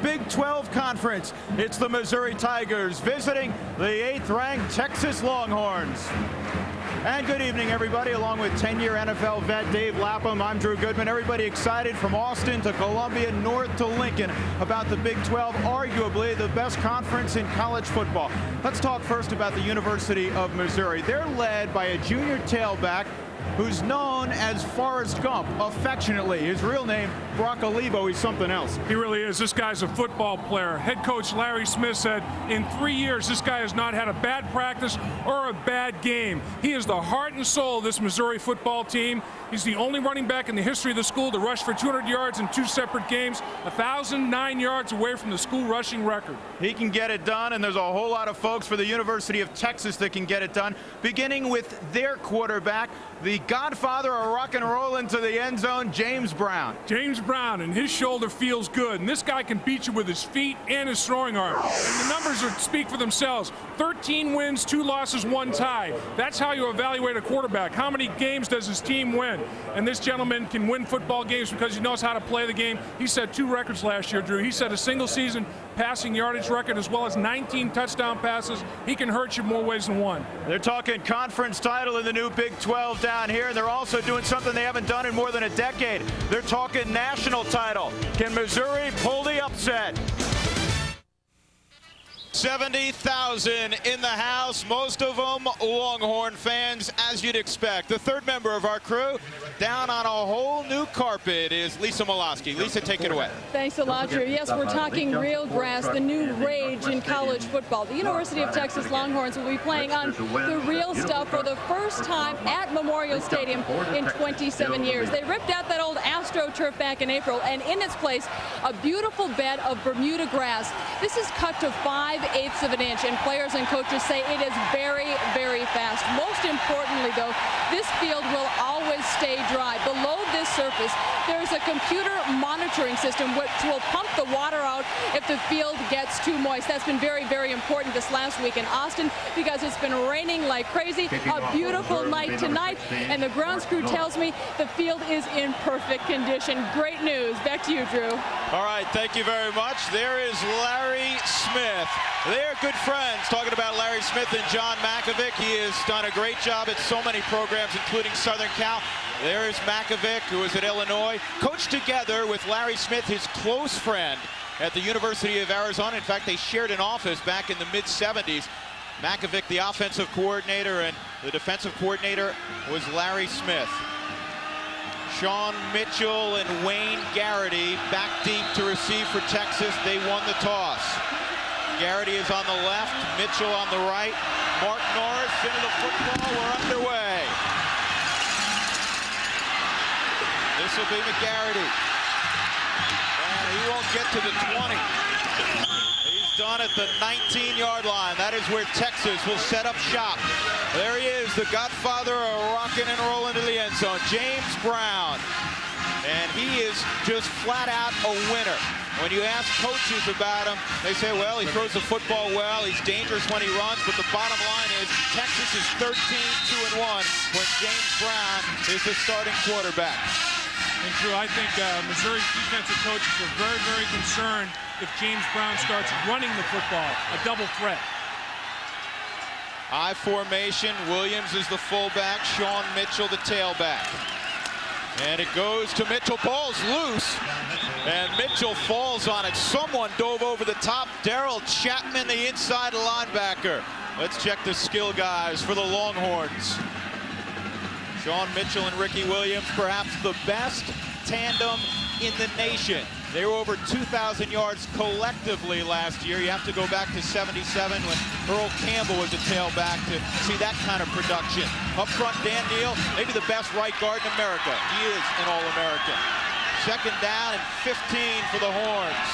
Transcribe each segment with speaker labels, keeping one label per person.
Speaker 1: Big 12 Conference. It's the Missouri Tigers visiting the 8th-ranked Texas Longhorns. And good evening, everybody. Along with 10-year NFL vet Dave Lapham, I'm Drew Goodman. Everybody excited from Austin to Columbia, north to Lincoln about the Big 12, arguably the best conference in college football. Let's talk first about the University of Missouri. They're led by a junior tailback who's known as Forrest Gump, affectionately. His real name, Brock Olivo. He's something else.
Speaker 2: He really is. This guy's a football player. Head coach Larry Smith said in 3 years, this guy has not had a bad practice or a bad game. He is the heart and soul of this Missouri football team. He's the only running back in the history of the school to rush for 200 yards in 2 separate games, 1,009 yards away from the school rushing record.
Speaker 1: He can get it done, and there's a whole lot of folks for the University of Texas that can get it done, beginning with their quarterback, the godfather of rock and roll into the end zone, James Brown.
Speaker 2: James Brown, and his shoulder feels good, and this guy can beat you with his feet and his throwing arm. And the numbers speak for themselves. 13 wins, 2 losses, 1 tie. That's how you evaluate a quarterback. How many games does his team win? And this gentleman can win football games because he knows how to play the game. He set 2 records last year, Drew. He set a single season passing yardage record as well as 19 touchdown passes. He can hurt you more ways than one.
Speaker 1: They're talking conference title in the new Big 12 down here, and they're also doing something they haven't done in more than a decade. They're talking national title. Can Missouri pull the upset? 70,000 in the house, most of them Longhorn fans, as you'd expect. The third member of our crew down on a whole new carpet is Lisa Molosky. Lisa, take it away.
Speaker 3: Thanks a lot, Drew. Yes, we're talking real grass, the new rage in college football. The University of Texas Longhorns will be playing on the real stuff for the first time at Memorial Stadium in 27 years. They ripped out that old Astro turf back in April, and in its place, a beautiful bed of Bermuda grass. This is cut to 5/8 of an inch, and players and coaches say it is very, very fast. Most importantly, though, this field will always stay dry. Below this surface, there's a computer monitoring system which will pump the water out if the field gets too moist. That's been very, very important this last week in Austin because it's been raining like crazy. A beautiful night tonight, and the grounds crew tells me the field is in perfect condition. Great news. Back to you, Drew.
Speaker 1: All right, thank you very much. There is Larry Smith. They're good friends. Talking about Larry Smith and John Mackovic. He has done a great job at so many programs, including Southern Cal. There is Mackovic, who is at Illinois, coached together with Larry Smith, his close friend at the University of Arizona. In fact, they shared an office back in the mid-70s. Mackovic, the offensive coordinator, and the defensive coordinator was Larry Smith. Sean Mitchell and Wayne Garrity back deep to receive for Texas. They won the toss. Garrity is on the left, Mitchell on the right. Mark Norris into the football. We're underway. This will be McGarrity. And he won't get to the 20. He's done at the 19-yard line. That is where Texas will set up shop. There he is, the godfather of rocking and rolling to the end zone, James Brown. And he is just flat out a winner. When you ask coaches about him, they say, well, he throws the football well, he's dangerous when he runs, but the bottom line is Texas is 13-2-1 when James Brown is the starting quarterback.
Speaker 2: And Drew, I think Missouri's defensive coaches are very, very concerned if James Brown starts running the football, a double threat.
Speaker 1: I formation, Williams is the fullback, Sean Mitchell the tailback. And it goes to Mitchell, ball's loose, and Mitchell falls on it. Someone dove over the top. Daryl Chapman, the inside linebacker. Let's check the skill guys for the Longhorns. Sean Mitchell and Ricky Williams, perhaps the best tandem in the nation. They were over 2,000 yards collectively last year. You have to go back to '77 when Earl Campbell was a tailback to see that kind of production. Up front, Dan Neal, maybe the best right guard in America. He is an All-American. Second down and 15 for the Horns.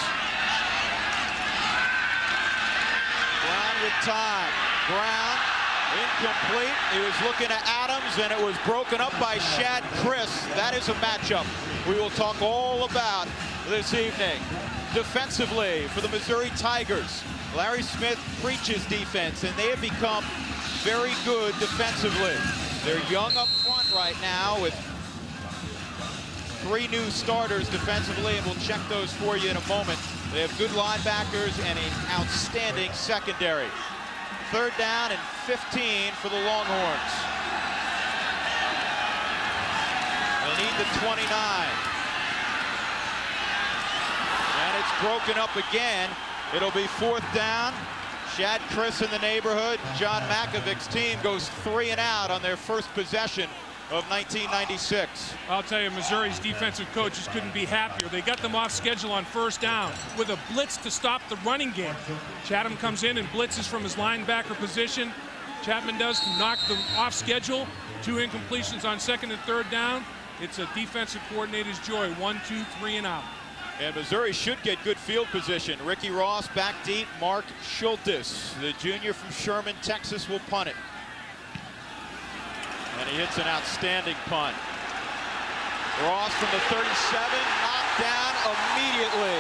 Speaker 1: Brown with time. Brown incomplete. He was looking at Adams, and it was broken up by Shad Chris. That is a matchup we will talk all about this evening. Defensively for the Missouri Tigers, Larry Smith preaches defense, and they have become very good defensively. They're young up front right now with 3 new starters defensively, and we'll check those for you in a moment. They have good linebackers and an outstanding secondary. 3rd down and 15 for the Longhorns. They need the 29. And it's broken up again. It'll be 4th down. Shad Chris in the neighborhood. John Makovich's team goes 3 and out on their first possession of 1996.
Speaker 2: I'll tell you, Missouri's defensive coaches couldn't be happier. They got them off schedule on 1st down with a blitz to stop the running game. Chatham comes in and blitzes from his linebacker position. Chapman does to knock them off schedule. 2 incompletions on 2nd and 3rd down. It's a defensive coordinator's joy. 1, 2, 3 and out.
Speaker 1: And Missouri should get good field position. Ricky Ross back deep. Mark Schultes, the junior from Sherman, Texas, will punt it. And he hits an outstanding punt. Ross from the 37, knocked down immediately.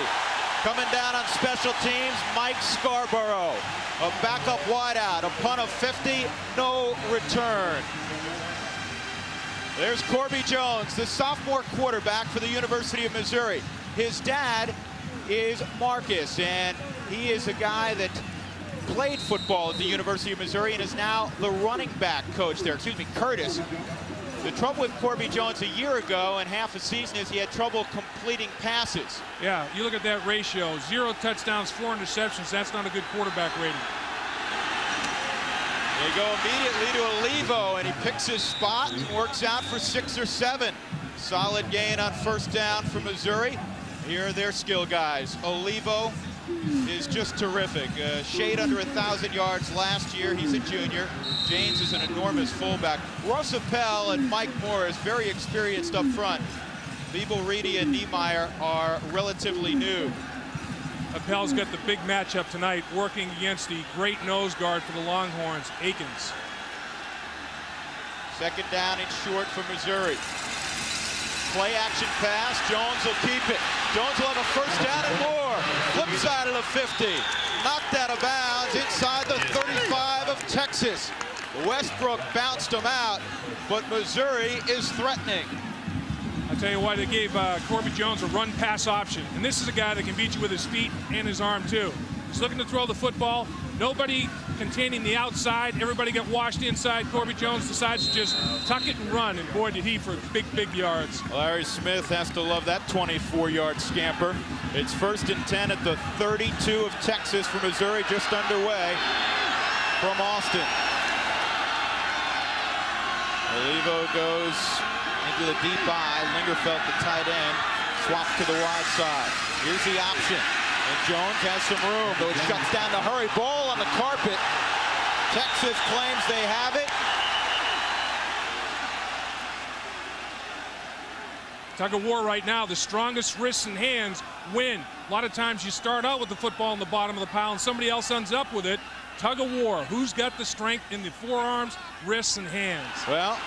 Speaker 1: Coming down on special teams, Mike Scarborough. A backup wideout, a punt of 50, no return. There's Corby Jones, the sophomore quarterback for the University of Missouri. His dad is Marcus, and he is a guy that played football at the University of Missouri and is now the running back coach there. Excuse me, Curtis. The trouble with Corby Jones a year ago and half a season is he had trouble completing passes.
Speaker 2: Yeah, you look at that ratio, 0 touchdowns, 4 interceptions. That's not a good quarterback rating.
Speaker 1: They go immediately to Olivo, and he picks his spot and works out for 6 or 7. Solid gain on 1st down for Missouri. Here are their skill guys. Olivo is just terrific. Shade under 1,000 yards last year. He's a junior. James is an enormous fullback. Russ Appel and Mike Morris, very experienced up front. Beeble, Reedy, and Niemeyer are relatively new.
Speaker 2: Appel's got the big matchup tonight, working against the great nose guard for the Longhorns, Akins.
Speaker 1: 2nd down and short for Missouri. Play action pass. Jones will keep it. Jones will have a 1st down and more. Flip side of the 50. Knocked out of bounds inside the 35 of Texas. Westbrook bounced him out, but Missouri is threatening.
Speaker 2: I'll tell you why they gave Corby Jones a run-pass option. And this is a guy that can beat you with his feet and his arm, too. He's looking to throw the football. Nobody containing the outside. Everybody got washed inside. Corby Jones decides to just tuck it and run. And boy, did he for big, big yards.
Speaker 1: Larry Smith has to love that 24-yard scamper. It's 1st and 10 at the 32 of Texas for Missouri, just underway from Austin. Olivo goes into the deep eye. Lingerfelt, the tight end, swapped to the wide side. Here's the option. And Jones has some room, though it shuts down the hurry. Ball on the carpet. Texas claims they have it.
Speaker 2: Tug of war right now. The strongest wrists and hands win. A lot of times you start out with the football in the bottom of the pile and somebody else ends up with it. Tug of war. Who's got the strength in the forearms, wrists, and hands?
Speaker 1: Well,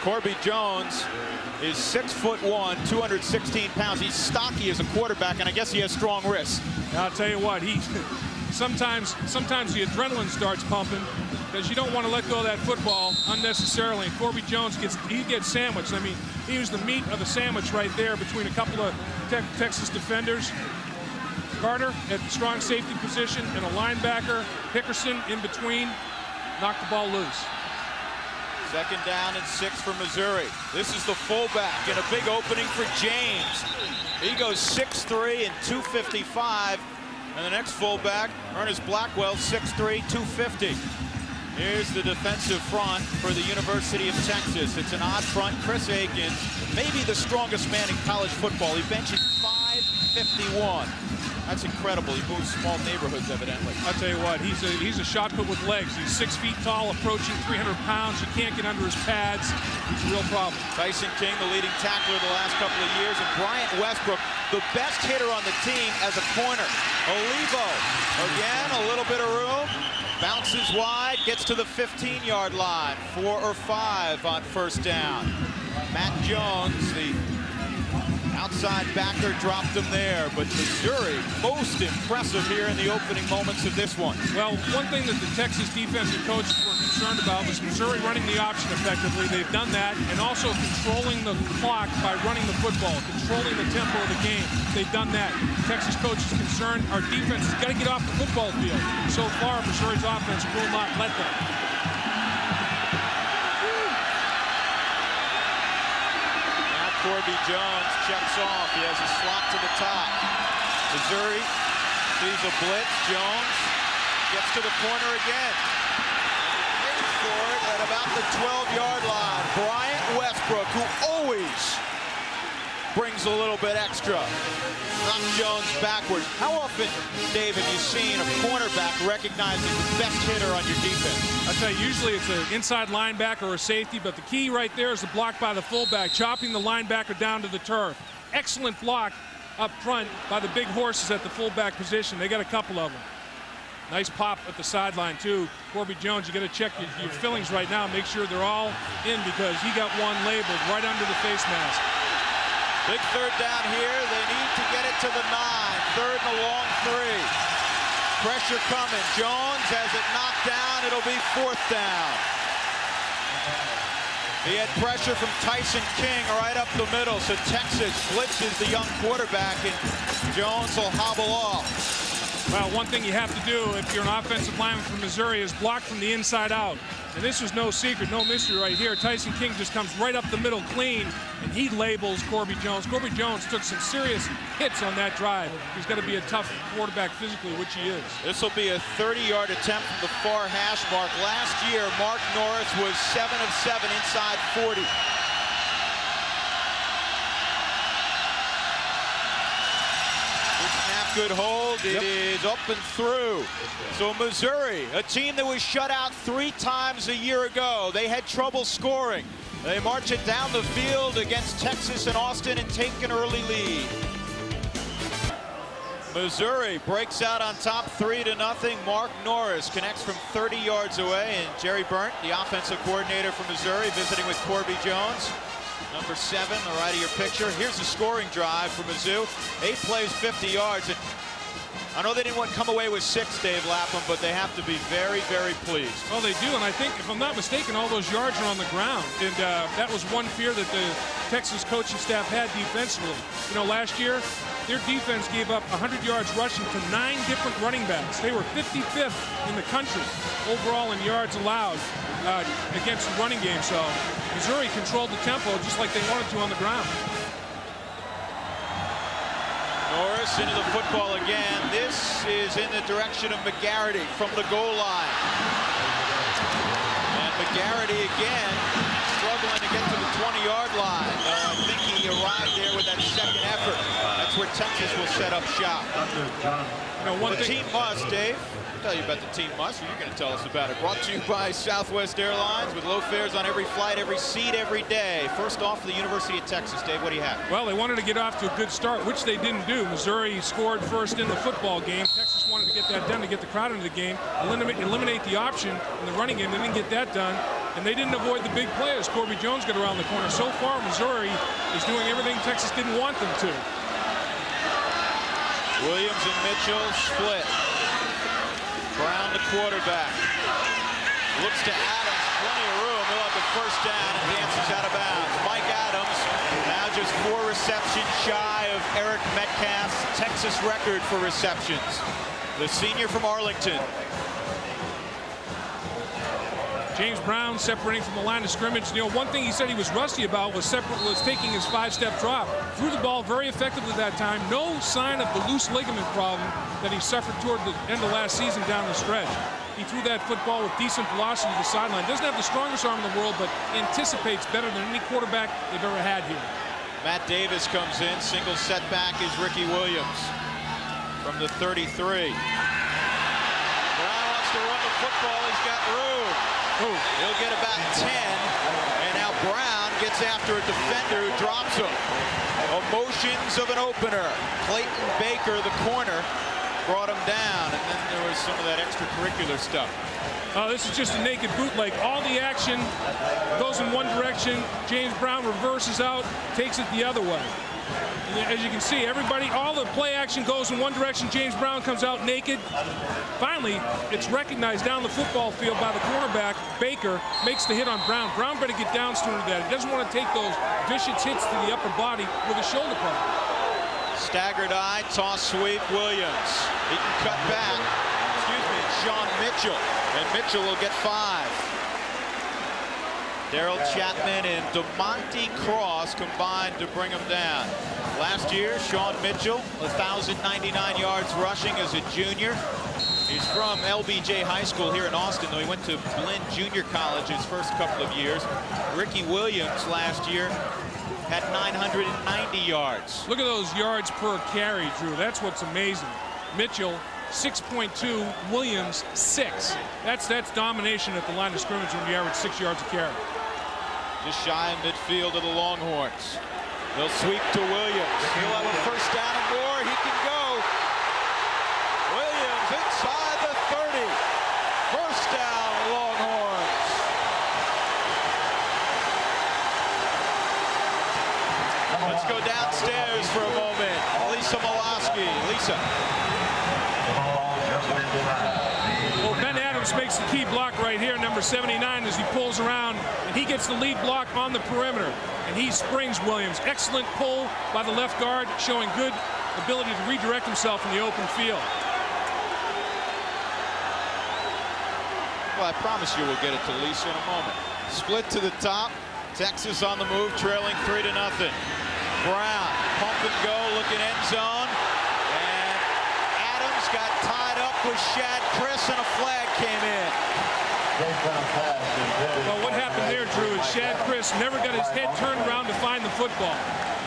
Speaker 1: Corby Jones is 6'1", 216 pounds. He's stocky as a quarterback, and I guess he has strong wrists.
Speaker 2: I'll tell you what, sometimes the adrenaline starts pumping because you don't want to let go of that football unnecessarily. And Corby Jones gets sandwiched. I mean, he was the meat of the sandwich right there between a couple of Texas defenders. Carter at the strong safety position and a linebacker. Hickerson in between, knocked the ball loose.
Speaker 1: 2nd down and 6 for Missouri. This is the fullback in a big opening for James. He goes 6'3" and 255. And the next fullback, Ernest Blackwell, 6'3", 250. Here's the defensive front for the University of Texas. It's an odd front. Chris Akins, maybe the strongest man in college football. He benches 551. That's incredible. He moves small neighborhoods, evidently.
Speaker 2: I'll tell you what, he's a shot put with legs. He's 6 feet tall, approaching 300 pounds. You can't get under his pads. He's a real problem.
Speaker 1: Tyson King, the leading tackler the last couple of years, and Bryant Westbrook, the best hitter on the team as a corner. Olivo, again, a little bit of room. Bounces wide, gets to the 15-yard line. 4 or 5 on 1st down. Matt Jones, the outside inside backer dropped him there. But Missouri, most impressive here in the opening moments of this one.
Speaker 2: Well, one thing that the Texas defensive coaches were concerned about was Missouri running the option effectively. They've done that, and also controlling the clock by running the football, controlling the tempo of the game. They've done that. Texas coach is concerned our defense has got to get off the football field. So far, Missouri's offense will not let them.
Speaker 1: Corby Jones checks off. He has a slot to the top. Missouri sees a blitz. Jones gets to the corner again. Waits for it at about the 12-yard line. Bryant Westbrook, who always brings a little bit extra. Knocks Jones backward. How often, Dave, have you seen a cornerback recognizing the best hitter on your defense?
Speaker 2: I tell you, usually it's an inside linebacker or a safety, but the key right there is the block by the fullback, chopping the linebacker down to the turf. Excellent block up front by the big horses at the fullback position. They got a couple of them. Nice pop at the sideline, too. Corby Jones, you got to check your fillings right now. Make sure they're all in because he got one labeled right under the face mask.
Speaker 1: Big third down here. They need to get it to the 9. Third and a long 3. Pressure coming. Jones has it knocked down. It'll be 4th down. He had pressure from Tyson King right up the middle. So Texas blitzes the young quarterback, and Jones will hobble off.
Speaker 2: Well, one thing you have to do if you're an offensive lineman from Missouri is block from the inside out. And this was no secret, no mystery right here. Tyson King just comes right up the middle clean, and he labels Corby Jones. Corby Jones took some serious hits on that drive. He's got to be a tough quarterback physically, which he is.
Speaker 1: This will be a 30-yard attempt from the far hash mark. Last year, Mark Norris was 7 of 7 inside 40. Good hold. It is up and through. So Missouri, a team that was shut out 3 times a year ago. They had trouble scoring. They march it down the field against Texas and Austin and take an early lead. Missouri breaks out on top 3-0. Mark Norris connects from 30 yards away, and Jerry Burnt, the offensive coordinator for Missouri, visiting with Corby Jones. Number 7, the right of your picture. Here's the scoring drive for Mizzou. 8 plays, 50 yards. And I know they didn't come away with 6, Dave Lapham, but they have to be very, very pleased.
Speaker 2: Well, they do, and I think, if I'm not mistaken, all those yards are on the ground. And that was one fear that the Texas coaching staff had defensively. You know, last year, their defense gave up 100 yards rushing to 9 different running backs. They were 55th in the country overall in yards allowed against the running game. So Missouri controlled the tempo just like they wanted to on the ground.
Speaker 1: Norris into the football again. This is in the direction of McGarity from the goal line. And McGarity again struggling to get to the 20-yard line. I think he arrived there with that second effort. That's where Texas will set up shop.
Speaker 2: You know,
Speaker 1: the team must, Dave. I'll tell you about the team must, or you're going to tell us about it. Brought to you by Southwest Airlines with low fares on every flight, every seat, every day. First off for the University of Texas. Dave, what do you have?
Speaker 2: Well, they wanted to get off to a good start, which they didn't do. Missouri scored first in the football game. Texas wanted to get that done to get the crowd into the game, eliminate the option in the running game. They didn't get that done, and they didn't avoid the big play as Corby Jones got around the corner. So far, Missouri is doing everything Texas didn't want them to.
Speaker 1: Williams and Mitchell split. Brown, the quarterback, looks to Adams, plenty of room. He'll have the first down and dances out of bounds. Mike Adams now just 4 receptions shy of Eric Metcalf's Texas record for receptions. The senior from Arlington.
Speaker 2: James Brown separating from the line of scrimmage. You know, one thing he said he was rusty about was taking his 5-step drop. Threw the ball very effectively that time. No sign of the loose ligament problem that he suffered toward the end of last season down the stretch. He threw that football with decent velocity to the sideline. Doesn't have the strongest arm in the world, but anticipates better than any quarterback they've ever had here.
Speaker 1: Matt Davis comes in. Single setback is Ricky Williams from the 33. Brown wants to run the football. He's got room.
Speaker 2: Ooh.
Speaker 1: He'll get about 10, and now Brown gets after a defender who drops him. Emotions of an opener. Clayton Baker, the corner, brought him down, and then there was some of that extracurricular stuff.
Speaker 2: This is just a naked bootleg. All the action goes in one direction. James Brown reverses out, takes it the other way. As you can see, everybody, all the play action goes in one direction. James Brown comes out naked. Finally, it's recognized down the football field by the cornerback. Baker makes the hit on Brown. Brown better get down sooner than that. He doesn't want to take those vicious hits to the upper body with a shoulder pad.
Speaker 1: Staggered eye, toss sweep, Williams. He can cut back. Excuse me, Sean Mitchell. And Mitchell will get 5. Daryl Chapman and DeMonte Cross combined to bring him down. Last year, Sean Mitchell, 1,099 yards rushing as a junior. He's from LBJ High School here in Austin, though he went to Blinn Junior College his first couple of years. Ricky Williams last year had 990 yards.
Speaker 2: Look at those yards per carry, Drew. That's what's amazing. Mitchell, 6.2, Williams, 6. That's domination at the line of scrimmage when you average 6 yards a carry.
Speaker 1: Just shy in midfield of the Longhorns. They'll sweep to Williams. He'll have a first down and more. He can go. Williams inside the 30. First down, Longhorns. Let's go downstairs for a moment. Lisa Molosky. Lisa.
Speaker 2: Well, Ben Adams makes the key block right here, number 79, as he pulls around, and he gets the lead block on the perimeter, and he springs Williams. Excellent pull by the left guard, showing good ability to redirect himself in the open field.
Speaker 1: Well, I promise you we'll get it to Lisa in a moment. Split to the top. Texas on the move, trailing 3-0. Brown, pump and go, looking end zone. And Adams got tied up with Shad Chris, and a flag came in.
Speaker 2: Well, what happened there, Drew, is Shad Chris never got his head turned around to find the football.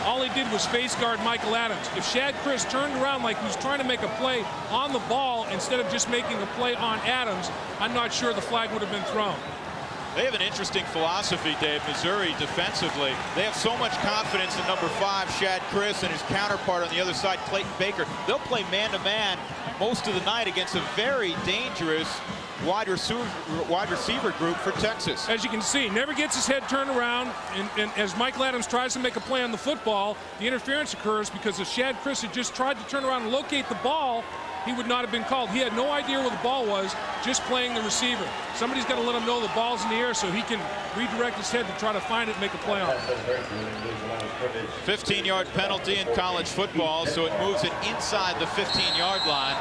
Speaker 2: All he did was face guard Michael Adams. If Shad Chris turned around like he was trying to make a play on the ball instead of just making a play on Adams, I'm not sure the flag would have been thrown.
Speaker 1: They have an interesting philosophy, Dave, Missouri defensively. They have so much confidence in number 5, Shad Chris, and his counterpart on the other side, Clayton Baker. They'll play man-to-man most of the night against a very dangerous wide receiver group for Texas.
Speaker 2: As you can see, never gets his head turned around, and as Michael Adams tries to make a play on the football, the interference occurs because if Shad Chris had just tried to turn around and locate the ball, he would not have been called. He had no idea where the ball was, just playing the receiver. Somebody's got to let him know the ball's in the air so he can redirect his head to try to find it and make a play on it.
Speaker 1: 15-yard penalty in college football, so it moves it inside the 15-yard line.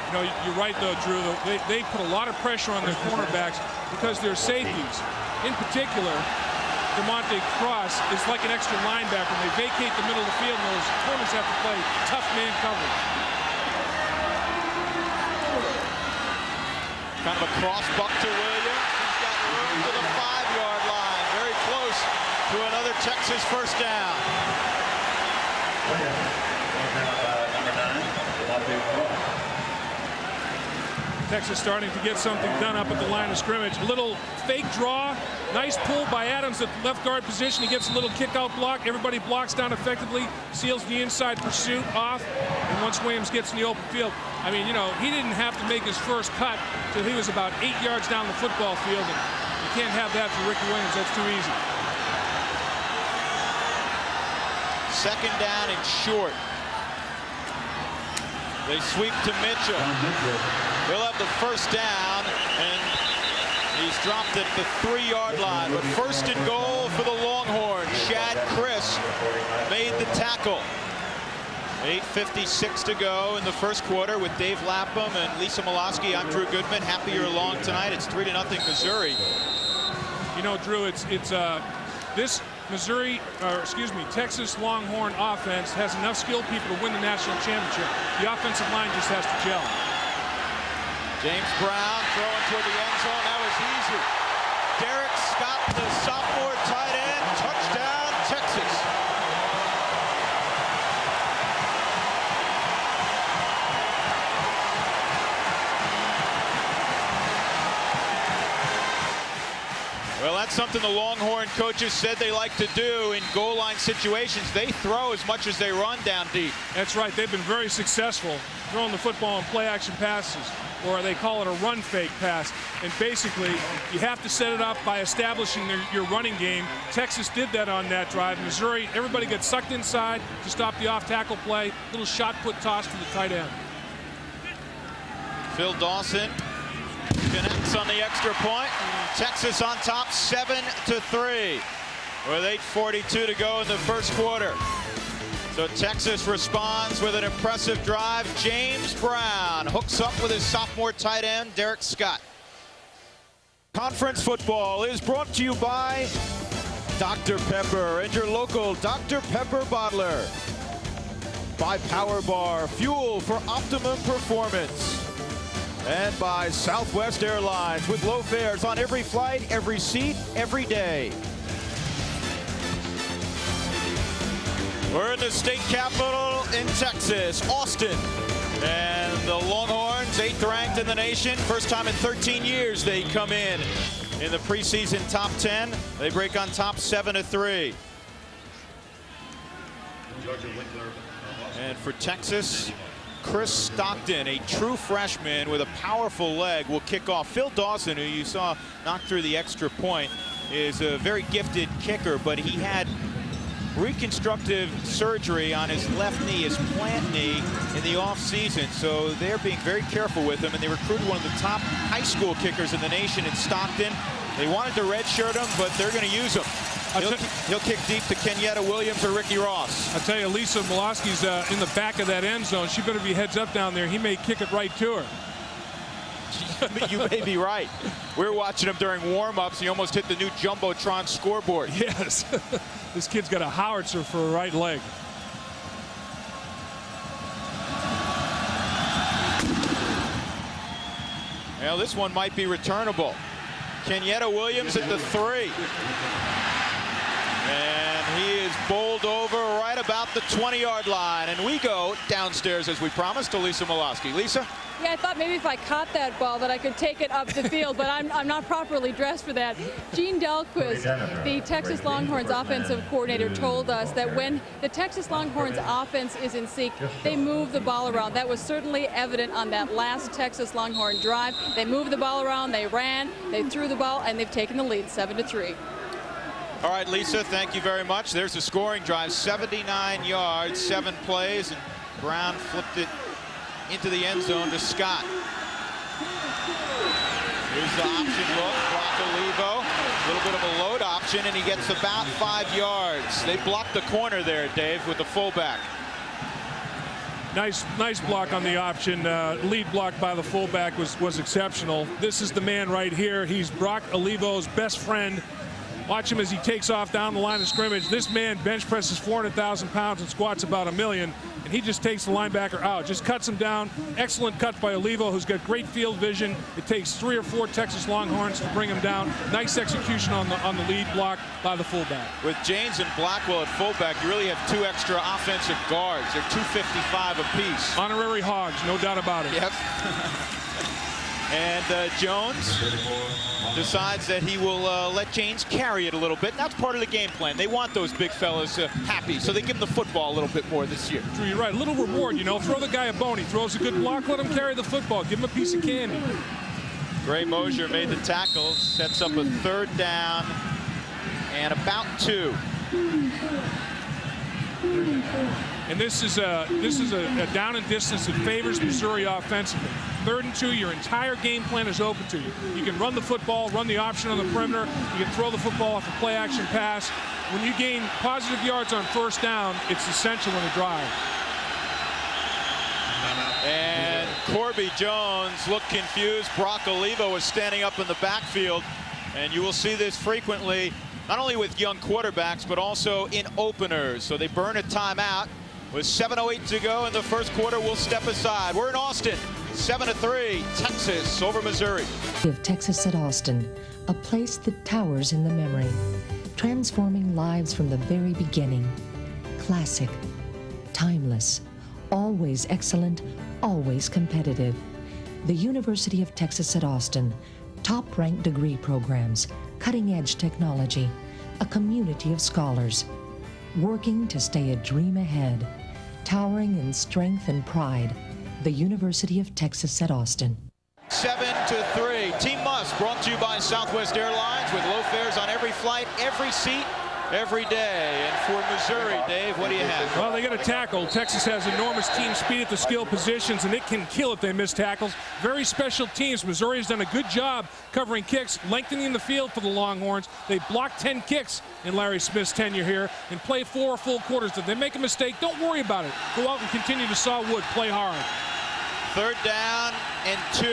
Speaker 2: You know, you're right, though, Drew. They put a lot of pressure on their cornerbacks because they're safeties. In particular, DeMonte Cross is like an extra linebacker. They vacate the middle of the field, and those opponents have to play tough man coverage.
Speaker 1: Kind of a cross buck to Williams. He's got room to the 5-yard line. Very close to another Texas first down.
Speaker 2: Texas starting to get something done up at the line of scrimmage. A little fake draw. Nice pull by Adams at the left guard position. He gets a little kick out block. Everybody blocks down effectively. Seals the inside pursuit off. And once Williams gets in the open field, I mean, you know, he didn't have to make his first cut till he was about 8 yards down the football field. And you can't have that for Ricky Williams. That's too easy.
Speaker 1: Second down and short. They sweep to Mitchell. He'll have the first down, and he's dropped at the 3-yard line. But first and goal for the Longhorns. Shad Chris made the tackle. 8:56 to go in the first quarter with Dave Lapham and Lisa Molosky. I'm Drew Goodman. Happy you're along tonight. It's 3-0 Missouri.
Speaker 2: You know, Drew, it's this Missouri, or excuse me, Texas Longhorn offense has enough skilled people to win the national championship. The offensive line just has to gel.
Speaker 1: James Brown throwing toward the end zone. That was easy. Derek Scott, the sophomore tight end. Touchdown, Texas. Well, that's That's something the Longhorn coaches said they like to do in goal line situations. They throw as much as they run down deep. That's right. They've been very successful throwing the football in play action passes, or they call it a run fake pass. And basically, you have to set it up by establishing your running game. Texas did that on that drive. Missouri, everybody gets sucked inside to stop the off-tackle play. Little shot put toss to the tight end. Phil Dawson connects on the extra point. Texas on top 7-3 with 8:42 to go in the first quarter. So Texas responds with an impressive drive. James Brown hooks up with his sophomore tight end, Derek Scott. Conference football is brought to you by Dr. Pepper and your local Dr. Pepper bottler. By Power Bar, fuel for optimum performance. And by Southwest Airlines, with low fares on every flight, every seat, every day. We're in the state capital in Texas, Austin. And the Longhorns, 8th ranked in the nation. First time in 13 years they come in the preseason top 10. They break on top 7-3. And for Texas, Chris Stockton, a true freshman with a powerful leg, will kick off. Phil Dawson, who you saw knock through the extra point, is a very gifted kicker, but he had reconstructive surgery on his left knee, his plant knee, in the offseason. So they're being very careful with him, and they recruited one of the top high school kickers in the nation in Stockton. They wanted to redshirt him, but they're going to use him. He'll kick deep to Kenyatta Williams or Ricky Ross. I'll tell you, Lisa Molosky's in the back of that end zone. She better be heads up down there. He may kick it right to her. You may be right. We were watching him during warm-ups. He almost hit the new Jumbotron scoreboard. Yes. This kid's got a howitzer for a right leg. Well, this one might be returnable. Kenyatta Williams at the 3. And he is bowled over right about the 20-yard line. And we go downstairs, as we promised, to Lisa Molosky. Lisa? Yeah, I thought maybe if I caught that ball that I could take it up the field, but I'm not properly dressed for that. Gene Delquist, the Texas Longhorns offensive coordinator, told us that when the Texas Longhorns offense is in sync, they move the ball around. That was certainly evident on that last Texas Longhorn drive. They moved the ball around, they ran, they threw the ball, and they've taken the lead 7-3. All right, Lisa, thank you very much. There's the scoring drive, 79 yards, 7 plays, and Brown flipped it into the end zone to Scott. Here's the option look, Brock Olivo, a little bit of a load option, and he gets about 5 yards. They blocked the corner there, Dave, with the fullback. Nice block on the option. Lead block by the fullback was exceptional. This is the man right here. He's Brock Olivo's best friend. Watch him as he takes off down the line of scrimmage. This man bench presses 400,000 pounds and squats about 1 million, and he just takes the linebacker out, just cuts him down. Excellent cut by Olivo, who's got great field vision. It takes 3 or 4 Texas Longhorns to bring him down. Nice execution on the lead block by the fullback. With James and Blackwell at fullback, you really have 2 extra offensive guards. They're 255 apiece. Honorary hogs, no doubt about it. Yep. And Jones decides that he will let James carry it a little bit. That's part of the game plan. They want those big fellas happy, so they give him the football a little bit more this year. Drew, you're right. A little reward, you know. Throw the guy a bone. He throws a good block. Let him carry the football. Give him a piece of candy. Gray Mosier made the tackle. Sets up a 3rd down and about 2. And this is a down and distance that favors Missouri offensively. 3rd and 2, your entire game plan is open to you. You can run the football, run the option on the perimeter. You can throw the football off a play action pass. When you gain positive yards on 1st down, it's essential in a drive. And Corby Jones looked confused. Brock Olivo was standing up in the backfield. And you will see this frequently, not only with young quarterbacks, but also in openers. So they burn a timeout. With 7:08 to go in the first quarter, we'll step aside. We're in Austin, 7-3, Texas over Missouri.
Speaker 4: Of Texas at Austin, a place that towers in the memory, transforming lives from the very beginning. Classic, timeless, always excellent, always competitive. The University of Texas at Austin, top-ranked degree programs, cutting-edge technology, a community of scholars, working to stay a dream ahead, towering in strength and pride, the University of Texas at Austin.
Speaker 1: 7-3. Team Must brought to you by Southwest Airlines with low fares on every flight, every seat, every day. And for Missouri, Dave, what do you have?
Speaker 2: Well, they got a tackle. Texas has enormous team speed at the skill positions, and it can kill if they miss tackles. Very special teams. Missouri has done a good job covering kicks, lengthening the field for the Longhorns. They blocked 10 kicks in Larry Smith's tenure here and play 4 full quarters. If they make a mistake, don't worry about it. Go out and continue to saw wood. Play hard.
Speaker 1: 3rd down and 2.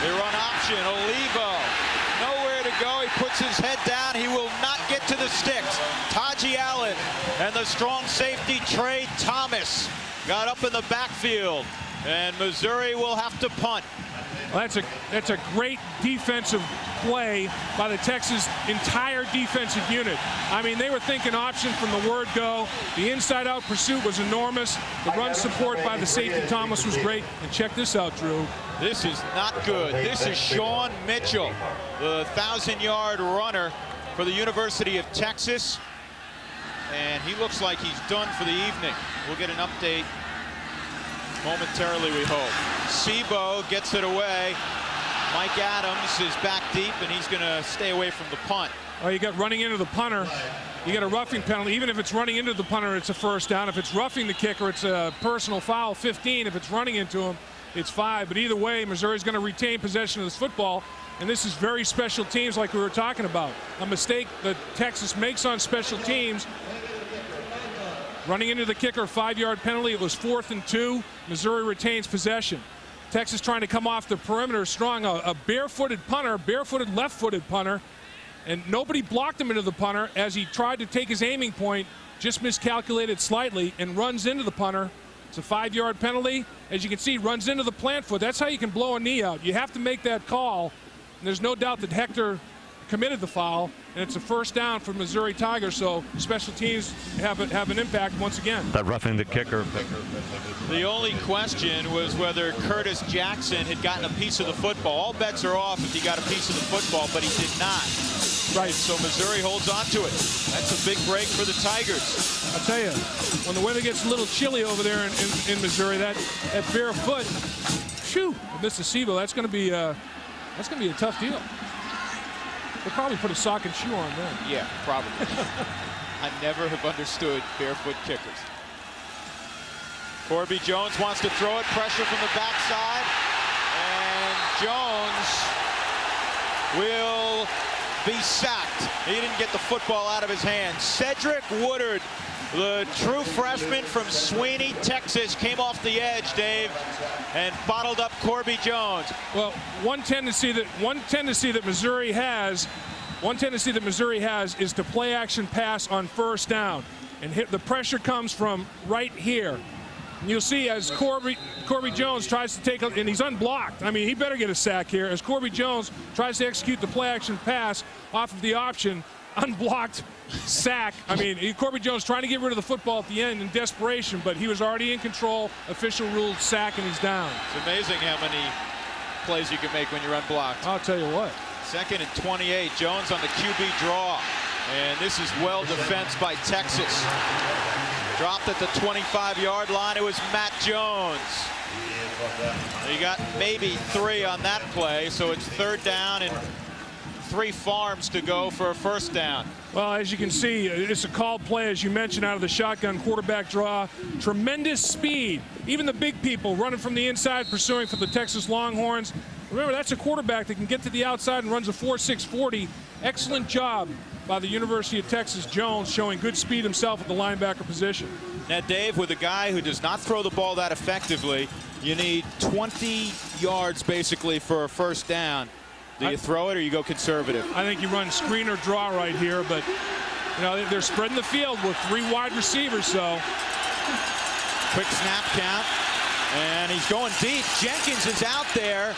Speaker 1: They run option. Olivo. Nowhere to go. He puts his head down. He will not get to the sticks. Taji Allen and the strong safety Trey Thomas got up in the backfield. And Missouri will have to punt.
Speaker 2: Well, that's a great defensive play by the Texas entire defensive unit. I mean, they were thinking option from the word go. The inside-out pursuit was enormous. The run support by the safety Thomas was great. And check this out, Drew.
Speaker 1: This is not good. This is Sean Mitchell, the 1,000-yard runner for the University of Texas. And he looks like he's done for the evening. We'll get an update momentarily, we hope. Sebo gets it away. Mike Adams is back deep, and he's going to stay away from the punt.
Speaker 2: Oh, you got running into the punter. You got a roughing penalty. Even if it's running into the punter, it's a 1st down. If it's roughing the kicker, it's a personal foul, 15. If it's running into him, it's 5. But either way, Missouri's going to retain possession of this football. And this is very special teams like we were talking about. A mistake that Texas makes on special teams. Running into the kicker, 5-yard penalty. It was 4th and 2. Missouri retains possession. Texas trying to come off the perimeter strong. A barefooted punter, barefooted left-footed punter. And nobody blocked him into the punter as he tried to take his aiming point, just miscalculated slightly and runs into the punter. It's a 5-yard penalty. As you can see, runs into the plant foot. That's how you can blow a knee out. You have to make that call. And there's no doubt that Hector committed the foul, and it's a 1st down for Missouri Tigers, so special teams have an impact once again.
Speaker 5: That roughing the kicker.
Speaker 1: The only question was whether Curtis Jackson had gotten a piece of the football. All bets are off if he got a piece of the football, but he did not.
Speaker 2: Right.
Speaker 1: So Missouri holds on to it. That's a big break for the Tigers.
Speaker 2: I'll tell you, when the weather gets a little chilly over there in Missouri, that bare foot, shoo, Mr. Sebo, that's going to be a tough deal. They'll probably put a sock and shoe on then.
Speaker 1: Yeah, probably. I never have understood barefoot kickers. Corby Jones wants to throw it. Pressure from the backside. And Jones will be sacked. He didn't get the football out of his hand. Cedric Woodard, the true freshman from Sweeney, Texas, came off the edge, Dave, and bottled up Corby Jones.
Speaker 2: Well, one tendency that Missouri has is to play action pass on 1st down, and the pressure comes from right here. And you'll see as Corby Jones tries to take, and he's unblocked. I mean, he better get a sack here as Corby Jones tries to execute the play action pass off of the option. Unblocked sack. I mean, Corby Jones trying to get rid of the football at the end in desperation, but he was already in control. Official ruled sack, and he's down.
Speaker 1: It's amazing how many plays you can make when you're unblocked.
Speaker 2: I'll tell you what.
Speaker 1: 2nd and 28. Jones on the QB draw. And this is well defensed by Texas. Dropped at the 25-yard line. It was Matt Jones. He got maybe 3 on that play, so it's 3rd down and 3 farms to go for a 1st down.
Speaker 2: Well, as you can see, it's a called play, as you mentioned, out of the shotgun quarterback draw. Tremendous speed. Even the big people running from the inside, pursuing for the Texas Longhorns. Remember, that's a quarterback that can get to the outside and runs a 4.6 40. Excellent job by the University of Texas. Jones showing good speed himself at the linebacker position.
Speaker 1: Now, Dave, with a guy who does not throw the ball that effectively, you need 20 yards basically for a 1st down. Do you throw it or you go conservative?
Speaker 2: I think you run screen or draw right here, but you know they're spreading the field with 3 wide receivers. So
Speaker 1: quick snap count, and he's going deep. Jenkins is out there,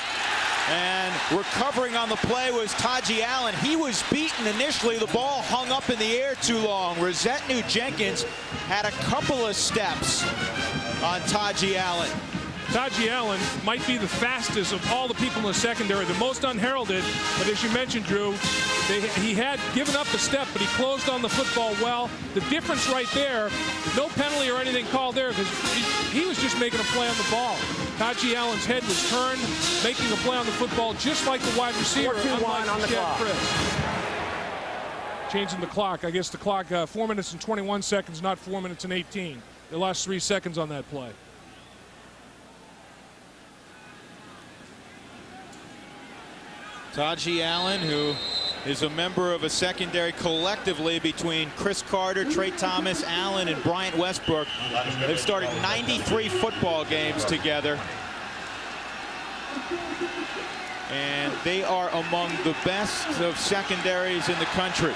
Speaker 1: and recovering on the play was Taji Allen. He was beaten initially. The ball hung up in the air too long. Rosetnew Jenkins had a couple of steps on Taji Allen.
Speaker 2: Taji Allen might be the fastest of all the people in the secondary, the most unheralded. But as you mentioned, Drew, he had given up a step, but he closed on the football well. The difference right there, no penalty or anything called there, because he was just making a play on the ball. Taji Allen's head was turned, making a play on the football, just like the wide receiver.
Speaker 5: 4-2-1 on the clock.
Speaker 2: Changing the clock. I guess the clock, 4 minutes and 21 seconds, not 4 minutes and 18. They lost 3 seconds on that play.
Speaker 1: Taji Allen, who is a member of a secondary collectively between Chris Carter, Trey Thomas, Allen, and Bryant Westbrook. They've started 93 football games together. And they are among the best of secondaries in the country.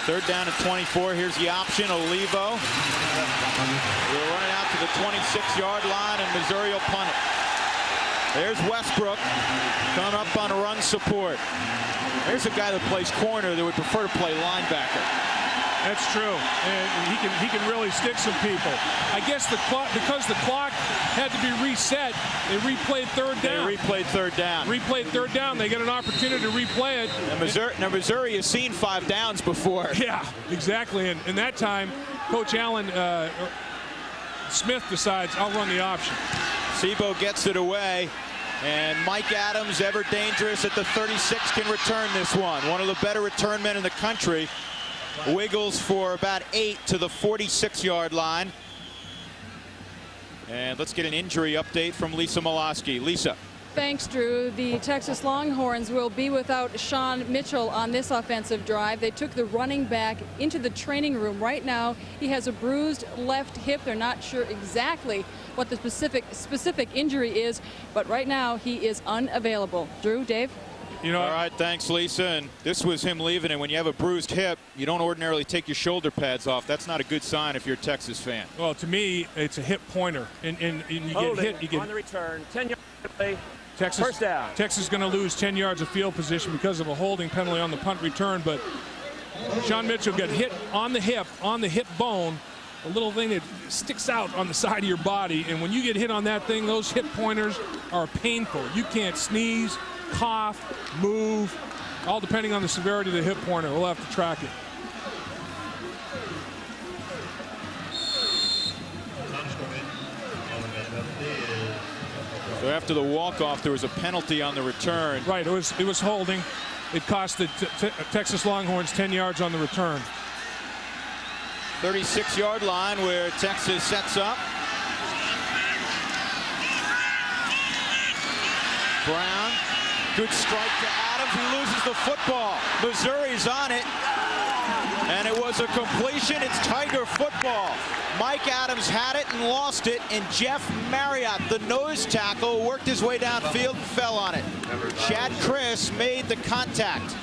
Speaker 1: 3rd down and 24. Here's the option. Olivo. We're running out to the 26-yard line, and Missouri will punt it. There's Westbrook coming up on run support. There's a guy that plays corner that would prefer to play linebacker.
Speaker 2: That's true, and he can really stick some people. I guess the clock, because the clock had to be reset, they replayed 3rd down.
Speaker 1: They replayed 3rd down.
Speaker 2: Replayed 3rd down. They get an opportunity to replay it.
Speaker 1: And Missouri has seen 5 downs before.
Speaker 2: Yeah, exactly. And in that time, Coach Allen Smith decides, I'll run the option.
Speaker 1: Sebo gets it away, and Mike Adams, ever dangerous at the 36, can return this one. One of the better return men in the country. Wiggles for about 8 to the 46-yard line. And let's get an injury update from Lisa Molosky. Lisa.
Speaker 3: Thanks, Drew. The Texas Longhorns will be without Sean Mitchell on this offensive drive. They took the running back into the training room. Right now, he has a bruised left hip. They're not sure exactly what the specific injury is, but right now he is unavailable. Drew, Dave?
Speaker 2: You know,
Speaker 1: all right, thanks, Lisa. And this was him leaving. And when you have a bruised hip, you don't ordinarily take your shoulder pads off. That's not a good sign if you're a Texas fan.
Speaker 2: Well, to me, it's a hip pointer, and you get hit. You get
Speaker 5: on the return, 10-yard play.
Speaker 2: Texas,
Speaker 5: first down.
Speaker 2: Texas is going to lose 10 yards of field position because of a holding penalty on the punt return. But Sean Mitchell got hit on the hip bone, a little thing that sticks out on the side of your body. And when you get hit on that thing, those hip pointers are painful. You can't sneeze, cough, move, all depending on the severity of the hip pointer. We'll have to track it.
Speaker 1: So after the walk-off, there was a penalty on the return.
Speaker 2: Right, it was holding. It cost the Texas Longhorns 10 yards on the return.
Speaker 1: 36-yard line where Texas sets up. Brown, good strike to Adams, who loses the football. Missouri's on it, and it was a completion. It's Tiger football. Mike Adams had it and lost it, and Jeff Marriott, the nose tackle, worked his way downfield and fell on it. Chad Chris made the contact.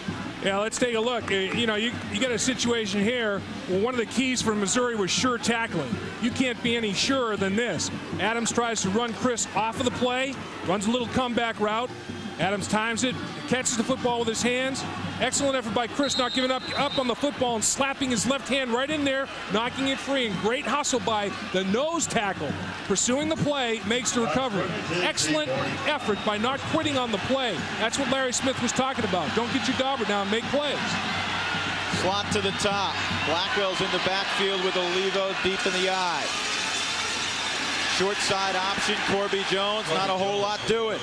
Speaker 2: Yeah, let's take a look. You know, you got a situation here where one of the keys for Missouri was sure tackling. You can't be any surer than this. Adams tries to run Chris off of the play, runs a little comeback route. Adams times it, catches the football with his hands. Excellent effort by Chris, not giving up on the football and slapping his left hand right in there, knocking it free. And great hustle by the nose tackle. Pursuing the play, makes the recovery. Excellent effort by not quitting on the play. That's what Larry Smith was talking about. Don't get your dauber down, make plays.
Speaker 1: Slot to the top. Blackwell's in the backfield with Olivo deep in the eye. Short side option, Corby Jones, not a whole lot to it.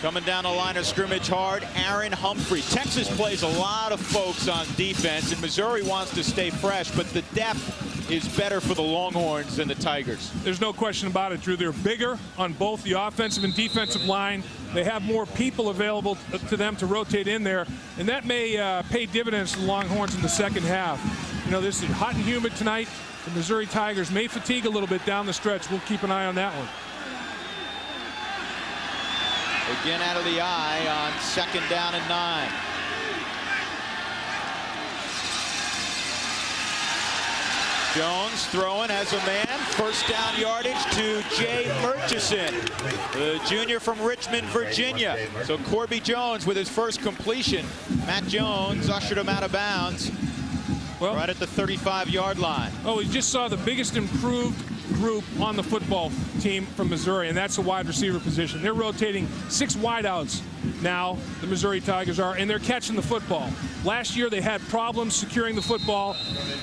Speaker 1: Coming down the line of scrimmage hard, Aaron Humphrey. Texas plays a lot of folks on defense, and Missouri wants to stay fresh, but the depth is better for the Longhorns than the Tigers.
Speaker 2: There's no question about it, Drew. They're bigger on both the offensive and defensive line. They have more people available to them to rotate in there, and that may pay dividends to the Longhorns in the second half. You know, this is hot and humid tonight. The Missouri Tigers may fatigue a little bit down the stretch. We'll keep an eye on that one.
Speaker 1: Again out of the eye on 2nd down and 9. Jones throwing, has a man. 1st down yardage to Jay Murchison, the junior from Richmond, Virginia. So Corby Jones with his first completion. Matt Jones ushered him out of bounds. Well, right at the 35-yard line.
Speaker 2: Oh, we just saw the biggest improved group on the football team from Missouri, and that's the wide receiver position. They're rotating 6 wideouts now, the Missouri Tigers are, and they're catching the football. Last year they had problems securing the football.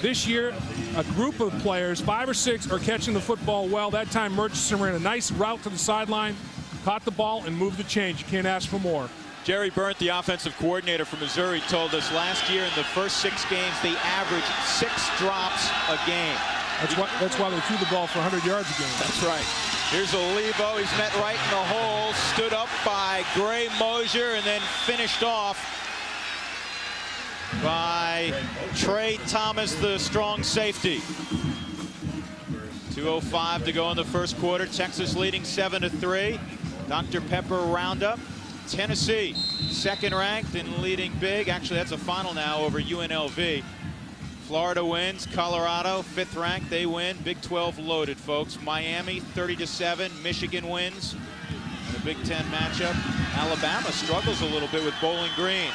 Speaker 2: This year, a group of players, 5 or 6, are catching the football well. That time Murchison ran a nice route to the sideline, caught the ball, and moved the chains. You can't ask for more.
Speaker 1: Jerry Burnt, the offensive coordinator for Missouri, told us last year in the first 6 games they averaged 6 drops a game.
Speaker 2: That's why they threw the ball for 100 yards a game.
Speaker 1: That's right. Here's Olivo. He's met right in the hole. Stood up by Gray Mosier and then finished off by Trey Thomas, the strong safety. 2:05 to go in the first quarter. Texas leading 7-3. Dr. Pepper roundup. Tennessee, second ranked and leading big. Actually, that's a final now over UNLV. Florida wins. Colorado, 5th ranked. They win. Big 12 loaded, folks. Miami, 30-7. Michigan wins. In a Big 10 matchup. Alabama struggles a little bit with Bowling Green.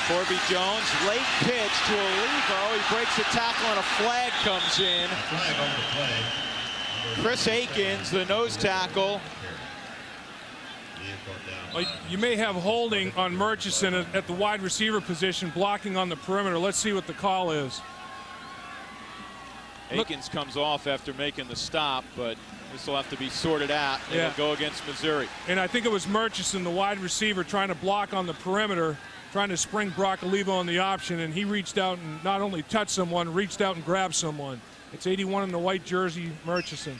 Speaker 1: Corby Jones, late pitch to Olivo. He breaks the tackle and a flag comes in. Chris Akins, the nose tackle.
Speaker 2: Well, you may have holding on Murchison at the wide receiver position, blocking on the perimeter. Let's see what the call is.
Speaker 1: Akins comes off after making the stop, but this will have to be sorted out. It'll go against Missouri.
Speaker 2: And I think it was Murchison, the wide receiver, trying to block on the perimeter, trying to spring Brock Olivo on the option, and he reached out and not only touched someone, reached out and grabbed someone. It's 81 in the white jersey, Murchison.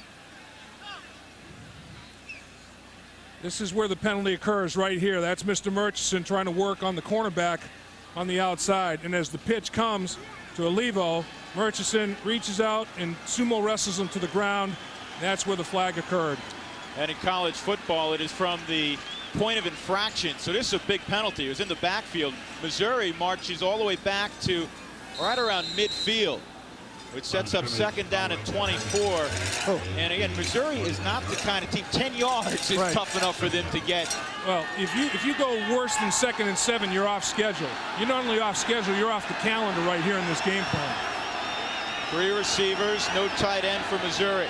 Speaker 2: This is where the penalty occurs right here. That's Mr. Murchison trying to work on the cornerback on the outside. And as the pitch comes to Olivo, Murchison reaches out and sumo wrestles him to the ground. That's where the flag occurred.
Speaker 1: And in college football, it is from the point of infraction. So this is a big penalty. It was in the backfield. Missouri marches all the way back to right around midfield, which sets up second down at 24. And again, Missouri is not the kind of team, 10 yards is tough enough for them to get.
Speaker 2: Well, if you go worse than 2nd and 7, you're off schedule. You're not only off schedule, you're off the calendar right here in this game plan.
Speaker 1: 3 receivers, no tight end for Missouri.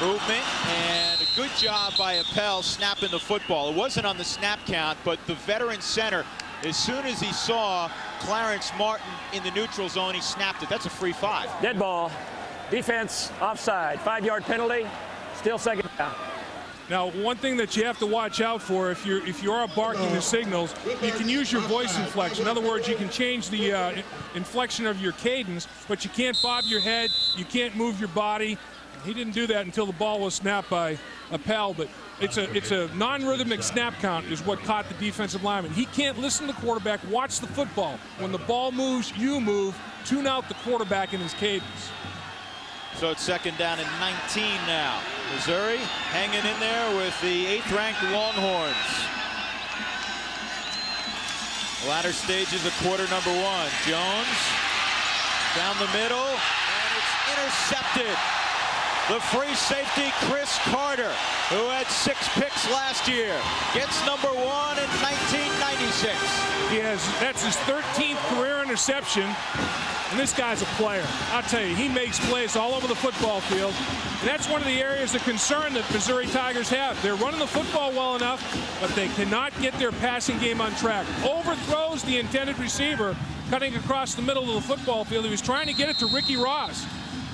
Speaker 1: Movement, and a good job by Appel snapping the football. It wasn't on the snap count, but the veteran center, as soon as he saw Clarence Martin in the neutral zone, he snapped it. That's a free 5.
Speaker 5: Dead ball. Defense offside. 5-yard penalty. Still second down.
Speaker 2: Now, one thing that you have to watch out for, if you are barking the signals, you can use your voice inflection. In other words, you can change the inflection of your cadence, but you can't bob your head, you can't move your body. He didn't do that until the ball was snapped by Appel, but it's a non-rhythmic snap count is what caught the defensive lineman. He can't listen to the quarterback, watch the football. When the ball moves, you move. Tune out the quarterback in his cadence.
Speaker 1: So it's second down and 19 now. Missouri hanging in there with the 8th-ranked Longhorns. Latter stages of quarter number 1. Jones down the middle, and it's intercepted. The free safety, Chris Carter, who had 6 picks last year, gets number 1 in 1996.
Speaker 2: That's his 13th career interception, and this guy's a player. I'll tell you, he makes plays all over the football field, and that's one of the areas of concern that Missouri Tigers have. They're running the football well enough, but they cannot get their passing game on track. Overthrows the intended receiver, cutting across the middle of the football field. He was trying to get it to Ricky Ross.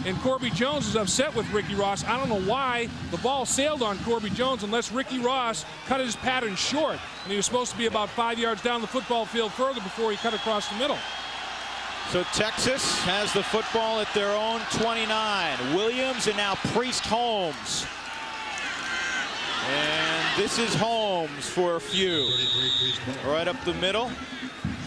Speaker 2: And Corby Jones is upset with Ricky Ross. I don't know why the ball sailed on Corby Jones unless Ricky Ross cut his pattern short. And he was supposed to be about 5 yards down the football field further before he cut across the middle.
Speaker 1: So Texas has the football at their own 29. Williams and now Priest Holmes. And this is Holmes for a few. Right up the middle.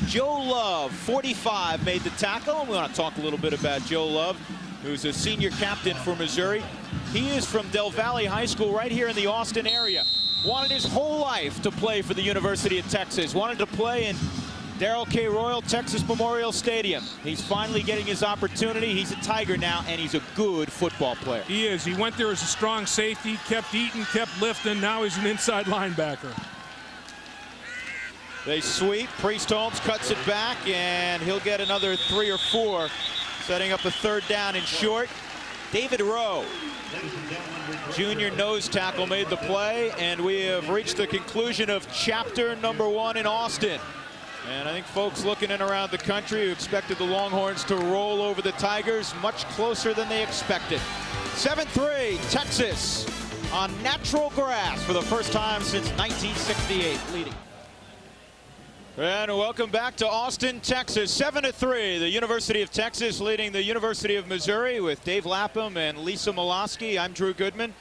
Speaker 1: Joe Love, 45, made the tackle. And we want to talk a little bit about Joe Love, who's a senior captain for Missouri. He is from Del Valle High School right here in the Austin area. Wanted his whole life to play for the University of Texas. Wanted to play in Darrell K. Royal Texas Memorial Stadium. He's finally getting his opportunity. He's a Tiger now, and he's a good football player.
Speaker 2: He is. He went there as a strong safety, kept eating, kept lifting. Now he's an inside linebacker.
Speaker 1: They sweep. Priest Holmes cuts it back, and he'll get another 3 or 4, setting up a 3rd down and short. David Rowe, junior nose tackle, made the play, and we have reached the conclusion of chapter number 1 in Austin. And I think folks looking in around the country who expected the Longhorns to roll over the Tigers much closer than they expected. 7-3, Texas on natural grass for the first time since 1968, leading. And welcome back to Austin, Texas. 7-3, the University of Texas leading the University of Missouri with Dave Lapham and Lisa Molosky. I'm Drew Goodman.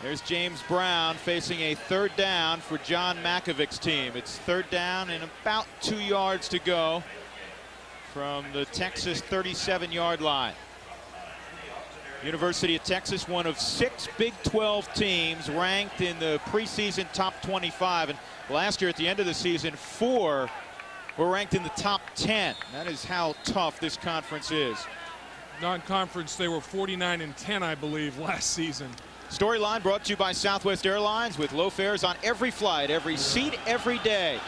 Speaker 1: There's James Brown facing a 3rd down for John Makovic's team. It's 3rd down and about 2 yards to go from the Texas 37-yard line. University of Texas, one of 6 Big 12 teams ranked in the preseason top 25. And last year at the end of the season, 4 were ranked in the top 10. That is how tough this conference is.
Speaker 2: Non-conference, they were 49-10, I believe, last season.
Speaker 1: Storyline brought to you by Southwest Airlines with low fares on every flight, every seat, every day.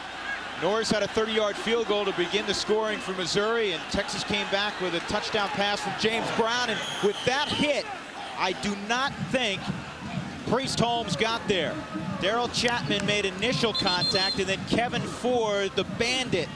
Speaker 1: Norris had a 30-yard field goal to begin the scoring for Missouri, and Texas came back with a touchdown pass from James Brown. And with that hit, I do not think Priest Holmes got there. Darryl Chapman made initial contact, and then Kevin Ford, the bandit,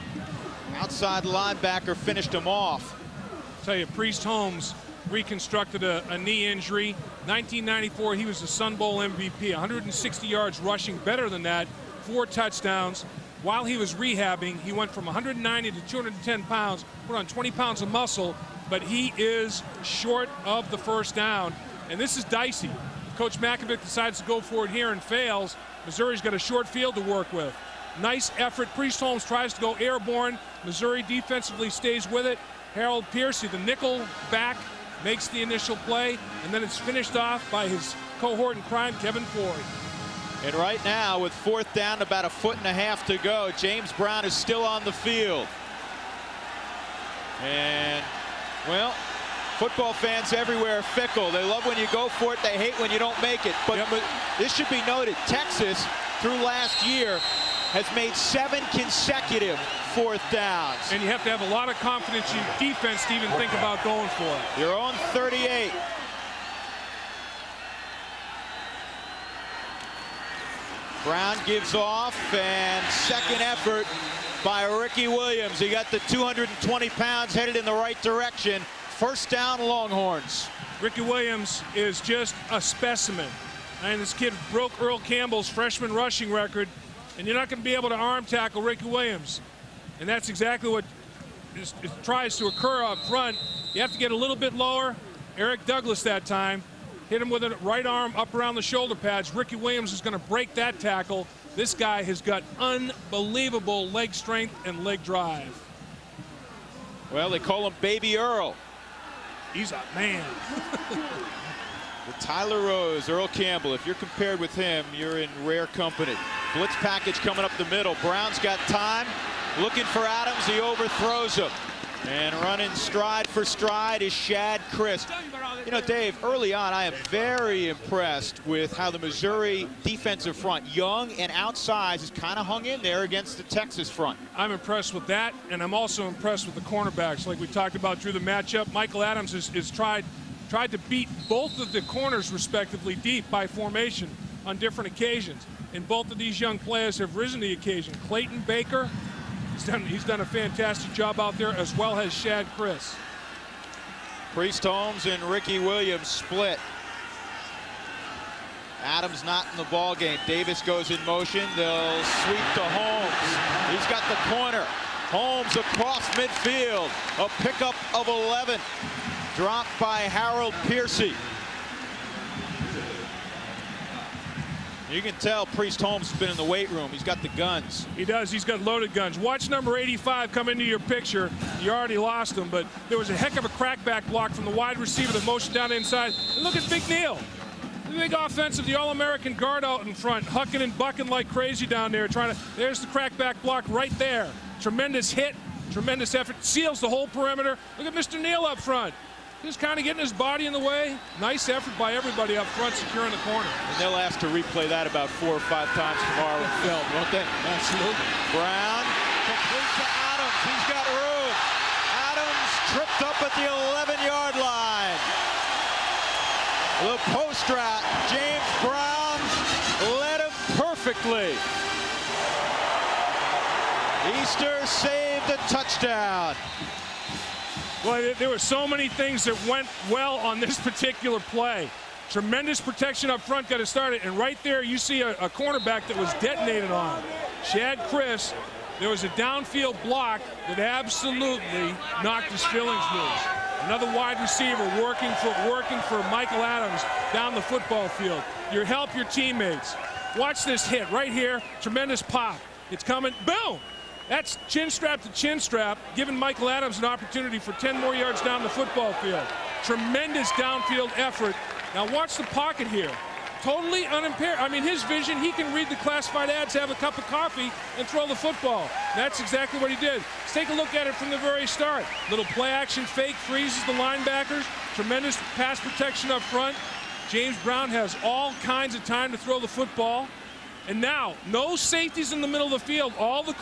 Speaker 1: outside linebacker, finished him off.
Speaker 2: I'll tell you, Priest Holmes reconstructed a knee injury. 1994, he was the Sun Bowl MVP, 160 yards rushing, better than that, 4 touchdowns. While he was rehabbing, he went from 190 to 210 pounds, put on 20 pounds of muscle, but he is short of the 1st down. And this is dicey. Coach Makovic decides to go for it here and fails. Missouri's got a short field to work with. Nice effort. Priest Holmes tries to go airborne. Missouri defensively stays with it. Harold Piercy, the nickel back, makes the initial play, and then it's finished off by his cohort in crime, Kevin Ford.
Speaker 1: And right now, with 4th down, about a 1.5 feet to go, James Brown is still on the field. And, well, football fans everywhere are fickle. They love when you go for it. They hate when you don't make it. But this should be noted. Texas, through last year, has made 7 consecutive 4th downs.
Speaker 2: And you have to have a lot of confidence in your defense to even think about going for it.
Speaker 1: Your own 38. Brown gives off, and second effort by Ricky Williams. He got the 220 pounds headed in the right direction. 1st down, Longhorns.
Speaker 2: Ricky Williams is just a specimen. And this kid broke Earl Campbell's freshman rushing record, and you're not going to be able to arm tackle Ricky Williams. And that's exactly what tries to occur up front. You have to get a little bit lower. Eric Douglas that time hit him with a right arm up around the shoulder pads. Ricky Williams is going to break that tackle. This guy has got unbelievable leg strength and leg drive.
Speaker 1: Well, they call him Baby Earl.
Speaker 2: He's a man.
Speaker 1: The Tyler Rose, Earl Campbell, if you're compared with him, you're in rare company. Blitz package coming up the middle. Brown's got time. Looking for Adams, he overthrows him. And running stride for stride is Shad Chris. You know, Dave, early on, I am very impressed with how the Missouri defensive front, young and outsized, has kind of hung in there against the Texas front.
Speaker 2: I'm impressed with that, and I'm also impressed with the cornerbacks, like we talked about through the matchup. Michael Adams has tried to beat both of the corners, respectively, deep by formation on different occasions. And both of these young players have risen to the occasion. Clayton Baker, he's done a fantastic job out there, as well as Shad Chris.
Speaker 1: Priest Holmes and Ricky Williams split. Adams not in the ball game. Davis goes in motion. They'll sweep to Holmes. He's got the corner. Holmes across midfield. A pickup of 11. Dropped by Harold Piercy. You can tell Priest Holmes has been in the weight room. He's got the guns.
Speaker 2: He does. He's got loaded guns. Watch number 85 come into your picture. You already lost him, but there was a heck of a crackback block from the wide receiver that motioned down inside. And look at Big Neal. The big offensive, the All-American guard out in front, hucking and bucking like crazy down there. There's the crackback block right there. Tremendous hit, tremendous effort. Seals the whole perimeter. Look at Mr. Neal up front. Just kind of getting his body in the way. Nice effort by everybody up front securing the corner.
Speaker 1: And they'll ask to replay that about 4 or 5 times tomorrow in film, won't they?
Speaker 2: Absolutely.
Speaker 1: Brown complete to Adams. He's got room. Adams tripped up at the 11-yard line. The post route. James Brown led him perfectly. Easter saved the touchdown.
Speaker 2: Well, there were so many things that went well on this particular play. Tremendous protection up front got it started, and right there you see a cornerback that was detonated on. Chad Chris, there was a downfield block that absolutely knocked his feelings loose. Another wide receiver working for Michael Adams down the football field. You help your teammates. Watch this hit right here. Tremendous pop. It's coming. Boom! That's chin strap to chin strap, giving Michael Adams an opportunity for 10 more yards down the football field. Tremendous downfield effort. Now watch the pocket here. Totally unimpaired. I mean, his vision, he can read the classified ads, have a cup of coffee, and throw the football. That's exactly what he did. Let's take a look at it from the very start. Little play action fake, freezes the linebackers. Tremendous pass protection up front. James Brown has all kinds of time to throw the football. And now, no safeties in the middle of the field. All the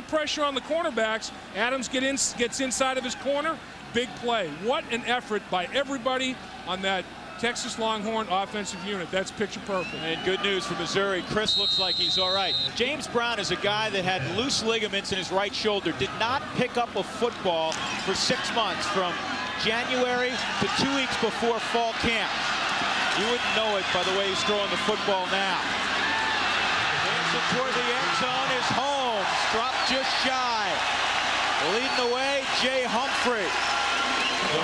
Speaker 2: pressure on the cornerbacks. Adams gets inside of his corner. Big play. What an effort by everybody on that Texas Longhorn offensive unit. That's picture perfect.
Speaker 1: And good news for Missouri. Chris looks like he's all right. James Brown is a guy that had loose ligaments in his right shoulder. Did not pick up a football for 6 months, from January to 2 weeks before fall camp. You wouldn't know it by the way he's throwing the football now. Toward the end zone is Holmes, dropped just shy. Leading the way, Jay Humphrey.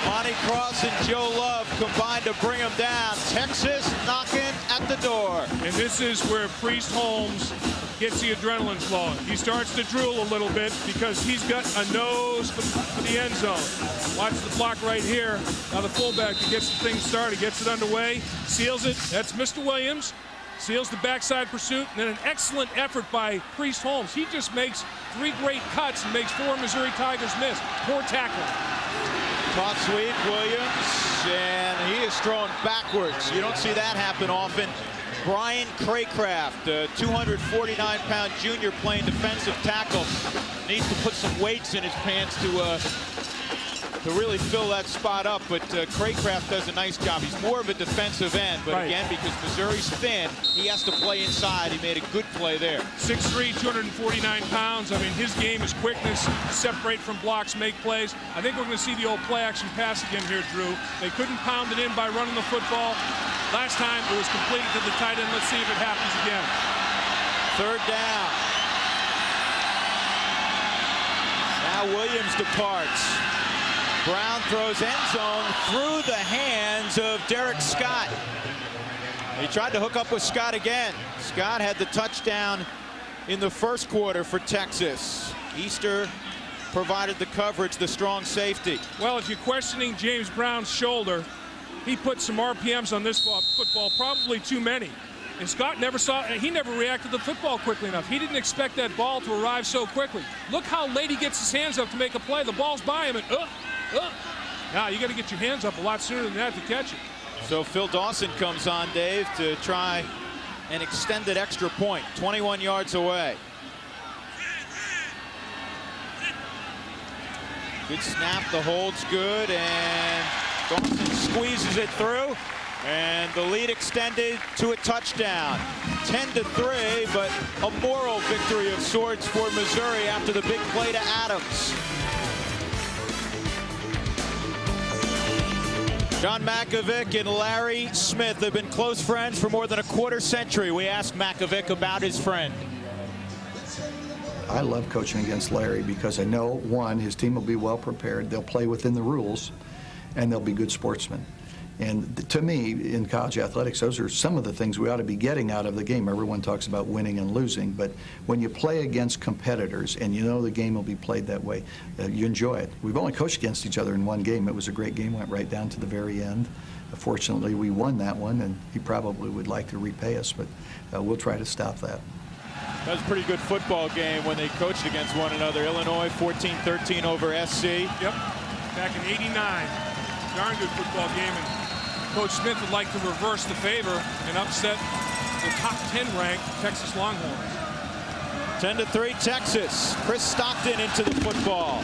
Speaker 1: Monty Cross and Joe Love combined to bring him down. Texas knocking at the door.
Speaker 2: And this is where Priest Holmes gets the adrenaline flowing. He starts to drool a little bit because he's got a nose for the end zone. Watch the block right here. Now the fullback that gets the thing started, gets it underway, seals it. That's Mr. Williams. Seals the backside pursuit, and then an excellent effort by Priest Holmes. He just makes 3 great cuts and makes 4 Missouri Tigers miss. Poor tackling.
Speaker 1: Caught sweep, Williams, and he is thrown backwards. You don't see that happen often. Brian Craycraft, a 249-pound junior playing defensive tackle, needs to put some weights in his pants to really fill that spot up, but Craycraft does a nice job. He's more of a defensive end, but again, because Missouri's thin, he has to play inside. He made a good play there.
Speaker 2: 6'3", 249 pounds. I mean, his game is quickness, separate from blocks, make plays. I think we're going to see the old play-action pass again here, Drew. They couldn't pound it in by running the football. Last time, it was completed to the tight end. Let's see if it happens again.
Speaker 1: 3rd down. Now Williams departs. Brown throws end zone through the hands of Derek Scott. He tried to hook up with Scott again. Scott had the touchdown in the first quarter for Texas. Easter provided the coverage, the strong safety.
Speaker 2: Well, if you're questioning James Brown's shoulder, he put some RPMs on this football, probably too many. And Scott never saw, he never reacted to the football quickly enough. He didn't expect that ball to arrive so quickly. Look how late he gets his hands up to make a play. The ball's by him, and now you got to get your hands up a lot sooner than that to catch it.
Speaker 1: So Phil Dawson comes on, Dave, to try an extended extra point, 21 yards away. Good snap, the hold's good, and Dawson squeezes it through, and the lead extended to a touchdown. 10-3, but a moral victory of sorts for Missouri after the big play to Adams. John Mackovic and Larry Smith have been close friends for more than a quarter century. We asked Mackovic about his friend.
Speaker 6: I love coaching against Larry because I know, one, his team will be well prepared, they'll play within the rules, and they'll be good sportsmen. And to me, in college athletics, those are some of the things we ought to be getting out of the game. Everyone talks about winning and losing, but when you play against competitors and you know the game will be played that way, you enjoy it. We've only coached against each other in one game. It was a great game, went right down to the very end. Fortunately, we won that one, and he probably would like to repay us, but we'll try to stop that.
Speaker 1: That was a pretty good football game when they coached against one another. Illinois 14-13 over SC.
Speaker 2: Yep, back in '89. darn good football game, and Coach Smith would like to reverse the favor and upset the top 10 ranked Texas Longhorns.
Speaker 1: 10-3 Texas. Chris Stockton into the football.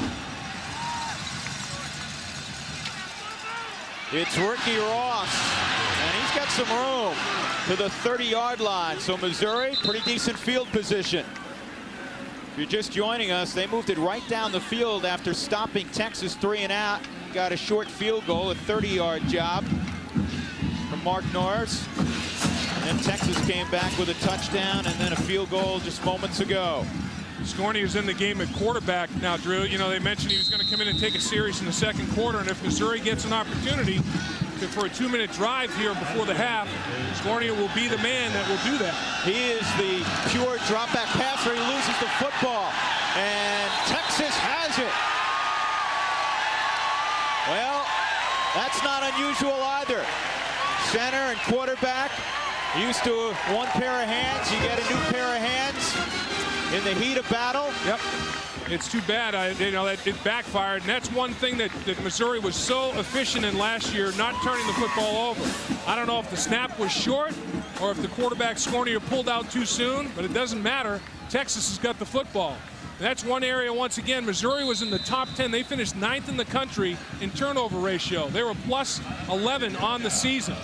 Speaker 1: It's Ricky Ross, and he's got some room to the 30-yard line. So Missouri, pretty decent field position. If you're just joining us, they moved it right down the field after stopping Texas 3 and out. Got a short field goal, a 30-yard job from Mark Norris. And then Texas came back with a touchdown and then a field goal just moments ago.
Speaker 2: Scorney is in the game at quarterback now, Drew. You know, they mentioned he was going to come in and take a series in the second quarter, and if Missouri gets an opportunity for a 2-minute drive here before the half, Scorney will be the man that will do that.
Speaker 1: He is the pure drop-back passer. He loses the football, and Texas has it. Well, that's not unusual either. Center and quarterback used to one pair of hands. You get a new pair of hands in the heat of battle.
Speaker 2: Yep. It's too bad, you know, that it backfired, and that's one thing that Missouri was so efficient in last year, not turning the football over. I don't know if the snap was short or if the quarterback Scorney pulled out too soon, but it doesn't matter. Texas has got the football. And that's one area, once again, Missouri was in the top 10. They finished 9th in the country in turnover ratio. They were plus 11 on the season.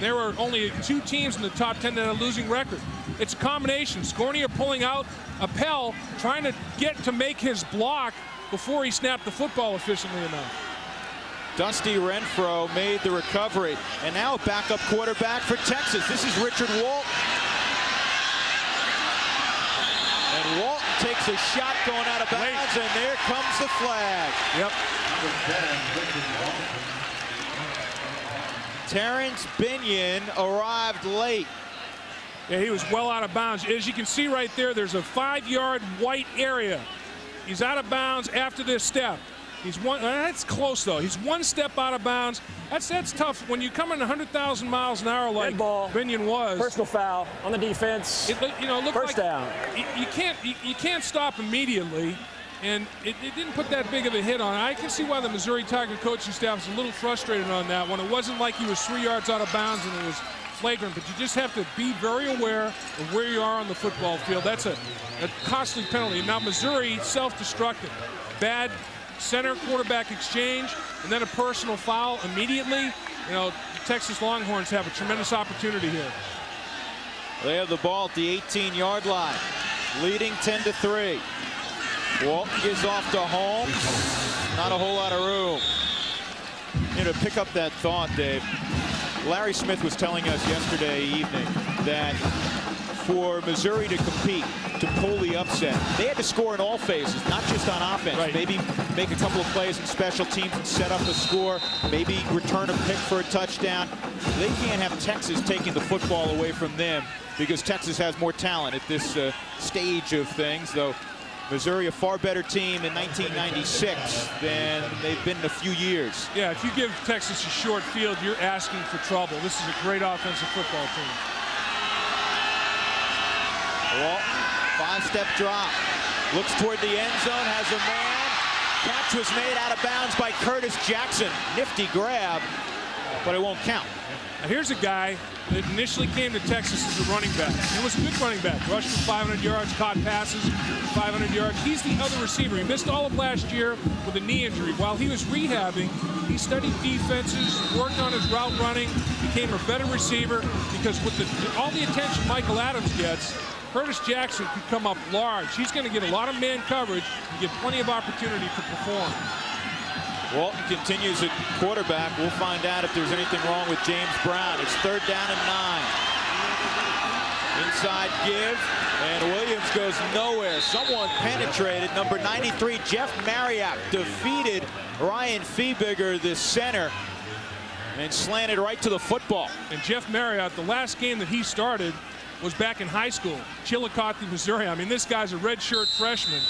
Speaker 2: There were only 2 teams in the top 10 that had a losing record. It's a combination. Scorney pulling out Appel, trying to get to make his block before he snapped the football efficiently enough.
Speaker 1: Dusty Renfro made the recovery, and now a backup quarterback for Texas. This is Richard Walton. And Walton takes a shot going out of bounds, and there comes the flag.
Speaker 2: Yep.
Speaker 1: Terrence Binion arrived late.
Speaker 2: Yeah, he was well out of bounds. As you can see right there, there's a 5-yard white area. He's out of bounds after this step. He's one. That's close though. He's 1 step out of bounds. That's tough when you come in 100,000 miles an hour like Binion was.
Speaker 5: Personal foul on the defense.
Speaker 2: You know, looked
Speaker 5: first
Speaker 2: like
Speaker 5: down.
Speaker 2: You can't stop immediately, and it didn't put that big of a hit on it. I can see why the Missouri Tiger coaching staff is a little frustrated on that one. It wasn't like he was 3 yards out of bounds and it was flagrant, but you just have to be very aware of where you are on the football field. That's a costly penalty. Now Missouri self-destructed. Bad center quarterback exchange and then a personal foul immediately. You know, the Texas Longhorns have a tremendous opportunity here.
Speaker 1: They have the ball at the 18-yard line, leading 10-3. Walton gives off to Holmes. Not a whole lot of room. You know, to pick up that thought, Dave, Larry Smith was telling us yesterday evening that for Missouri to compete, to pull the upset, they had to score in all phases, not just on offense.
Speaker 2: Right.
Speaker 1: Maybe make a couple of plays in special teams and set up a score, maybe return a pick for a touchdown. They can't have Texas taking the football away from them because Texas has more talent at this stage of things, though Missouri a far better team in 1996 than they've been in a few years.
Speaker 2: Yeah, if you give Texas a short field, you're asking for trouble. This is a great offensive football team.
Speaker 1: Walton, 5-step drop. Looks toward the end zone, has a man. Catch was made out of bounds by Curtis Jackson. Nifty grab, but it won't count.
Speaker 2: Now here's a guy that initially came to Texas as a running back. He was a good running back. Rushed for 500 yards, caught passes, 500 yards. He's the other receiver. He missed all of last year with a knee injury. While he was rehabbing, he studied defenses, worked on his route running, became a better receiver because with all the attention Michael Adams gets, Curtis Jackson could come up large. He's going to get a lot of man coverage and get plenty of opportunity to perform.
Speaker 1: Walton continues at quarterback. We'll find out if there's anything wrong with James Brown. It's 3rd down and 9. Inside give, and Williams goes nowhere. Someone penetrated. Number 93, Jeff Marriott, defeated Ryan Feebiger, the center, and slanted right to the football.
Speaker 2: And Jeff Marriott, the last game that he started was back in high school, Chillicothe, Missouri. I mean, this guy's a redshirt freshman,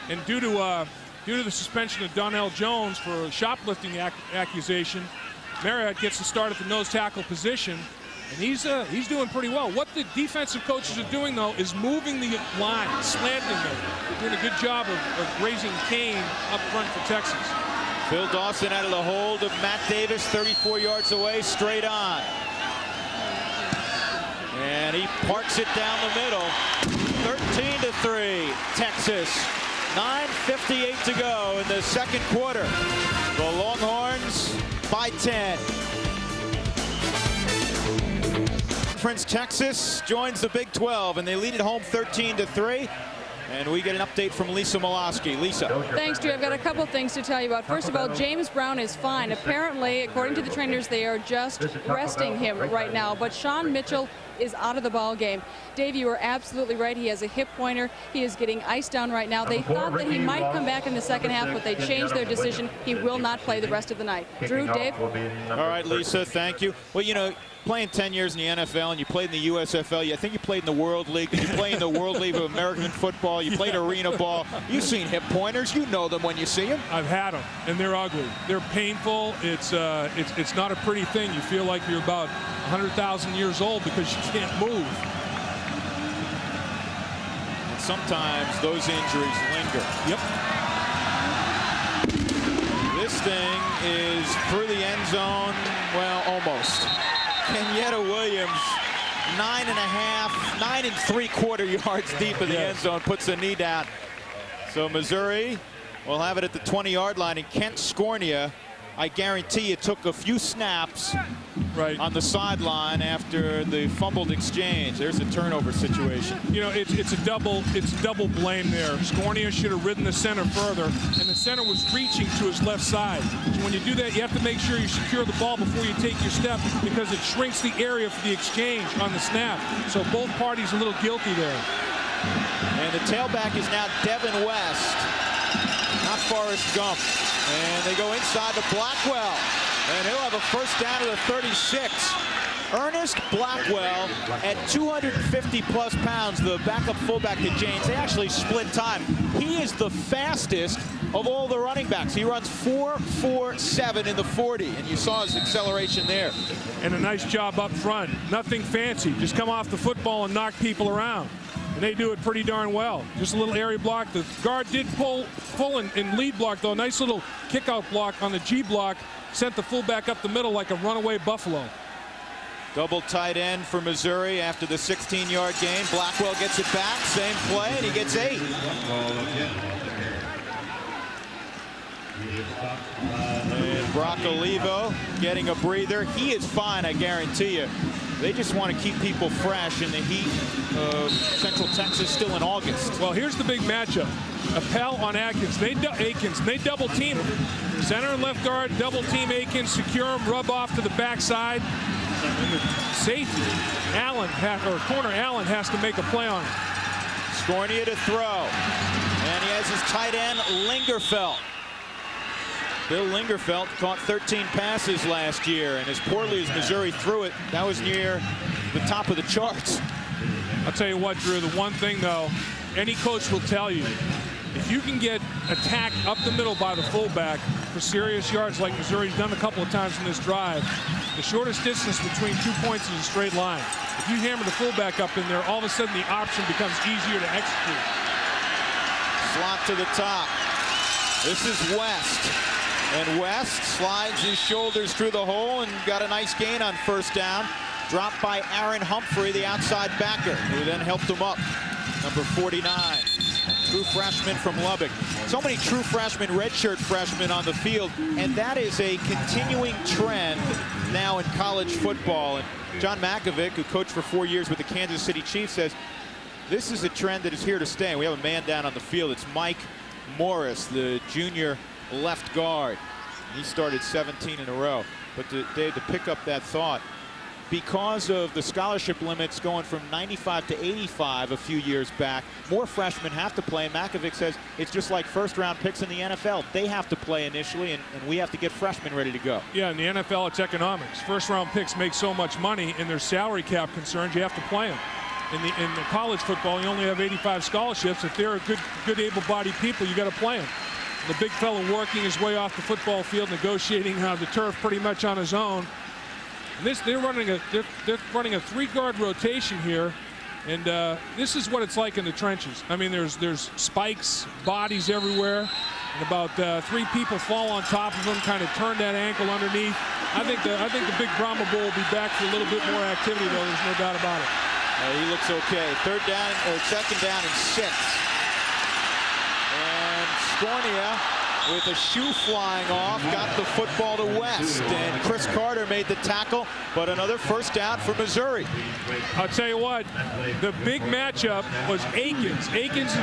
Speaker 2: and due to the suspension of Donnell Jones for a shoplifting accusation, Marriott gets to start at the nose tackle position, and he's doing pretty well. What the defensive coaches are doing, though, is moving the line, slanting them. They're doing a good job of raising Kane up front for Texas.
Speaker 1: Phil Dawson out of the hold of Matt Davis, 34 yards away, straight on. And he parks it down the middle. 13-3, Texas. 9:58 to go in the second quarter. The Longhorns by 10. Prince Texas joins the Big 12, and they lead at home 13-3. And we get an update from Lisa Molosky. Lisa.
Speaker 3: Thanks, Drew. I've got a couple things to tell you about. First of all, James Brown is fine. Apparently, according to the trainers, they are just resting him right now. But Sean Mitchell is out of the ball game. Dave, you are absolutely right. He has a hip pointer. He is getting iced down right now. They thought that he might come back in the second half, but they changed their decision. He will not play the rest of the night. Drew, Dave?
Speaker 1: All right, Lisa, thank you. Well, you know, playing 10 years in the NFL, and you played in the USFL, I think you played in the World League, and you play in the World League of American Football, you played arena ball. You've seen hip pointers. You know them when you see them.
Speaker 2: I've had them, and they're ugly. They're painful. It's not a pretty thing. You feel like you're about 100,000 years old because you can't move.
Speaker 1: And sometimes those injuries linger.
Speaker 2: Yep.
Speaker 1: This thing is through the end zone, well, almost. Kenyatta Williams, 9 3/4 yards deep in the end zone, puts the knee down. So Missouri will have it at the 20-yard line, and Kent Scornia, I guarantee you, took a few snaps on the sideline after the fumbled exchange. There's a turnover situation.
Speaker 2: You know, it's double blame there. Scornia should have ridden the center further, and the center was reaching to his left side. So when you do that, you have to make sure you secure the ball before you take your step, because it shrinks the area for the exchange on the snap. So both parties a little guilty there.
Speaker 1: And the tailback is now Devin West, not Forrest Gump. And they go inside to Blackwell, and he'll have a first down to the 36. Ernest Blackwell, at 250-plus pounds, the backup fullback to James, they actually split time. He is the fastest of all the running backs. He runs 4.47 in the 40, and you saw his acceleration there.
Speaker 2: And a nice job up front. Nothing fancy. Just come off the football and knock people around. And they do it pretty darn well. Just a little area block. The guard did pull and lead block, though. Nice little kick-out block on the G block. Sent the fullback up the middle like a runaway buffalo.
Speaker 1: Double tight end for Missouri after the 16-yard gain. Blackwell gets it back. Same play, and he gets 8. And Brock Olivo getting a breather. He is fine, I guarantee you. They just want to keep people fresh in the heat of Central Texas still in August.
Speaker 2: Well, here's the big matchup. Appel on Akins. They double team him. Center and left guard double team Akins, secure him, rub off to the backside. And the safety, corner Allen has to make a play on him.
Speaker 1: Scornia to throw. And he has his tight end, Lingerfeld. Bill Lingerfeld caught 13 passes last year, and as poorly as Missouri threw it, that was near the top of the charts.
Speaker 2: I'll tell you what, Drew, the one thing, though, any coach will tell you, if you can get attacked up the middle by the fullback for serious yards like Missouri's done a couple of times in this drive, the shortest distance between 2 points is a straight line. If you hammer the fullback up in there, all of a sudden the option becomes easier to execute.
Speaker 1: Slot to the top. This is West. And West slides his shoulders through the hole and got a nice gain on first down. Dropped by Aaron Humphrey, the outside backer, who then helped him up. Number 49, true freshman from Lubbock. So many true freshmen, redshirt freshmen on the field, and that is a continuing trend now in college football. And John Makovic, who coached for 4 years with the Kansas City Chiefs, says this is a trend that is here to stay. And we have a man down on the field. It's Mike Morris, the junior left guard. He started 17 in a row. But Dave, to pick up that thought, because of the scholarship limits going from 95 to 85 a few years back, more freshmen have to play. And Makovic says it's just like first-round picks in the NFL. They have to play initially, and we have to get freshmen ready to go.
Speaker 2: Yeah, in the NFL, it's economics. First-round picks make so much money, and there's salary cap concerns. You have to play them. In the college football, you only have 85 scholarships. If they're good able-bodied people, you got to play them. The big fellow working his way off the football field, negotiating the turf pretty much on his own. And they're running a 3-guard rotation here. And this is what it's like in the trenches. I mean, there's spikes, bodies everywhere, and about 3 people fall on top of him, kind of turn that ankle underneath. I think the Big Brahma Bull will be back for a little bit more activity, though. There's no doubt about it.
Speaker 1: He looks okay. Second down and 6. And Scornia, with a shoe flying off, got the football to West, and Chris Carter made the tackle, but another first down for Missouri.
Speaker 2: I'll tell you what, the big matchup was Akins. Akins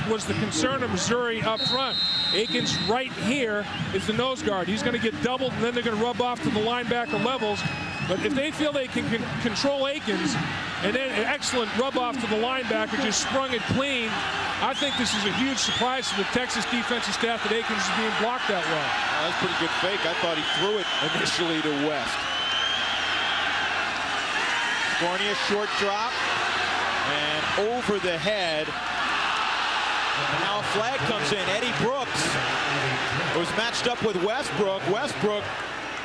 Speaker 2: was the concern of Missouri up front. Akins right here is the nose guard. He's going to get doubled, and then they're going to rub off to the linebacker levels. But if they feel they can control Akins, and then an excellent rub off to the linebacker, just sprung it clean, I think this is a huge surprise to the Texas defensive staff that Akins is being blocked that well.
Speaker 1: That was a pretty good fake. I thought he threw it initially to West. Scornia, short drop, and over the head. And now a flag comes in. Eddie Brooks was matched up with Westbrook. Westbrook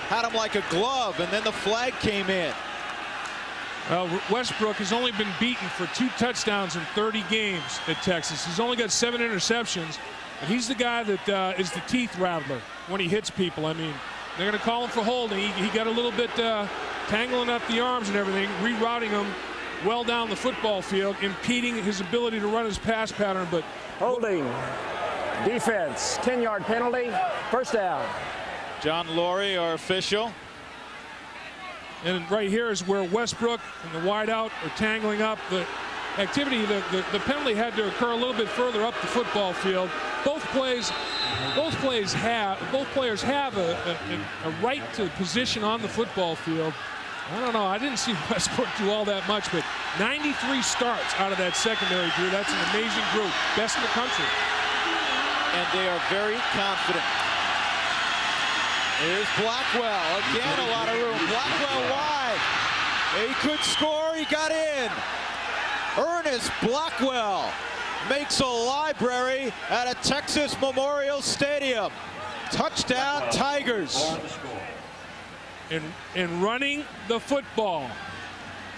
Speaker 1: had him like a glove, and then the flag came in.
Speaker 2: Well, Westbrook has only been beaten for 2 touchdowns in 30 games at Texas. He's only got 7 interceptions, but he's the guy that is the teeth rattler when he hits people. I mean, they're going to call him for holding. He got a little bit tangling up the arms and everything, rerouting him well down the football field, impeding his ability to run his pass pattern. But
Speaker 5: holding, defense, 10-yard penalty, first down.
Speaker 1: John Laurie, our official.
Speaker 2: And right here is where Westbrook and the wideout are tangling up. The activity, the penalty had to occur a little bit further up the football field. Both players have a right to position on the football field. I don't know. I didn't see Westbrook do all that much, but 93 starts out of that secondary, Drew. That's an amazing group. Best in the country.
Speaker 1: And they are very confident. Here's Blackwell. Again, a lot of room. Blackwell wide. He could score. He got in. Ernest Blackwell makes a library at a Texas Memorial Stadium. Touchdown, Tigers.
Speaker 2: And running the football.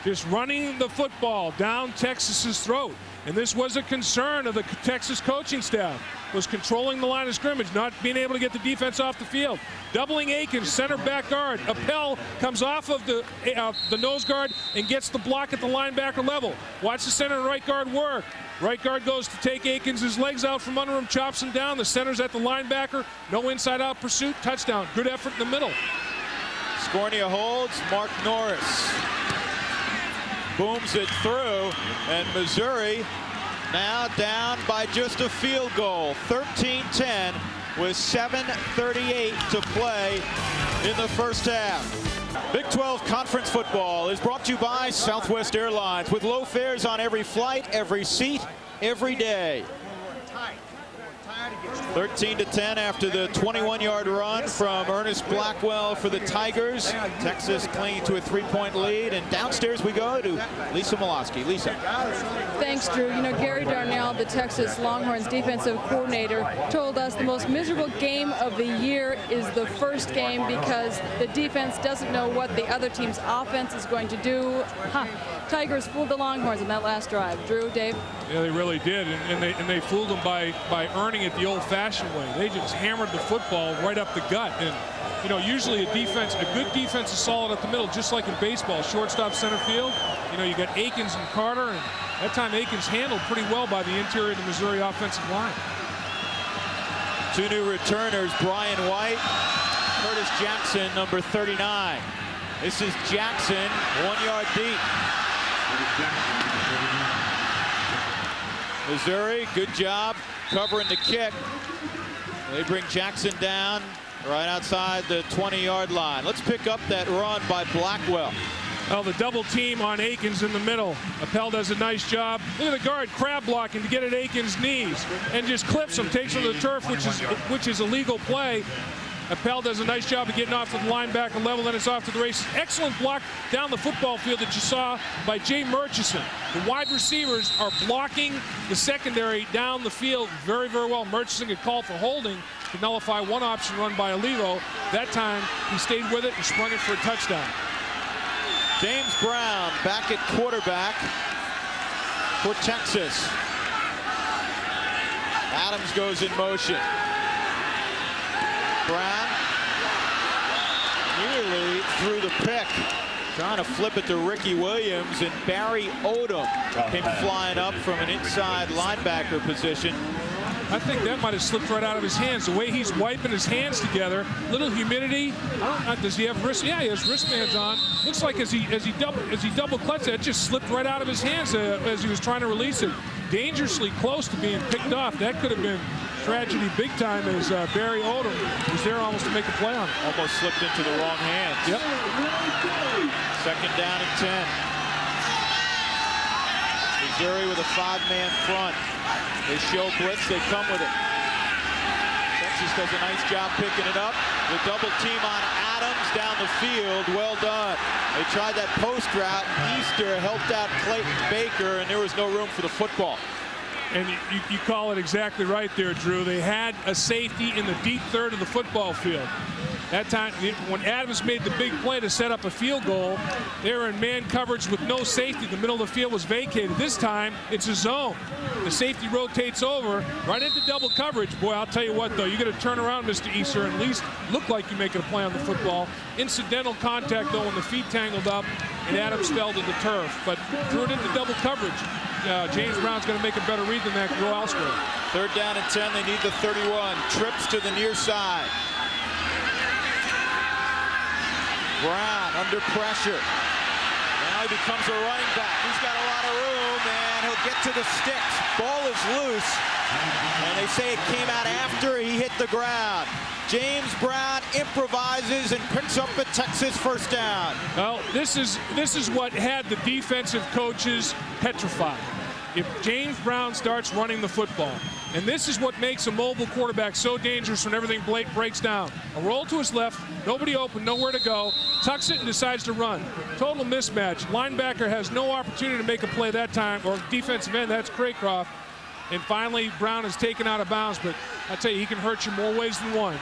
Speaker 2: Just running the football down Texas's throat. And this was a concern of the Texas coaching staff, was controlling the line of scrimmage, not being able to get the defense off the field. Doubling Akins, center back guard. Appel comes off of the nose guard and gets the block at the linebacker level. Watch the center and right guard work. Right guard goes to take Akins, his legs out from under him, chops him down. The center's at the linebacker. No inside-out pursuit. Touchdown. Good effort in the middle.
Speaker 1: Scornia holds. Mark Norris booms it through, and Missouri now down by just a field goal, 13-10, with 7:38 to play in the first half. Big 12 conference football is brought to you by Southwest Airlines, with low fares on every flight, every seat, every day. 13-10 after the 21-yard run from Ernest Blackwell for the Tigers. Texas clinging to a 3-point lead, and downstairs we go to Lisa Molosky. Lisa.
Speaker 3: Thanks, Drew. You know, Gary Darnell, the Texas Longhorns defensive coordinator, told us the most miserable game of the year is the first game because the defense doesn't know what the other team's offense is going to do. Tigers fooled the Longhorns in that last drive. Drew, Dave?
Speaker 2: Yeah, they really did, and they fooled them by earning it the old-fashioned way. They just hammered the football right up the gut. And you know, usually a good defense is solid up the middle, just like in baseball. Shortstop, center field. You know, you got Akins and Carter, and that time Akins handled pretty well by the interior of the Missouri offensive line.
Speaker 1: 2 new returners, Brian White, Curtis Jackson, number 39. This is Jackson, 1 yard deep. Missouri, good job covering the kick. They bring Jackson down right outside the 20-yard line. Let's pick up that run by Blackwell.
Speaker 2: Well, the double team on Akins in the middle. Appel does a nice job. Look at the guard crab blocking to get at Akins' knees and just clips him, takes him to the turf, which is a legal play. Appel does a nice job of getting off to the linebacker level, then it's off to the races. Excellent block down the football field that you saw by Jay Murchison. The wide receivers are blocking the secondary down the field very, very well. Murchison get called for holding to nullify one option run by Olivo. That time, he stayed with it and sprung it for a touchdown.
Speaker 1: James Brown back at quarterback. for Texas. Adams goes in motion. Brown nearly through the pick. Trying to flip it to Ricky Williams, and Barry Odom came flying up from an inside linebacker position.
Speaker 2: I think that might have slipped right out of his hands. The way he's wiping his hands together, little humidity. Does he have wrist? Yeah, he has wristbands on. Looks like as he double clutched that, it just slipped right out of his hands as he was trying to release it. Dangerously close to being picked off. That could have been tragedy big time, as Barry Odom was there almost to make a play on it.
Speaker 1: Almost slipped into the wrong hands.
Speaker 2: Yep.
Speaker 1: 2nd down and 10. Missouri with a 5-man front. They show blitz, they come with it. Texas does a nice job picking it up. The double team on Adams down the field. Well done. They tried that post route. Easter helped out Clayton Baker, and there was no room for the football.
Speaker 2: And you call it exactly right there, Drew. They had a safety in the deep third of the football field. That time, when Adams made the big play to set up a field goal, they were in man coverage with no safety. The middle of the field was vacated. This time, it's a zone. The safety rotates over, right into double coverage. Boy, I'll tell you what, though, you got to turn around, Mr. Easter, and at least look like you're making a play on the football. Incidental contact, though, when the feet tangled up, and Adams fell to the turf, but threw it into double coverage. James Brown's going to make a better read than that, go elsewhere.
Speaker 1: 3rd down and 10, they need the 31. Trips to the near side. Brown under pressure. Now he becomes a running back. He's got a lot of room, and he'll get to the sticks. Ball is loose, and they say it came out after he hit the ground. James Brown improvises and picks up a Texas 1st down.
Speaker 2: Well, this is what had the defensive coaches petrified. If James Brown starts running the football, and this is what makes a mobile quarterback so dangerous when everything breaks down. A roll to his left, nobody open, nowhere to go, tucks it and decides to run. Total mismatch. Linebacker has no opportunity to make a play that time, or defensive end, that's Craycroft. And finally, Brown is taken out of bounds, but I tell you, he can hurt you more ways than one.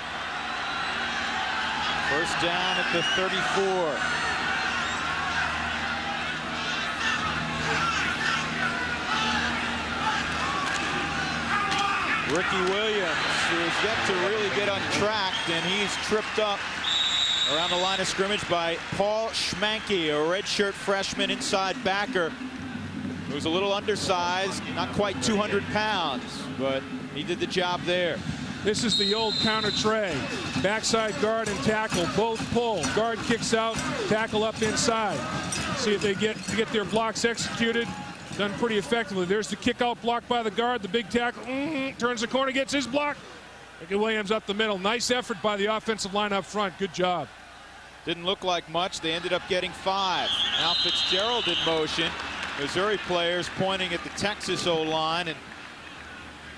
Speaker 1: 1st down at the 34. Ricky Williams is yet to really get untracked, and he's tripped up around the line of scrimmage by Paul Schmanke, a redshirt freshman inside backer who was a little undersized, not quite 200 pounds, but he did the job there.
Speaker 2: This is the old counter tray. Backside guard and tackle, both pull. Guard kicks out, tackle up inside. See if they get their blocks executed. Done pretty effectively. There's the kick out block by the guard. The big tackle turns the corner, gets his block. Ricky Williams up the middle. Nice effort by the offensive line up front. Good job.
Speaker 1: Didn't look like much. They ended up getting 5. Now Fitzgerald in motion. Missouri players pointing at the Texas O-line, and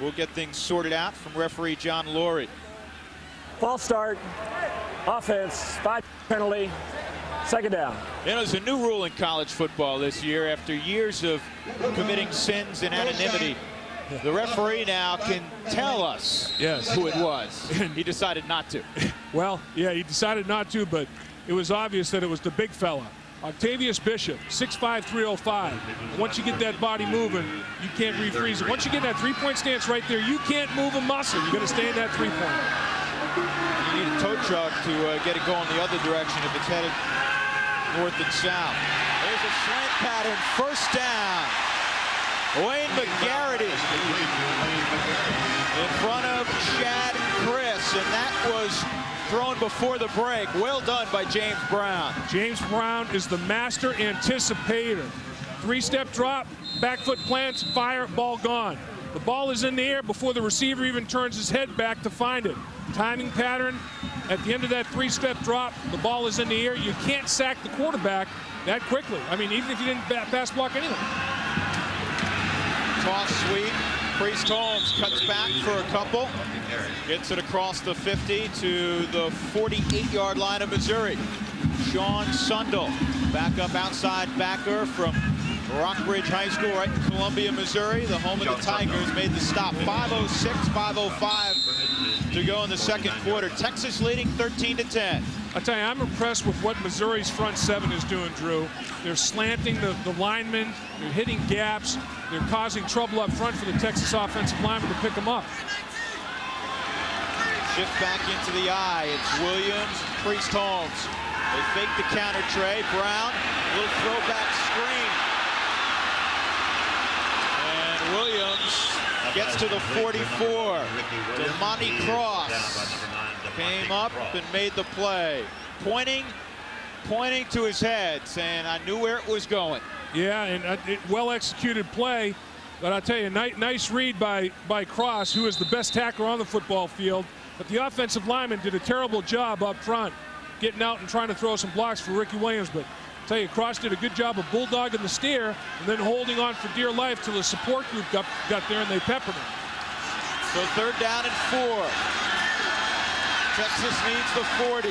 Speaker 1: we'll get things sorted out from referee John Laurie.
Speaker 5: False start. Offense. 5 penalty. 2nd down.
Speaker 1: You know, there's a new rule in college football this year. After years of committing sins in anonymity, the referee now can tell us who it was. He decided not to.
Speaker 2: Well, yeah, he decided not to, but it was obvious that it was the big fella. Octavius Bishop, 6'5", 305. Once you get that body moving, you can't refreeze it. Once you get that three-point stance right there, you can't move a muscle. You got to stay in that three-point.
Speaker 1: You need a tow truck to get it going the other direction if it's headed north and south. There's a slant pattern, 1st down. Wayne McGarity in front of Chad Chris, and that was thrown before the break. Well done by James Brown.
Speaker 2: James Brown is the master anticipator. 3-step drop, back foot plants, fire, ball gone. The ball is in the air before the receiver even turns his head back to find it. Timing pattern, at the end of that 3-step drop, the ball is in the air. You can't sack the quarterback that quickly. I mean, even if you didn't pass block anything.
Speaker 1: Toss sweep. Priest Holmes cuts back for a couple. Gets it across the 50 to the 48-yard line of Missouri. Sean Sundell, back up outside backer from Rockbridge High School right in Columbia, Missouri. The home of the Tigers made the stop. 5:06, 5:05 to go in the second quarter. Texas leading 13-10.
Speaker 2: I tell you, I'm impressed with what Missouri's front seven is doing, Drew. They're slanting the linemen, they're hitting gaps, they're causing trouble up front for the Texas offensive linemen to pick them up.
Speaker 1: Shift back into the eye. It's Williams, Priest Holmes. They fake the counter tray. Brown, little throwback screen. And Williams gets to the 44. DeMonte Cross came up and made the play. Pointing to his head, saying, I knew where it was going.
Speaker 2: Yeah, and well-executed play. But I'll tell you, nice read by Cross, who is the best tackler on the football field. But the offensive lineman did a terrible job up front, getting out and trying to throw some blocks for Ricky Williams. But I'll tell you, Cross did a good job of bulldogging the steer and then holding on for dear life till the support group got there and they peppered him.
Speaker 1: So 3rd down and 4. Texas needs the 40.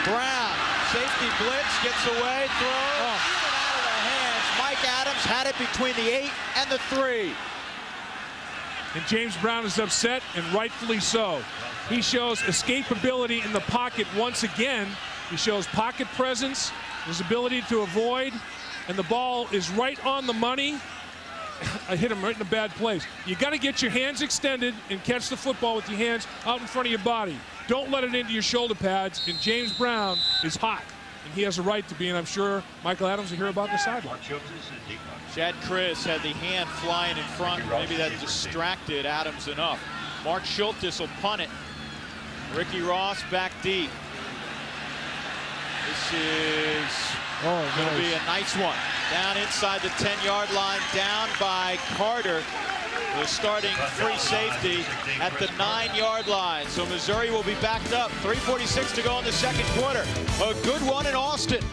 Speaker 1: Brown, safety blitz, gets away, throws, out of the hands. Mike Adams had it between the 8 and the 3.
Speaker 2: And James Brown is upset, and rightfully so. He shows escapability in the pocket once again. He shows pocket presence, his ability to avoid, and the ball is right on the money. I hit him right in a bad place. You got to get your hands extended and catch the football with your hands out in front of your body. Don't let it into your shoulder pads. And James Brown is hot, and he has a right to be. And I'm sure Michael Adams will hear about the sideline.
Speaker 1: Chad Chris had the hand flying in front. Maybe that distracted Adams enough. Mark Schultes will punt it. Ricky Ross back deep. This is going to be a nice one. Down inside the 10-yard line, down by Carter, the starting free safety at the 9-yard line. So Missouri will be backed up. 3:46 to go in the second quarter. A good one in Austin.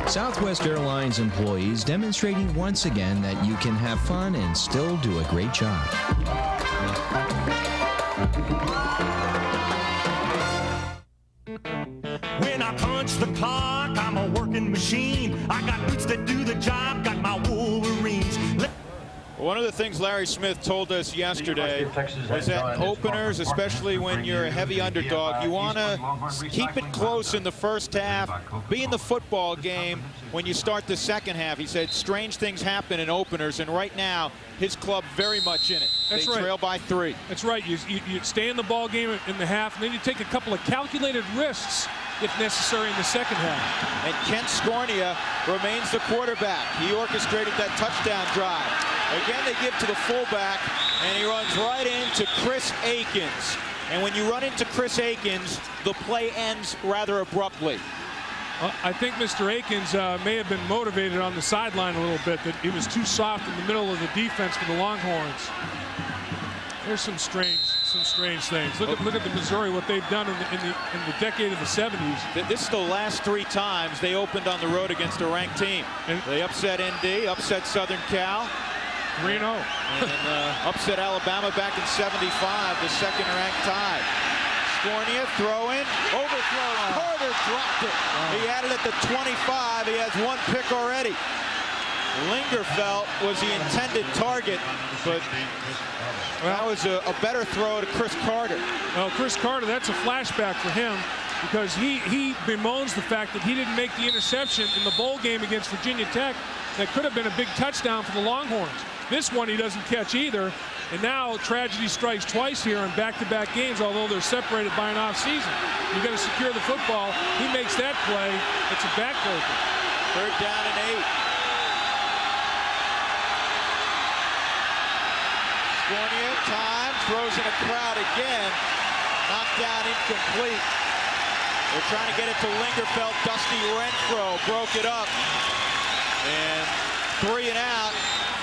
Speaker 7: Southwest Airlines employees demonstrating once again that you can have fun and still do a great job.
Speaker 8: When I punch the clock, I'm a working machine. I got boots that do the job, got my Wolverines.
Speaker 1: One of the things Larry Smith told us yesterday was that in openers, especially when you're a heavy underdog, you want to keep it close in the first half, be in the football game when you start the second half. He said strange things happen in openers, and right now his club very much in it. They trail by 3.
Speaker 2: That's right. You stay in the ball game in the half, and then you take a couple of calculated risks if necessary in the second half.
Speaker 1: And Kent Scornia remains the quarterback. He orchestrated that touchdown drive. Again, they give to the fullback, and he runs right into Chris Akins. And when you run into Chris Akins, the play ends rather abruptly.
Speaker 2: I think Mr. Akins may have been motivated on the sideline a little bit, that he was too soft in the middle of the defense for the Longhorns. There's some strange things. Look at the Missouri, what they've done in the decade of the 70s.
Speaker 1: This is the last 3 times they opened on the road against a ranked team. And they upset ND, upset Southern Cal.
Speaker 2: 3-0.
Speaker 1: And then upset Alabama back in '75, the second-ranked tie. Scornia throwing, overthrow. Carter dropped it. He had it at the 25. He has 1 pick already. Lingerfeld was the intended target, but that was a better throw to Chris Carter.
Speaker 2: Well, Chris Carter, that's a flashback for him, because he bemoans the fact that he didn't make the interception in the bowl game against Virginia Tech. That could have been a big touchdown for the Longhorns. This one he doesn't catch either, and now tragedy strikes twice here in back-to-back games, although they're separated by an off-season. You got to secure the football. He makes that play. It's a backbreaker.
Speaker 1: 3rd down and 8. Scornia, time, throws in a crowd again. Knocked down, incomplete. They're trying to get it to Lingerfeld. Dusty Renfro broke it up. And 3 and out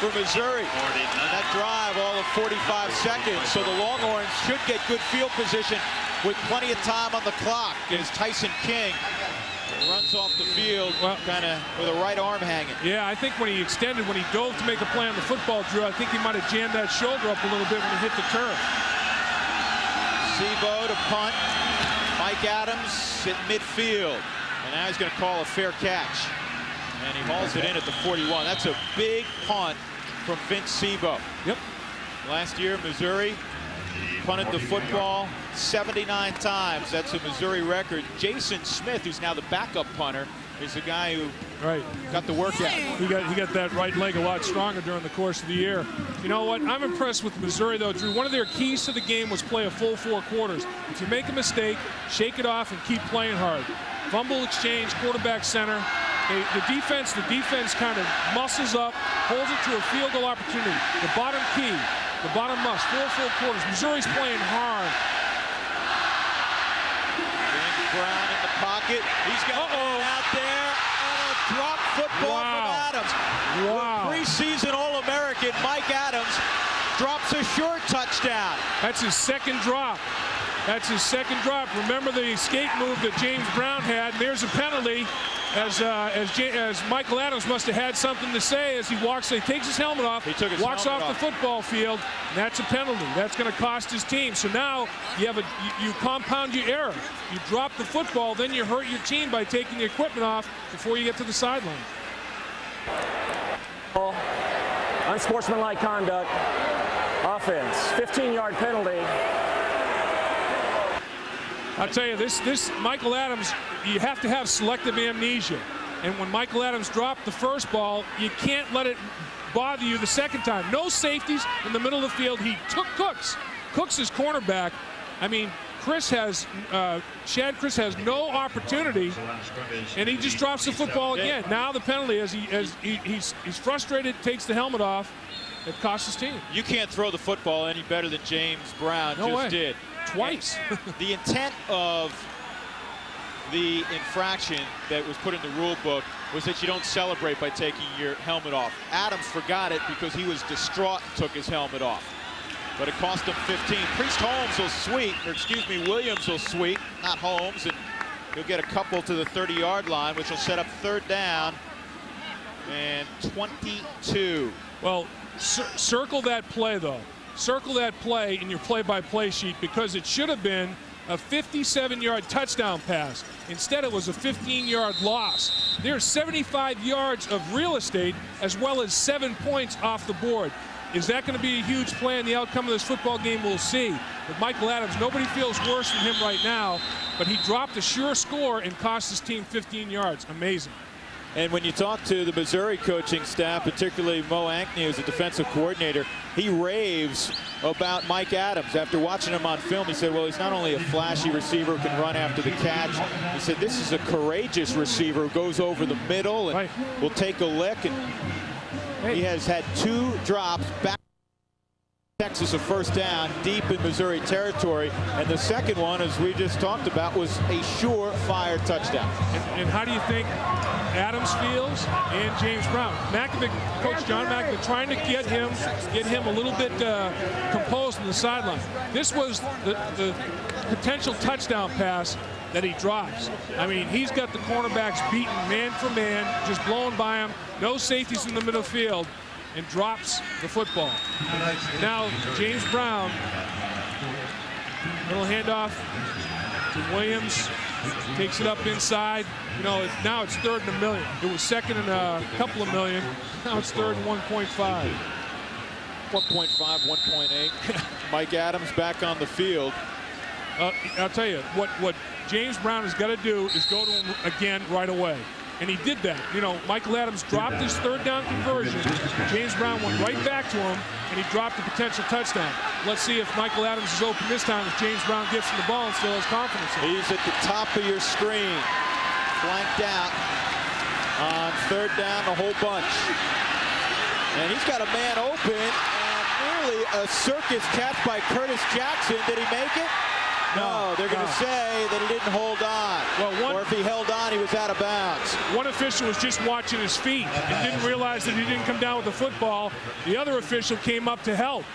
Speaker 1: for Missouri. And that drive all of 45 seconds. So the Longhorns should get good field position with plenty of time on the clock as Tyson King runs off the field, kind of with a right arm hanging.
Speaker 2: Yeah, I think when he extended, when he dove to make a play on the football, Drew, I think he might have jammed that shoulder up a little bit when he hit the turf.
Speaker 1: Sebo to punt. Mike Adams at midfield. And now he's going to call a fair catch. And he hauls it in at the 41. That's a big punt from Vince Sebo.
Speaker 2: Yep.
Speaker 1: Last year, Missouri punted the football 79 times. That's a Missouri record. Jason Smith, who's now the backup punter, is the guy who got the workout.
Speaker 2: He got that right leg a lot stronger during the course of the year. You know what? I'm impressed with Missouri, though, Drew. One of their keys to the game was play a full 4 quarters. If you make a mistake, shake it off and keep playing hard. Fumble exchange, quarterback center. The defense kind of muscles up, holds it to a field goal opportunity. The bottom key, the bottom must, 4 full quarters. Missouri's playing hard.
Speaker 1: James Brown in the pocket. He's got it out there. And a drop football from Adams.
Speaker 2: Wow.
Speaker 1: Preseason All-American Mike Adams drops a short touchdown.
Speaker 2: That's his second drop. That's his second drop. Remember the escape move that James Brown had. And there's a penalty. As Michael Adams must have had something to say as he takes his helmet off, walks off the football field, and that's a penalty. That's going to cost his team. So now you compound your error. You drop the football, then you hurt your team by taking the equipment off before you get to the sideline.
Speaker 5: Unsportsmanlike conduct, offense, 15-yard penalty.
Speaker 2: I'll tell you, this Michael Adams, you have to have selective amnesia. And when Michael Adams dropped the first ball, you can't let it bother you the second time. No safeties in the middle of the field. He took Cooks. Cooks is cornerback. I mean, Shad Chris has no opportunity, and he just drops the football again. Now the penalty, as he's frustrated, takes the helmet off. It costs his team.
Speaker 1: You can't throw the football any better than James Brown did.
Speaker 2: Twice.
Speaker 1: The intent of the infraction that was put in the rule book was that you don't celebrate by taking your helmet off. Adams forgot it because he was distraught and took his helmet off. But it cost him 15. Williams will sweep, not Holmes, and he'll get a couple to the 30-yard line, which will set up 3rd down and 22.
Speaker 2: Well, circle that play, though. Circle that play in your play-by-play sheet because it should have been a 57-yard touchdown pass. Instead, it was a 15-yard loss. There's 75 yards of real estate as well as 7 points off the board. Is that going to be a huge play in the outcome of this football game? We'll see. With Michael Adams, nobody feels worse than him right now, but he dropped a sure score and cost his team 15 yards. Amazing.
Speaker 1: And when you talk to the Missouri coaching staff, particularly Mo Ankney, who's the defensive coordinator, he raves about Mike Adams. After watching him on film, he said, well, he's not only a flashy receiver who can run after the catch. He said, this is a courageous receiver who goes over the middle and will take a lick. And he has had 2 drops back. Texas a 1st down deep in Missouri territory, and the second one, as we just talked about, was a sure-fire touchdown.
Speaker 2: And how do you think Adams feels and James Brown? Coach John Mackovic trying to get him a little bit composed on the sideline. This was the potential touchdown pass that he drops. I mean, he's got the cornerbacks beaten man for man, just blowing by him. No safeties in the middle field, and drops the football. And now James Brown, little handoff to Williams, takes it up inside. You know, now it's 3rd and 1 million. It was 2nd and a couple of million. Now it's 3rd and 1.5.
Speaker 1: 1.5, 1.8. Mike Adams back on the field.
Speaker 2: I'll tell you, what James Brown has got to do is go to him again right away. And he did that. You know, Michael Adams dropped his 3rd down conversion. James Brown went right back to him, and he dropped a potential touchdown. Let's see if Michael Adams is open this time, if James Brown gets him the ball and still has confidence in it.
Speaker 1: He's at the top of your screen, flanked out on 3rd down, a whole bunch. And he's got a man open, and nearly a circus catch by Curtis Jackson. Did he make it? No, they're going to say that he didn't hold on.
Speaker 2: Well,
Speaker 1: or if he held on, he was out of bounds.
Speaker 2: One official was just watching his feet and didn't realize that he didn't come down with the football. The other official came up to help.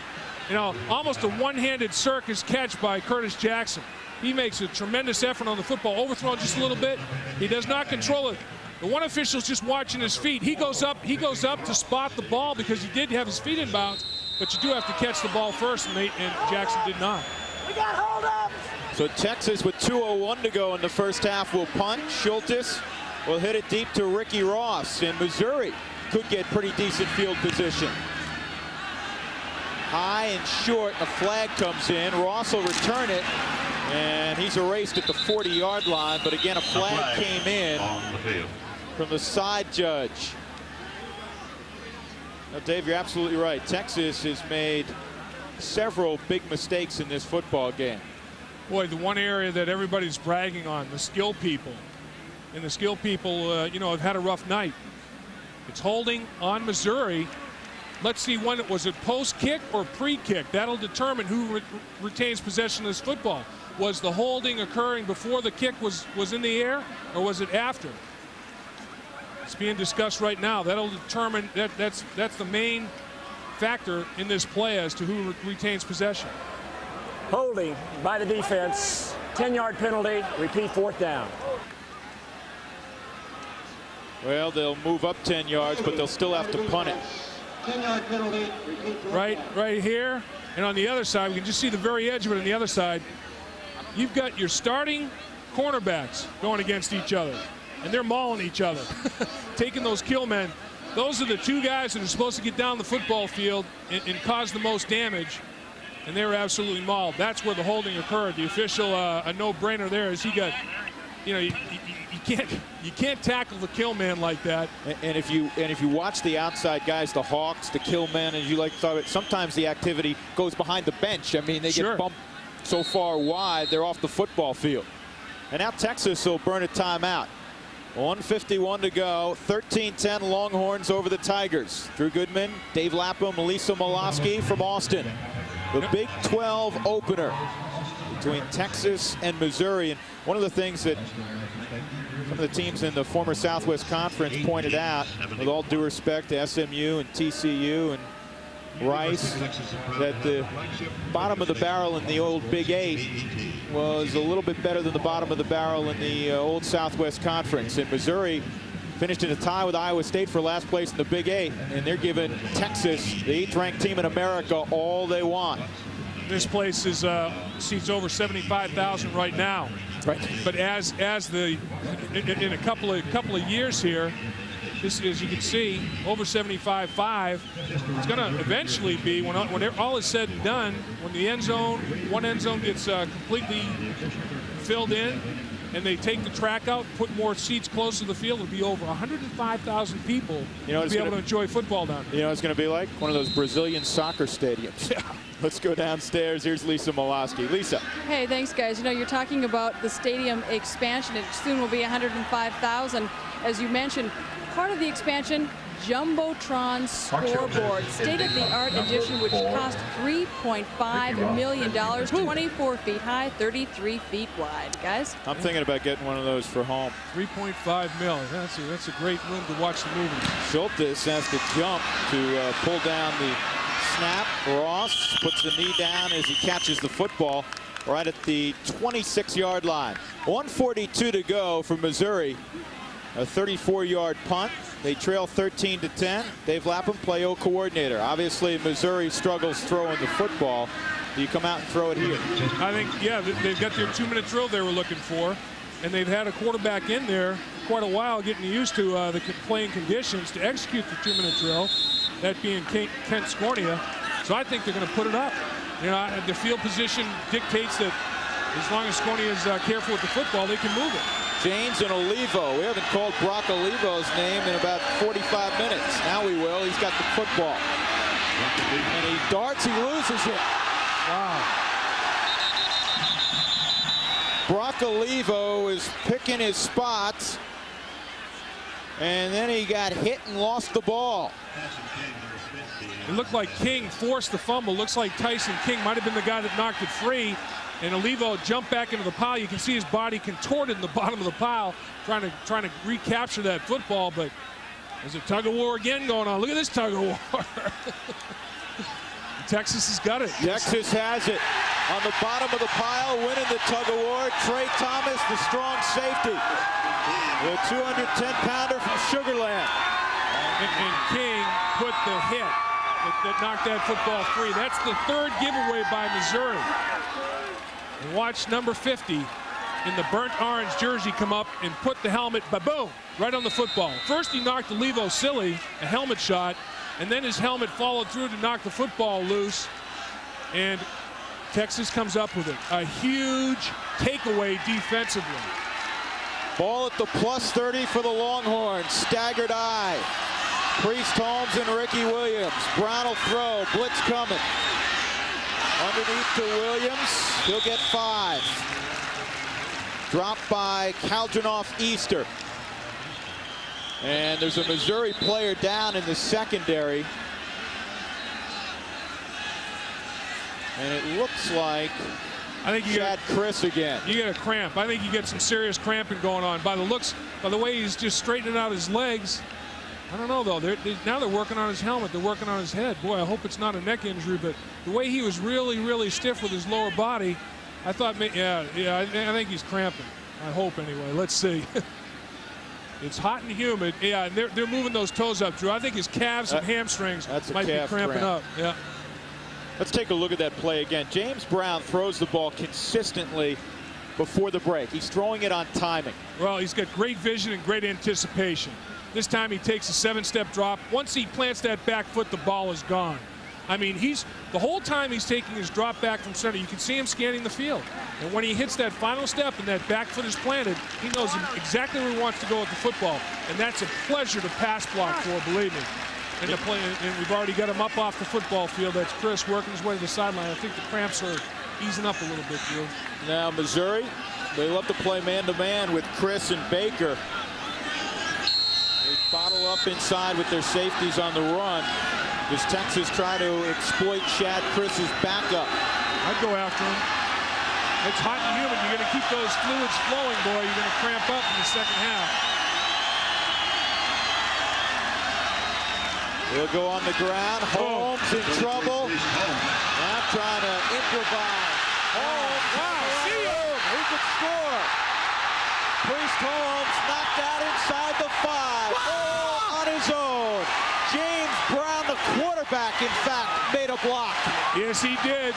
Speaker 2: You know, almost a one-handed circus catch by Curtis Jackson. He makes a tremendous effort on the football, overthrown just a little bit. He does not control it. The one official's just watching his feet. He goes up to spot the ball because he did have his feet in bounds, but you do have to catch the ball first, and Jackson did not.
Speaker 9: We got hold up.
Speaker 1: So Texas with 2:01 to go in the first half will punt. Schultes will hit it deep to Ricky Ross, and Missouri could get pretty decent field position. High and short, a flag comes in. Ross will return it, and he's erased at the 40-yard line, but again, a flag came in from the side judge. Now, Dave, you're absolutely right. Texas has made several big mistakes in this football game.
Speaker 2: Boy, the one area that everybody's bragging on, the skill people. And the skill people, you know, have had a rough night. It's holding on Missouri. Let's see when it was, it post-kick or pre-kick. That'll determine who retains possession of this football. Was the holding occurring before the kick was in the air, or was it after? It's being discussed right now. That'll determine, that's the main factor in this play as to who retains possession.
Speaker 5: Holding by the defense, 10-yard penalty, repeat 4th down.
Speaker 1: Well, they'll move up 10 yards, but they'll still have to punt it.
Speaker 9: 10-yard penalty.
Speaker 2: Right here, and on the other side, we can just see the very edge of it on the other side. You've got your starting cornerbacks going against each other, and they're mauling each other, taking those kill men. Those are the two guys that are supposed to get down the football field and cause the most damage, and they were absolutely mauled. That's where the holding occurred. The official, a no-brainer there, is he got, you know, you can't tackle the kill man like that.
Speaker 1: And if you watch the outside guys, the Hawks, the kill men, as you like to thought it, sometimes the activity goes behind the bench. I mean, they get bumped so far wide, they're off the football field. And now Texas will burn a timeout. 1:51 to go. 13-10 Longhorns over the Tigers. Drew Goodman, Dave Lapham, Lisa Molosky from Austin. The Big 12 opener between Texas and Missouri. And one of the things that some of the teams in the former Southwest Conference pointed out, with all due respect to SMU and TCU and Rice, that the bottom of the barrel in the old Big 8 was a little bit better than the bottom of the barrel in the old Southwest Conference. And Missouri finished in a tie with Iowa State for last place in the Big 8, and they're giving Texas, the 8th-ranked team in America, all they want.
Speaker 2: This place is seats over 75,000 right now.
Speaker 1: Right.
Speaker 2: But as in a couple of years here, this, as you can see, over 75.5. It's going to eventually be, when all is said and done, when the one end zone gets completely filled in, and they take the track out, put more seats close to the field, it'll be over 105,000 people to be able to enjoy football down there.
Speaker 1: You know what it's going to be like? One of those Brazilian soccer stadiums. Let's go downstairs. Here's Lisa Molosky. Lisa.
Speaker 3: Hey, thanks, guys. You know, you're talking about the stadium expansion. It soon will be 105,000, as you mentioned. Part of the expansion, Jumbotron scoreboard, state-of-the-art edition, which cost $3.5 million, 24 feet high, 33 feet wide. Guys?
Speaker 1: I'm thinking about getting one of those for home.
Speaker 2: 3.5 mil. That's a great room to watch the movie.
Speaker 1: Schultes has to jump to pull down the snap. Ross puts the knee down as he catches the football right at the 26-yard line. 1:42 to go for Missouri. A 34-yard punt. They trail 13-10. Dave Lapham, play-o coordinator. Obviously, Missouri struggles throwing the football. Do you come out and throw it here?
Speaker 2: I think, yeah, they've got their 2-minute drill they were looking for, and they've had a quarterback in there quite a while getting used to the playing conditions to execute the 2-minute drill, that being Kent Scornia. So I think they're going to put it up. You know, the field position dictates that as long as Scornia is careful with the football, they can move it.
Speaker 1: James and Olivo. We haven't called Brock Olivo's name in about 45 minutes. Now we will. He's got the football. And he darts, he loses it.
Speaker 2: Wow.
Speaker 1: Brock Olivo is picking his spots. And then he got hit and lost the ball.
Speaker 2: It looked like King forced the fumble. Looks like Tyson King might have been the guy that knocked it free. and Olivo jumped back into the pile. You can see his body contorted in the bottom of the pile, trying to recapture that football, but there's a tug of war again going on. Look at this tug of war. Texas has got it.
Speaker 1: Texas has it. On the bottom of the pile, winning the tug of war, Trey Thomas, the strong safety. The 210-pounder from Sugar Land.
Speaker 2: And King put the hit that knocked that football free. That's the third giveaway by Missouri. And watch number 50 in the burnt orange jersey come up and put the helmet, ba-boom, right on the football. First he knocked Olivo silly, a helmet shot, and then his helmet followed through to knock the football loose. And Texas comes up with it. A huge takeaway defensively.
Speaker 1: Ball at the +30 for the Longhorns. Staggered eye. Priest Holmes and Ricky Williams. Brown will throw. Blitz coming. Underneath to Williams. He'll get 5. Dropped by Kaldrinoff Easter. And there's a Missouri player down in the secondary. And it looks like Chad Chris again.
Speaker 2: You get a cramp. I think you get some serious cramping going on. By the way he's just straightening out his legs. I don't know, though. Now they're working on his helmet. They're working on his head. Boy, I hope it's not a neck injury, but the way he was really, really stiff with his lower body, I thought, yeah, I think he's cramping. I hope, anyway. Let's see. It's hot and humid. Yeah, and they're moving those toes up, Drew. I think his calves and hamstrings might be cramping up. Yeah.
Speaker 1: Let's take a look at that play again. James Brown throws the ball consistently before the break. He's throwing it on timing.
Speaker 2: Well, he's got great vision and great anticipation. This time he takes a 7-step drop. Once he plants that back foot, the ball is gone. I mean, the whole time he's taking his drop back from center, you can see him scanning the field. And when he hits that final step and that back foot is planted, he knows exactly where he wants to go with the football. And that's a pleasure to pass block for, believe me. And we've already got him up off the football field. That's Chris working his way to the sideline. I think the cramps are easing up a little bit, Drew.
Speaker 1: Now Missouri, they love to play man-to-man with Chris and Baker. They bottle up inside with their safeties on the run. Does Texas try to exploit Chad Chris's backup?
Speaker 2: I'd go after him. It's hot and humid. You're going to keep those fluids flowing, boy. You're going to cramp up in the second half.
Speaker 1: He'll go on the ground. Holmes in trouble. Now trying to improvise. Holmes, wow, see him. Who could score? Priest Holmes knocked out inside the 5. Oh, on his own. James Brown, the quarterback, in fact, made a block.
Speaker 2: Yes, he did.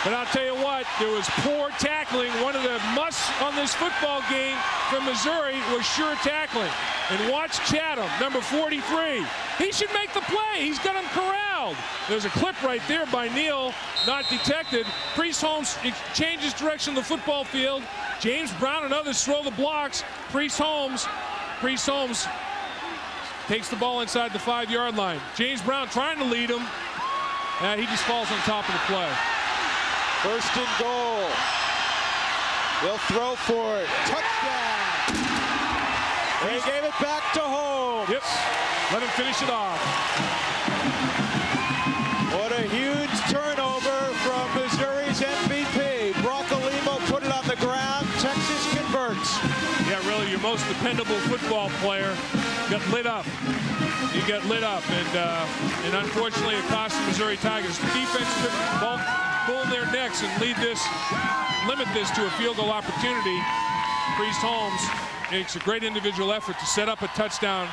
Speaker 2: But I'll tell you what, there was poor tackling. One of the musts on this football game from Missouri was sure tackling. And watch Chatham, number 43. He should make the play. He's got him corralled. There's a clip right there by Neal, not detected. Priest Holmes changes direction of the football field. James Brown and others throw the blocks. Priest Holmes takes the ball inside the 5-yard line. James Brown trying to lead him. He just falls on top of the play.
Speaker 1: First and goal. They'll throw for it. Touchdown. They gave it back to Holmes.
Speaker 2: Yep. Let him finish it off.
Speaker 1: What a huge turnover from Missouri's MVP. Brock Olivo put it on the ground. Texas converts.
Speaker 2: Yeah, really, your most dependable football player got lit up. He got lit up, and unfortunately, it cost the Missouri Tigers. The defense took pull their necks and limit this to a field goal opportunity. Priest Holmes makes a great individual effort to set up a touchdown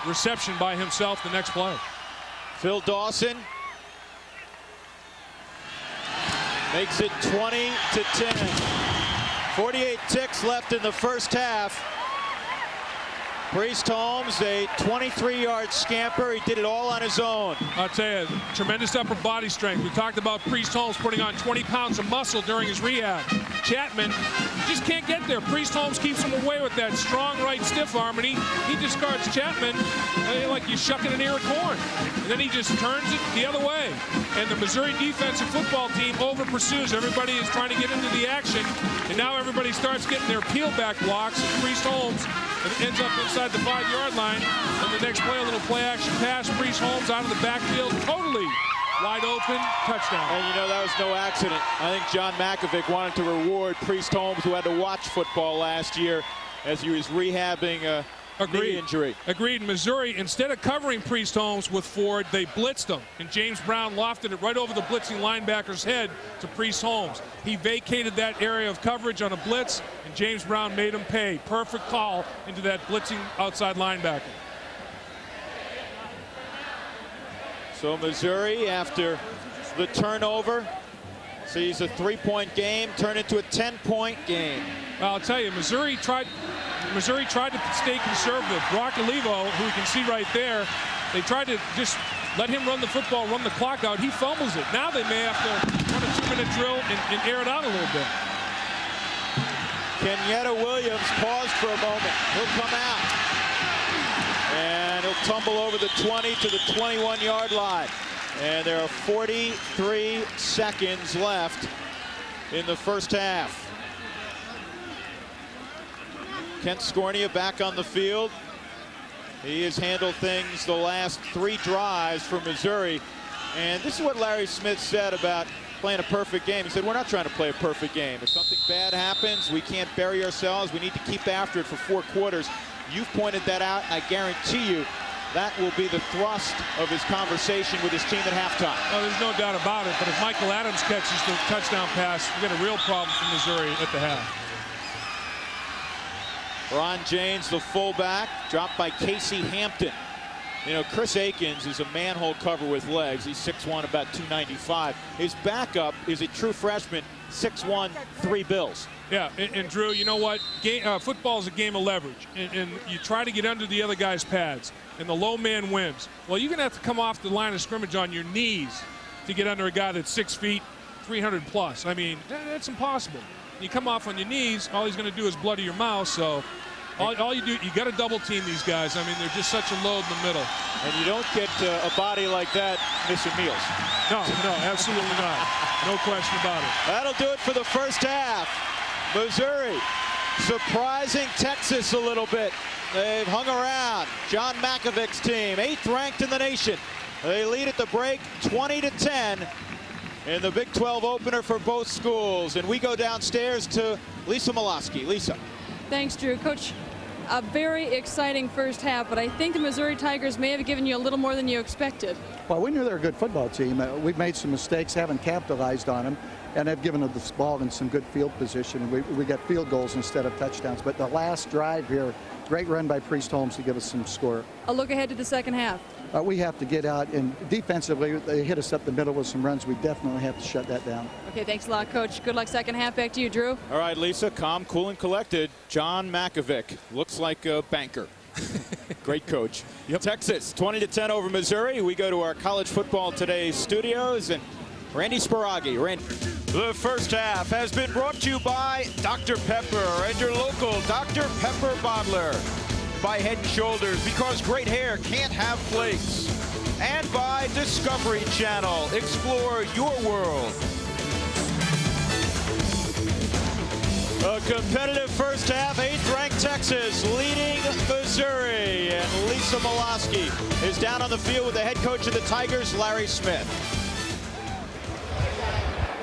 Speaker 2: reception by himself the next play.
Speaker 1: Phil Dawson makes it 20-10. 48 ticks left in the first half. Priest Holmes, a 23-yard scamper. He did it all on his own.
Speaker 2: I'll tell you, tremendous upper body strength. We talked about Priest Holmes putting on 20 pounds of muscle during his rehab. Chapman just can't get there. Priest Holmes keeps him away with that strong right stiff arm, and he discards Chapman like you're shucking an ear of corn. And then he just turns it the other way. And the Missouri defensive football team over pursues. Everybody is trying to get into the action, and now everybody starts getting their peel back blocks. And Priest Holmes ends up inside the 5-yard line. And the next play, a little play action pass. Priest Holmes out of the backfield, totally wide open, touchdown.
Speaker 1: And you know, that was no accident. I think John Makovic wanted to reward Priest Holmes, who had to watch football last year as he was rehabbing a knee injury.
Speaker 2: Agreed. Missouri, instead of covering Priest Holmes with Ford, they blitzed him. And James Brown lofted it right over the blitzing linebacker's head to Priest Holmes. He vacated that area of coverage on a blitz, and James Brown made him pay. Perfect call into that blitzing outside linebacker.
Speaker 1: So Missouri, after the turnover, sees a 3-point game turn into a 10-point game.
Speaker 2: Well, I'll tell you, Missouri tried to stay conservative. Brock Olivo, who you can see right there, they tried to just let him run the football, run the clock out. He fumbles it. Now they may have to run a 2-minute drill and air it out a little bit.
Speaker 1: Kenyatta Williams paused for a moment. He'll come out. And he'll tumble over the 20 to the 21-yard line. And there are 43 seconds left in the first half. Kent Scornia back on the field. He has handled things the last 3 drives for Missouri. And this is what Larry Smith said about playing a perfect game. He said, we're not trying to play a perfect game. If something bad happens, we can't bury ourselves. We need to keep after it for 4 quarters. You've pointed that out. I guarantee you that will be the thrust of his conversation with his team at halftime.
Speaker 2: Oh, there's no doubt about it. But if Michael Adams catches the touchdown pass, we got a real problem for Missouri at the half.
Speaker 1: Ron James, the fullback, dropped by Casey Hampton. You know, Chris Akins is a manhole cover with legs. He's 6'1", about 295. His backup is a true freshman, 6'1", 3 bills.
Speaker 2: Yeah, and Drew, you know what? Football is a game of leverage, and you try to get under the other guy's pads, and the low man wins. Well, you're going to have to come off the line of scrimmage on your knees to get under a guy that's 6 feet, 300 plus. I mean, that's impossible. You come off on your knees, all he's going to do is bloody your mouth. So all you do, you got to double team these guys. I mean, they're just such a load in the middle.
Speaker 1: And you don't get a body like that missing meals.
Speaker 2: No, absolutely not. No question about it.
Speaker 1: That'll do it for the first half. Missouri surprising Texas a little bit. They've hung around. John Makovic's team, 8th ranked in the nation. They lead at the break 20-10. In the Big 12 opener for both schools. And we go downstairs to Lisa Miloski. Lisa.
Speaker 3: Thanks, Drew. Coach, a very exciting first half, but I think the Missouri Tigers may have given you a little more than you expected.
Speaker 6: Well, we knew they were a good football team. We've made some mistakes, haven't capitalized on them, and have given them the ball in some good field position. We got field goals instead of touchdowns. But the last drive here, great run by Priest Holmes to give us some score.
Speaker 3: A look ahead to the second half.
Speaker 6: We have to get out, and defensively, they hit us up the middle with some runs. We definitely have to shut that down.
Speaker 3: Okay, thanks a lot, Coach. Good luck second half. Back to you, Drew.
Speaker 1: All right, Lisa, calm, cool, and collected. John Makovic looks like a banker. Great coach. Yep. Texas, 20-10 over Missouri. We go to our College Football Today studios, and Randy Sparagi. Randy. The first half has been brought to you by Dr. Pepper and your local Dr. Pepper bottler. By Head & Shoulders, because great hair can't have flakes. And by Discovery Channel. Explore your world. A competitive first half, 8th ranked Texas leading Missouri. And Lisa Miloski is down on the field with the head coach of the Tigers, Larry Smith.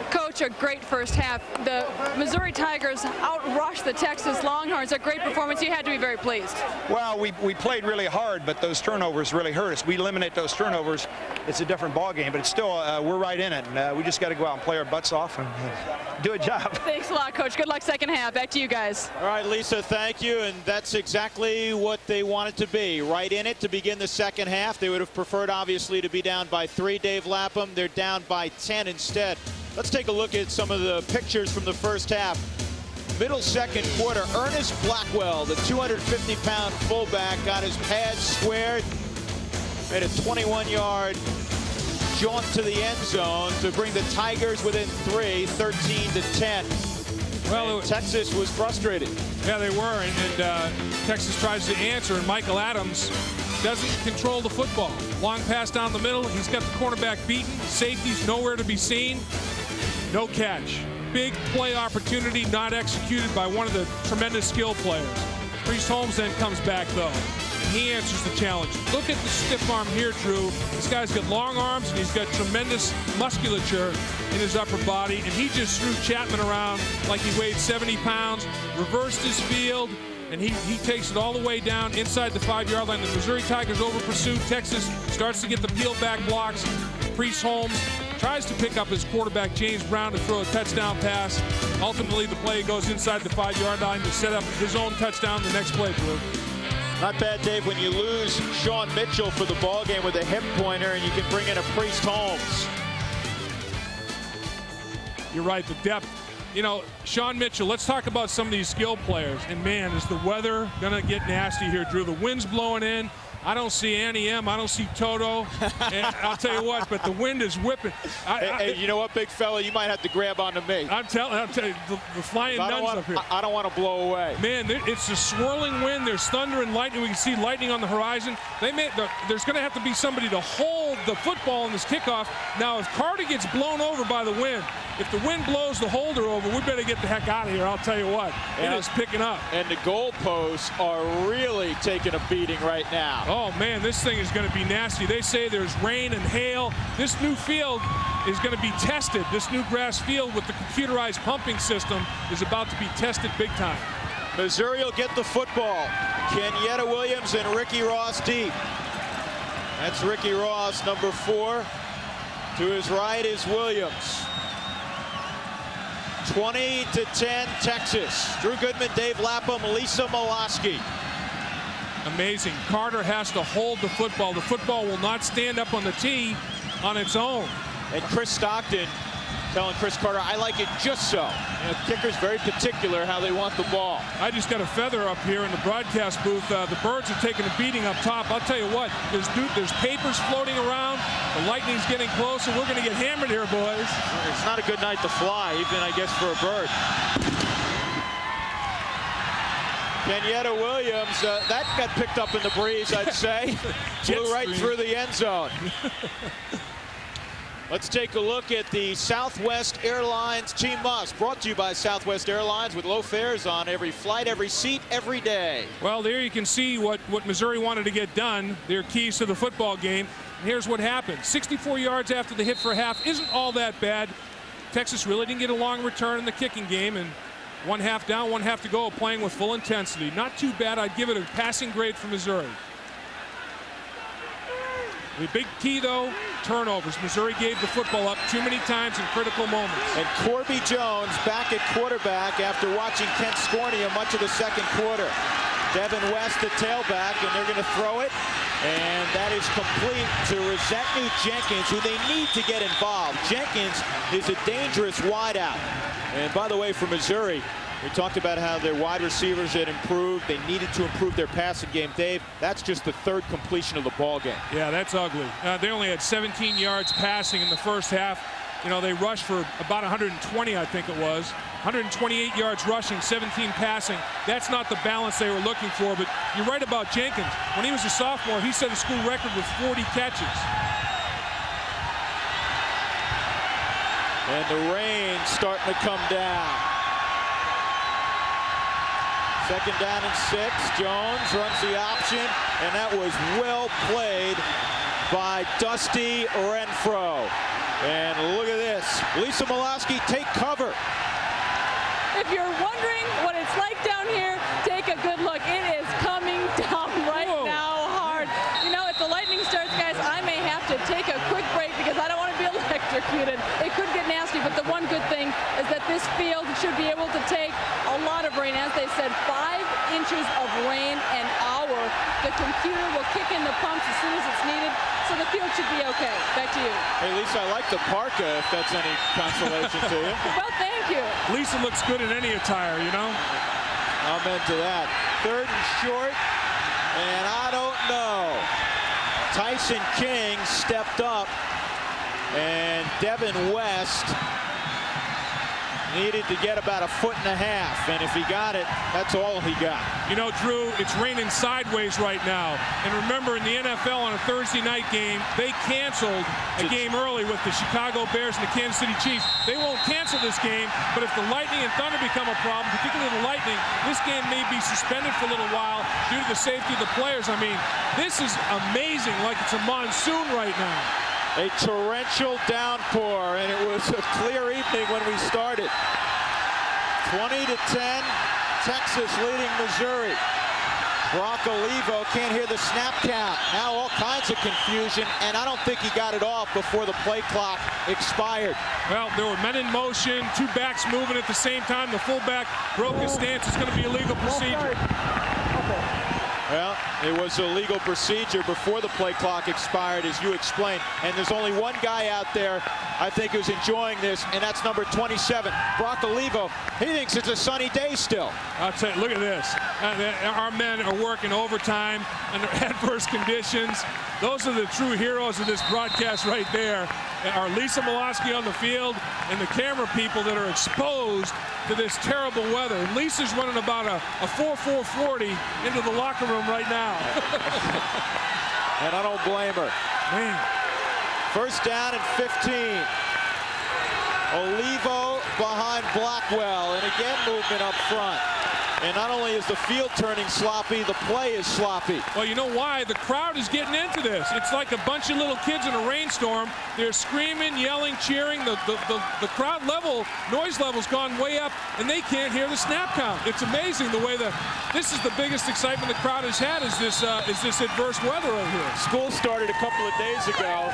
Speaker 3: Coach, a great first half. The Missouri Tigers outrushed the Texas Longhorns. A great performance. You had to be very pleased.
Speaker 10: Well, we played really hard, but those turnovers really hurt us. We eliminate those turnovers, it's a different ball game, but it's still, we're right in it. And we just got to go out and play our butts off and do a job.
Speaker 3: Thanks a lot, Coach. Good luck second half. Back to you guys.
Speaker 1: All right, Lisa, thank you. And that's exactly what they wanted to be. Right in it to begin the second half. They would have preferred, obviously, to be down by 3, Dave Lapham. They're down by 10 instead. Let's take a look at some of the pictures from the first half. Middle second quarter, Ernest Blackwell, the 250-pound fullback, got his pads squared, made a 21-yard jaunt to the end zone to bring the Tigers within 3, 13-10.
Speaker 2: Well,
Speaker 1: Texas was frustrated.
Speaker 2: Yeah, they were, and Texas tries to answer, and Michael Adams doesn't control the football. Long pass down the middle, he's got the cornerback beaten, safety's nowhere to be seen. No catch. Big play opportunity not executed by one of the tremendous skill players. Priest Holmes then comes back, though, and he answers the challenge. Look at the stiff arm here, Drew. This guy's got long arms, and he's got tremendous musculature in his upper body, and he just threw Chapman around like he weighed 70 pounds, reversed his field, and he takes it all the way down inside the 5-yard line. The Missouri Tigers over pursuit. Texas starts to get the peel back blocks. Priest Holmes tries to pick up his quarterback, James Brown, to throw a touchdown pass. Ultimately, the play goes inside the 5-yard line to set up his own touchdown the next play, Drew.
Speaker 1: Not bad, Dave, when you lose Sean Mitchell for the ball game with a hip pointer and you can bring in a Priest Holmes.
Speaker 2: You're right, the depth. You know, Sean Mitchell, let's talk about some of these skill players. And, man, is the weather going to get nasty here, Drew. The wind's blowing in. I don't see Annie M. I don't see Toto. And I'll tell you what, but the wind is whipping.
Speaker 1: Hey, you know what, big fella? You might have to grab onto me.
Speaker 2: I'm telling you, the flying nuns up here.
Speaker 1: I don't want to blow away.
Speaker 2: Man, it's a swirling wind. There's thunder and lightning. We can see lightning on the horizon. There's going to have to be somebody to hold the football in this kickoff. Now, if Carter gets blown over by the wind, if the wind blows the holder over, we better get the heck out of here. I'll tell you what. It is picking up.
Speaker 1: And the goalposts are really taking a beating right now.
Speaker 2: Oh, man, this thing is going to be nasty. They say there's rain and hail. This new field is going to be tested. This new grass field with the computerized pumping system is about to be tested big time.
Speaker 1: Missouri will get the football. Kenyatta Williams and Ricky Ross deep. That's Ricky Ross, number 4. To his right is Williams. 20-10 Texas. Drew Goodman, Dave Lapham, Lisa Molaski.
Speaker 2: Amazing. Carter has to hold the football. The football will not stand up on the tee on its own.
Speaker 1: And Chris Stockton telling Chris Carter, I like it just so. You know, kickers very particular how they want the ball.
Speaker 2: I just got a feather up here in the broadcast booth. The birds are taking a beating up top. I'll tell you what, there's papers floating around. The lightning's getting close, and we're going to get hammered here, boys.
Speaker 1: It's not a good night to fly, even, I guess, for a bird. Kenyatta Williams, that got picked up in the breeze, I'd say. Flew right through the end zone. Let's take a look at the Southwest Airlines Team Bus, brought to you by Southwest Airlines with low fares on every flight, every seat, every day.
Speaker 2: Well, there you can see what Missouri wanted to get done, their keys to the football game. And here's what happened. 64 yards after the hit for a half isn't all that bad. Texas really didn't get a long return in the kicking game, and 1 half down, 1 half to go, playing with full intensity. Not too bad. I'd give it a passing grade for Missouri. The big key, though, turnovers. Missouri gave the football up too many times in critical moments.
Speaker 1: And Corby Jones back at quarterback after watching Kent Scornia much of the second quarter. Devin West the tailback, and they're going to throw it. And that is complete to Rosetny Jenkins, who they need to get involved. Jenkins is a dangerous wideout. And by the way, for Missouri, we talked about how their wide receivers had improved. They needed to improve their passing game. Dave, that's just the 3rd completion of the ball game.
Speaker 2: Yeah, that's ugly. They only had 17 yards passing in the first half. You know, they rushed for about 120, I think it was. 128 yards rushing, 17 passing. That's not the balance they were looking for. But you're right about Jenkins. When he was a sophomore, he set a school record with 40 catches.
Speaker 1: And the rain starting to come down. 2nd down and 6. Jones runs the option, and that was well played by Dusty Renfro. And look at this. Lisa Molaski, take cover.
Speaker 3: If you're wondering what it's like down here, take a good look. It is coming down right now hard. You know, if the lightning starts, guys, I may have to take a quick break because I don't want to be electrocuted. It could get nasty, but the one good thing is that this field should be able to take a lot of rain. As they said, 5 inches of rain an hour. The computer will kick in the pumps as soon as it's needed, so the field should be okay. Back to you.
Speaker 1: Hey, Lisa, I like the parka, if that's any consolation to you.
Speaker 3: Well, thank you.
Speaker 2: Lisa looks good in any attire, you know.
Speaker 1: Amen to that. 3rd and short, and I don't know. Tyson King stepped up, and Devin West needed to get about 1.5 feet, and if he got it, that's all he got.
Speaker 2: You know, Drew, it's raining sideways right now. And remember, in the NFL on a Thursday night game, they canceled a game early with the Chicago Bears and the Kansas City Chiefs. They won't cancel this game, but if the Lightning and Thunder become a problem, particularly the Lightning, this game may be suspended for a little while due to the safety of the players. I mean, this is amazing, like it's a monsoon right now.
Speaker 1: A torrential downpour, and it was a clear evening when we started. 20-10, Texas leading Missouri. Brock Olivo can't hear the snap count. Now all kinds of confusion, and I don't think he got it off before the play clock expired.
Speaker 2: Well, there were men in motion, two backs moving at the same time. The fullback broke his stance. It's going to be a legal procedure.
Speaker 1: Well, it was a legal procedure before the play clock expired, as you explained. And there's only one guy out there, I think, who's enjoying this, and that's number 27, Brock Olivo. He thinks it's a sunny day still.
Speaker 2: I'll tell you, look at this. Our men are working overtime under adverse conditions. Those are the true heroes of this broadcast right there. Our Lisa Milosky on the field and the camera people that are exposed to this terrible weather. And Lisa's running about a 4.40 into the locker room right now.
Speaker 1: And I don't blame her.
Speaker 2: Man.
Speaker 1: First down and 15. Olivo behind Blackwell, and again movement up front. And not only is the field turning sloppy, the play is sloppy.
Speaker 2: Well, you know why? The crowd is getting into this. It's like a bunch of little kids in a rainstorm. They're screaming, yelling, cheering. The crowd level, noise level's gone way up, and they can't hear the snap count. It's amazing the way this is the biggest excitement the crowd has had is this adverse weather over here.
Speaker 1: School started a couple of days ago,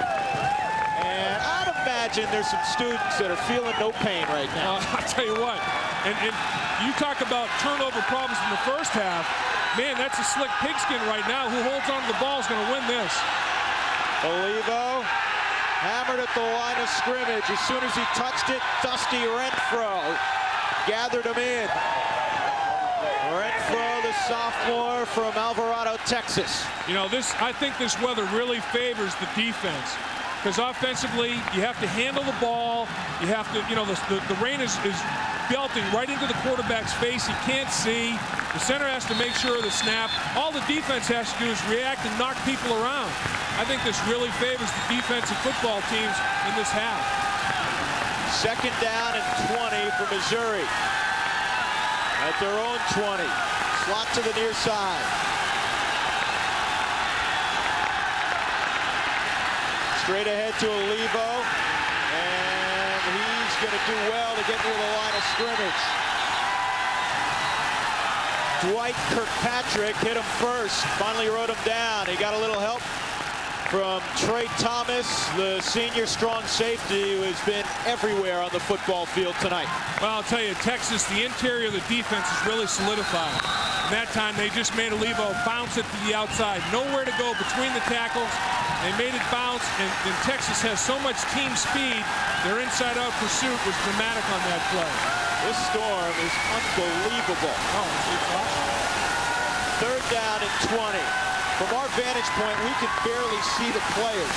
Speaker 1: and I'd imagine there's some students that are feeling no pain right now.
Speaker 2: I'll tell you what, and you talk about turnover problems in the first half. Man, that's a slick pigskin right now. Who holds on to the ball is going to win this.
Speaker 1: Olivo hammered at the line of scrimmage. As soon as he touched it, Dusty Renfro gathered him in. Renfro, the sophomore from Alvarado, Texas.
Speaker 2: You know, I think this weather really favors the defense. Because offensively, you have to handle the ball. You have to, you know, the rain is belting right into the quarterback's face. He can't see. The center has to make sure of the snap. All the defense has to do is react and knock people around. I think this really favors the defensive football teams in this half.
Speaker 1: Second down and 20 for Missouri. At their own 20. Slot to the near side. Straight ahead to Olivo, and he's going to do well to get near the line of scrimmage. Dwight Kirkpatrick hit him first, finally wrote him down. He got a little help from Trey Thomas, the senior strong safety who has been everywhere on the football field tonight.
Speaker 2: Well, I'll tell you, Texas, the interior of the defense is really solidified. And that time they just made Olivo bounce it to the outside. Nowhere to go between the tackles. They made it bounce, and Texas has so much team speed, their inside-out pursuit was dramatic on that play.
Speaker 1: This storm is unbelievable. Third down and 20. From our vantage point, we can barely see the players.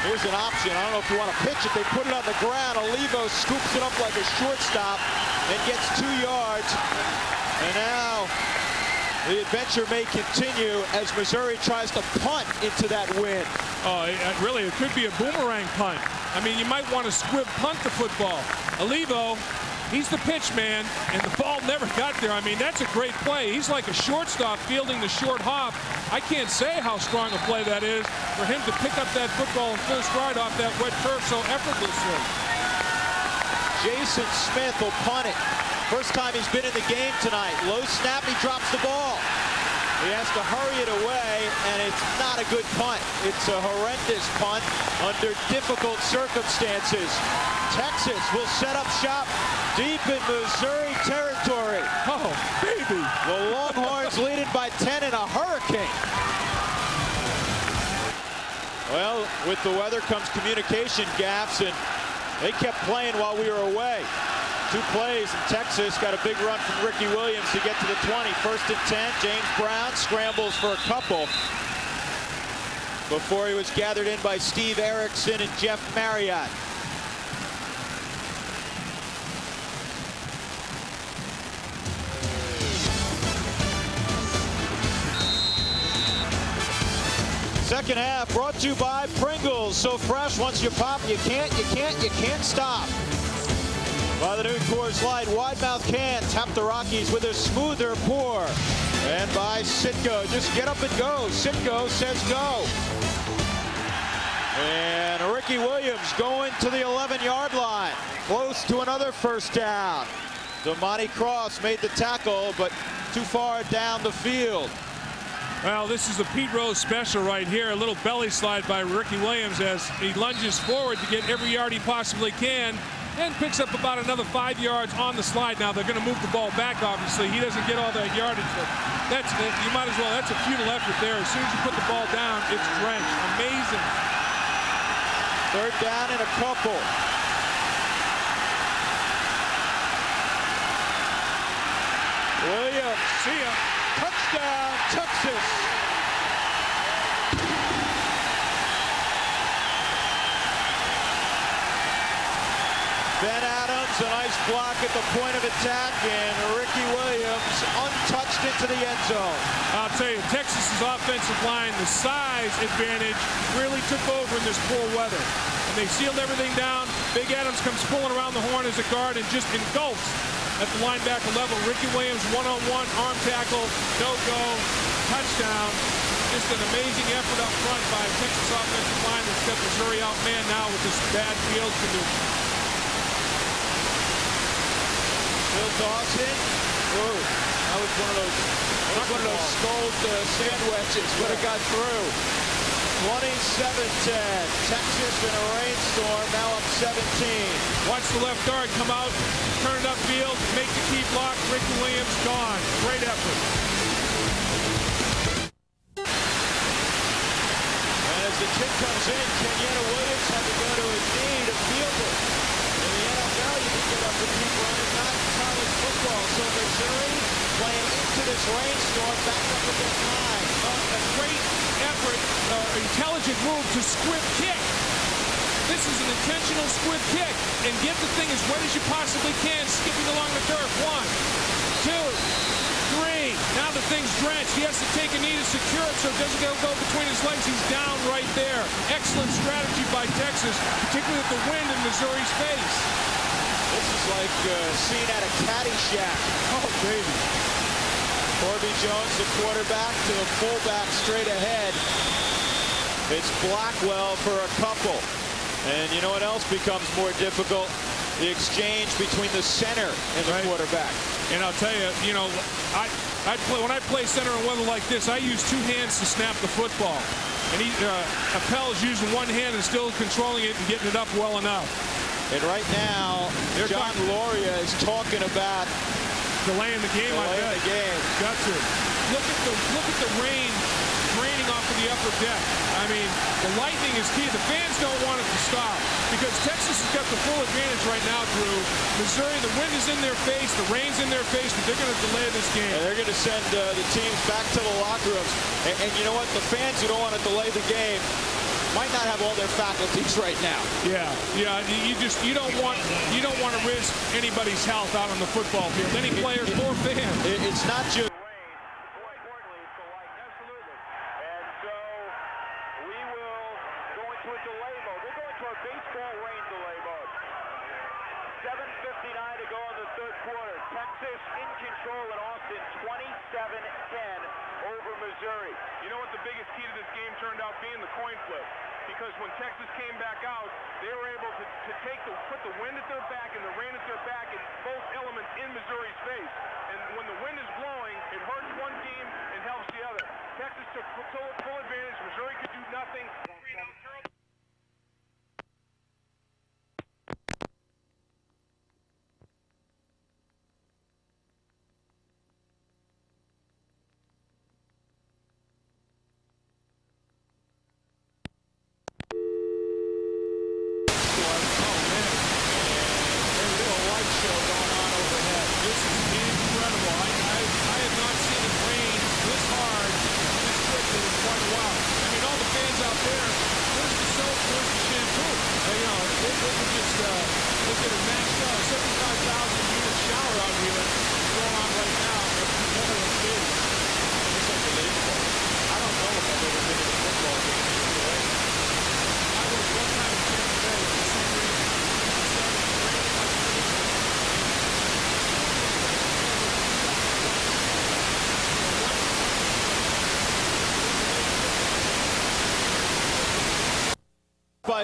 Speaker 1: Here's an option. I don't know if you want to pitch it. They put it on the ground. Olivo scoops it up like a shortstop and gets 2 yards. And now the adventure may continue as Missouri tries to punt into that win.
Speaker 2: Oh, really, it could be a boomerang punt. I mean, you might want to squib punt the football. Olivo, he's the pitch man, and the ball never got there. I mean, that's a great play. He's like a shortstop fielding the short hop. I can't say how strong a play that is for him to pick up that football in full stride off that wet turf so effortlessly.
Speaker 1: Jason Smith will punt it. First time he's been in the game tonight. Low snap, he drops the ball. He has to hurry it away, and it's not a good punt. It's a horrendous punt under difficult circumstances. Texas will set up shop deep in Missouri territory.
Speaker 2: Oh, baby.
Speaker 1: The Longhorns leading by 10 in a hurricane. Well, with the weather comes communication gaps, and they kept playing while we were away. 2 plays, and Texas got a big run from Ricky Williams to get to the 20. First and 10, James Brown scrambles for a couple before he was gathered in by Steve Erickson and Jeff Marriott. Second half brought to you by Pringles. So fresh, once you pop, you can't stop. By the new Coors Light wide mouth can, tap the Rockies with a smoother pour. And by Citgo, just get up and go. Citgo says go. And Ricky Williams going to the 11-yard line. Close to another first down. Damani Cross made the tackle, but too far down the field.
Speaker 2: Well, this is a Pete Rose special right here. A little belly slide by Ricky Williams as he lunges forward to get every yard he possibly can and picks up about another 5 yards on the slide. Now they're going to move the ball back, obviously. He doesn't get all that yardage. But you might as well. That's a futile effort there. As soon as you put the ball down, it's drenched. Amazing.
Speaker 1: Third down and a couple. Williams, see ya. Touchdown, Texas. Ben Adams, a nice block at the point of attack, and Ricky Williams untouched into the end zone.
Speaker 2: I'll tell you, Texas's offensive line, the size advantage really took over in this poor weather. And they sealed everything down. Big Adams comes pulling around the horn as a guard and just engulfs at the linebacker level. Ricky Williams one-on-one, arm tackle, no-go, touchdown. Just an amazing effort up front by Texas offensive line that's got Missouri outmanned now with this bad field condition.
Speaker 1: Bill Dawson. Whoa, that was one of those scold sand wedges, but it got through. 27-10. Texas in a rainstorm, now up 17.
Speaker 2: Watch the left guard come out, turn it upfield, make the key block. Ricky Williams gone. Great effort.
Speaker 1: And as the kick comes in, Kenyatta Williams had to go to his knee to field it. In the NFL, you can get up and keep running, not in college football. So Missouri playing into this rainstorm, back up against 9.
Speaker 2: A great effort, intelligent move to squib kick. This is an intentional squib kick. And get the thing as wet as you possibly can, skipping along the turf. 1, 2, 3. Now the thing's drenched. He has to take a knee to secure it so it doesn't go between his legs. He's down right there. Excellent strategy by Texas, particularly with the wind in Missouri's face.
Speaker 1: This is like seen at a Caddyshack.
Speaker 2: Oh, baby.
Speaker 1: Corby Jones, the quarterback, to the fullback straight ahead. It's Blackwell for a couple. And you know what else becomes more difficult? The exchange between the center and the quarterback.
Speaker 2: And I'll tell you, you know, when I play center in weather like this, I use 2 hands to snap the football. And Appel's using 1 hand and still controlling it and getting it up well enough.
Speaker 1: And right now, John Loria is talking about
Speaker 2: delaying the game.
Speaker 1: Delaying the game.
Speaker 2: Got to. Look at the rain draining off of the upper deck. I mean, the lightning is key. The fans don't want it to stop because Texas has got the full advantage right now, Drew. Missouri, the wind is in their face, the rain's in their face, but they're going to delay this game.
Speaker 1: And they're going to send the teams back to the locker rooms. And you know what? The fans who don't want to delay the game might not have all their faculties right now.
Speaker 2: Yeah. You don't want to risk anybody's health out on the football field, any players or fans.
Speaker 1: It's not just.
Speaker 11: Texas in control at Austin, 27-10 over Missouri.
Speaker 12: You know what the biggest key to this game turned out being? The coin flip. Because when Texas came back out, they were able to put the wind at their back and the rain at their back, and both elements in Missouri's face. And when the wind is blowing, it hurts one team and helps the other. Texas took full advantage. Missouri could do nothing.
Speaker 2: Out there,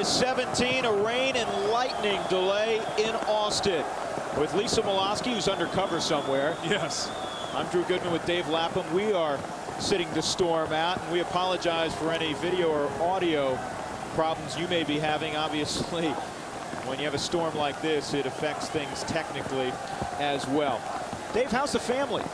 Speaker 1: by 17, a rain and lightning delay in Austin. With Lisa Molosky, who's undercover somewhere.
Speaker 2: Yes.
Speaker 1: I'm Drew Goodman with Dave Lapham. We are sitting the storm out, and we apologize for any video or audio problems you may be having. Obviously, when you have a storm like this, it affects things technically as well. Dave, how's the family?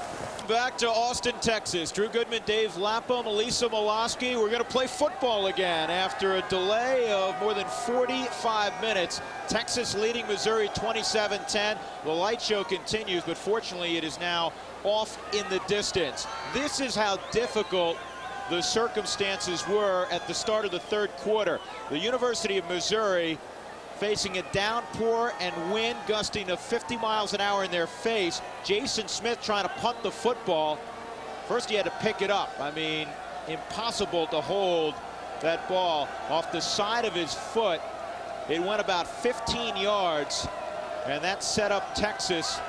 Speaker 1: Back to Austin, Texas. Drew Goodman, Dave Lapham, Lisa Molosky. We're going to play football again after a delay of more than 45 minutes. Texas leading Missouri 27-10. The light show continues, but fortunately it is now off in the distance. This is how difficult the circumstances were at the start of the third quarter. The University of Missouri facing a downpour and wind gusting to 50 miles an hour in their face. Jason Smith trying to punt the football. First he had to pick it up. I mean, impossible to hold that ball off the side of his foot. It went about 15 yards, and that set up Texas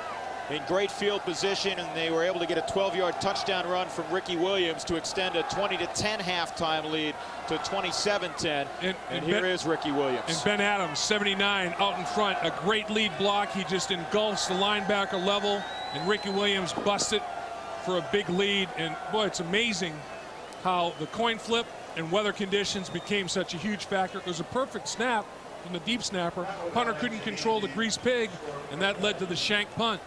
Speaker 1: in great field position, and they were able to get a 12-yard touchdown run from Ricky Williams to extend a 20-10 halftime lead to 27-10. And here is Ricky Williams.
Speaker 2: And Ben Adams, 79, out in front. A great lead block. He just engulfs the linebacker level, and Ricky Williams busted for a big lead. And boy, it's amazing how the coin flip and weather conditions became such a huge factor. It was a perfect snap from the deep snapper. Punter couldn't control the grease pig, and that led to the shank punt.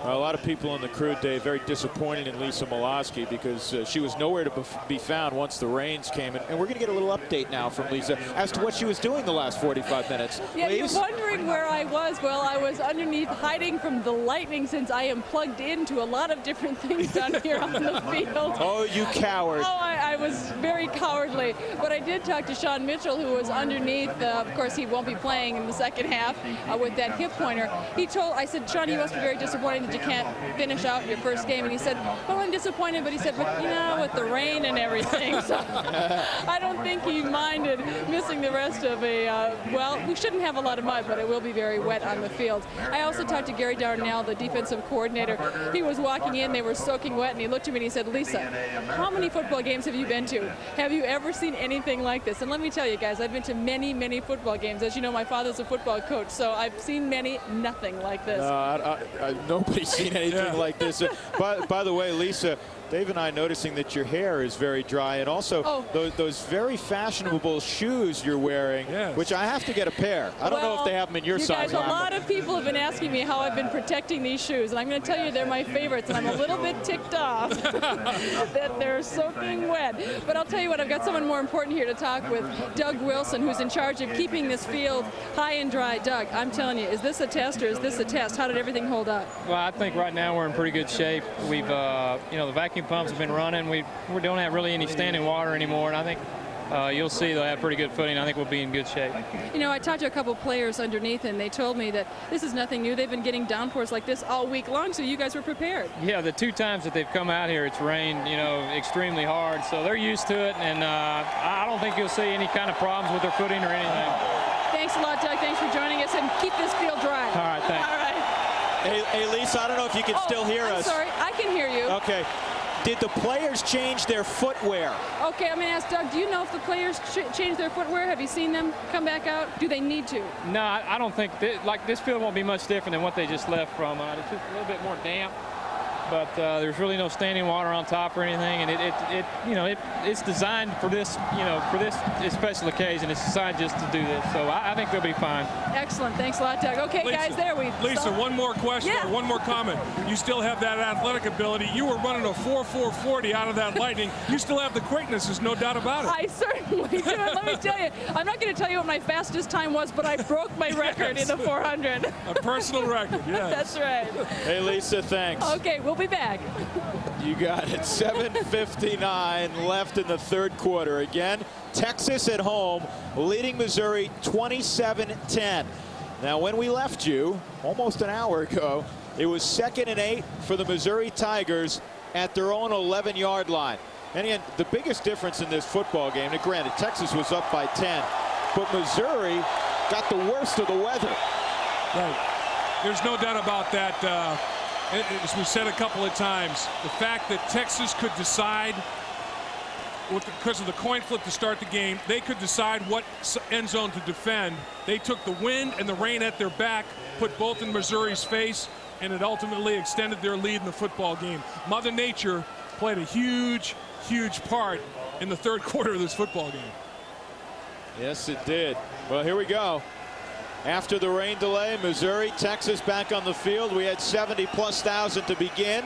Speaker 1: A lot of people in the crew, Dave, very disappointed in Lisa Molosky because she was nowhere to be found once the rains came. And we're going to get a little update now from Lisa as to what she was doing the last 45 minutes.
Speaker 3: Yeah,
Speaker 1: Lise?
Speaker 3: you're wondering where I was. Well, I was underneath hiding from the lightning since I am plugged into a lot of different things down here on the field.
Speaker 1: Oh, you coward.
Speaker 3: Oh, I was very cowardly. But I did talk to Sean Mitchell, who was underneath. Of course, he won't be playing in the second half with that hip pointer. I said, Sean, you must be very disappointed that you can't finish out your first game. And he said, well, I'm disappointed, but he said, but you know, with the rain and everything, so I don't think he minded missing the rest of a, well, we shouldn't have a lot of mud, but it will be very wet on the field. I also talked to Gary Darnell, the defensive coordinator. He was walking in, they were soaking wet, and he looked at me and he said, Lisa, how many football games have you been to? Have you ever seen anything like this? And let me tell you guys, I've been to many, many football games. As you know, my father's a football coach, so I've seen many, nothing like this.
Speaker 1: Nobody's seen anything like this. By the way, Lisa, Dave and I noticing that your hair is very dry, and also those very fashionable shoes you're wearing, which I have to get a pair. I don't know if they have them in your size.
Speaker 3: Guys, a lot of people have been asking me how I've been protecting these shoes, and I'm going to tell you they're my favorites, and I'm a little bit ticked off that they're soaking wet. But I'll tell you what, I've got someone more important here to talk with, Doug Wilson, who's in charge of keeping this field high and dry. Doug, I'm telling you, is this a test or is this a test? How did everything hold up?
Speaker 13: Well, I think right now we're in pretty good shape. We've, you know, the vacuum pumps have been running. We don't have really any standing water anymore, and I think you'll see they'll have pretty good footing. I think we'll be in good shape.
Speaker 3: You know, I talked to a couple players underneath, and they told me that this is nothing new. They've been getting downpours like this all week long, so you guys were prepared.
Speaker 13: Yeah, the 2 times that they've come out here, it's rained, you know, extremely hard, so they're used to it, and I don't think you'll see any kind of problems with their footing or anything.
Speaker 3: Thanks a lot, Doug. Thanks for joining us, and keep this field dry.
Speaker 13: All right, thanks.
Speaker 3: All right.
Speaker 1: Hey, Lisa, I don't know if you can still hear us.
Speaker 3: I'm sorry, I can hear you.
Speaker 1: Okay. Did the players change their footwear?
Speaker 3: Okay, I'm going to ask Doug, do you know if the players changed their footwear? Have you seen them come back out? Do they need to?
Speaker 13: No, I don't think, like this field won't be much different than what they just left from. It's just a little bit more damp, but there's really no standing water on top or anything, and it's designed for this, you know, for this special occasion. It's designed just to do this, so I think they'll be fine.
Speaker 3: Excellent, thanks a lot, Doug. Okay,
Speaker 2: Lisa,
Speaker 3: guys, there we
Speaker 2: Lisa, one more question or one more comment. You still have that athletic ability. You were running a 4.440 out of that lightning. You still have the quickness, there's no doubt about it.
Speaker 3: I certainly do. Let me tell you, I'm not going to tell you what my fastest time was, but I broke my record in the 400.
Speaker 2: A personal record, yes.
Speaker 3: That's right.
Speaker 1: Hey, Lisa, thanks.
Speaker 3: Okay, we'll be back.
Speaker 1: You got it. 7:59 left in the third quarter. Again, Texas at home, leading Missouri 27-10. Now, when we left you almost an hour ago, it was 2nd and 8 for the Missouri Tigers at their own 11-yard line. And again, the biggest difference in this football game, and granted, Texas was up by 10, but Missouri got the worst of the weather.
Speaker 2: Right. There's no doubt about that. As we said a couple of times, the fact that Texas could decide because of the coin flip to start the game, they could decide what end zone to defend. They took the wind and the rain at their back, put both in Missouri's face, and it ultimately extended their lead in the football game. Mother Nature played a huge, huge part in the third quarter of this football game.
Speaker 1: Yes, it did. Well, here we go. After the rain delay, Missouri, Texas back on the field. We had 70+ thousand to begin,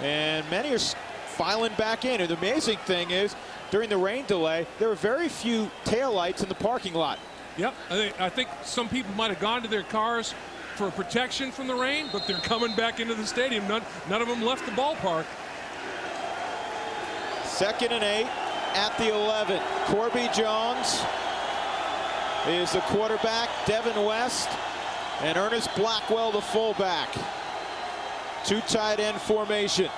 Speaker 1: and many are filing back in. And the amazing thing is, during the rain delay, there were very few taillights in the parking lot.
Speaker 2: Yep, I think some people might have gone to their cars for protection from the rain, but they're coming back into the stadium. None of them left the ballpark.
Speaker 1: 2nd and 8 at the 11. Corby Jones is the quarterback, Devin West, and Ernest Blackwell the fullback. 2 tight end formation.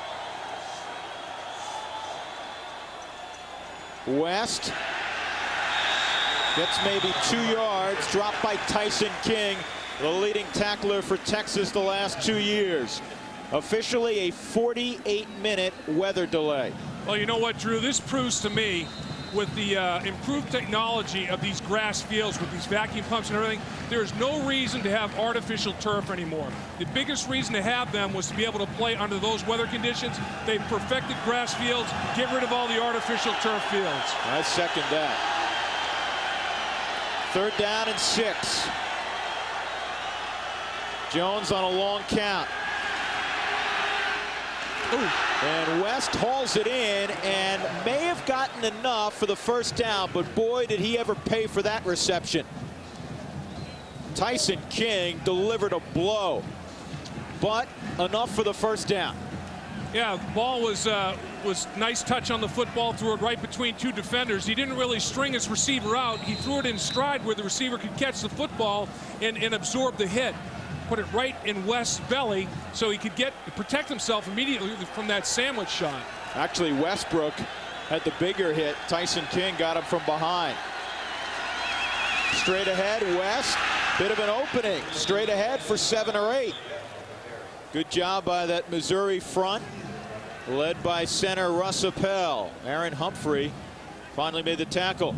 Speaker 1: West gets maybe 2 yards, dropped by Tyson King, the leading tackler for Texas the last 2 years. Officially a 48-minute weather delay.
Speaker 2: Well, you know what, Drew? This proves to me, with the improved technology of these grass fields, with these vacuum pumps and everything, there's no reason to have artificial turf anymore. The biggest reason to have them was to be able to play under those weather conditions. They've perfected grass fields. Get rid of all the artificial turf fields.
Speaker 1: I second that. 3rd down and 6. Jones on a long count. Ooh. And West hauls it in and may have gotten enough for the 1st down, but boy, did he ever pay for that reception. Tyson King delivered a blow, but enough for the 1st down.
Speaker 2: Yeah, the ball was nice touch on the football, threw it right between 2 defenders. He didn't really string his receiver out. He threw it in stride where the receiver could catch the football and absorb the hit. Put it right in West's belly so he could protect himself immediately from that sandwich shot.
Speaker 1: Actually, Westbrook had the bigger hit. Tyson King got him from behind. Straight ahead, West. Bit of an opening. Straight ahead for 7 or 8. Good job by that Missouri front, led by center Russ Appel. Aaron Humphrey finally made the tackle.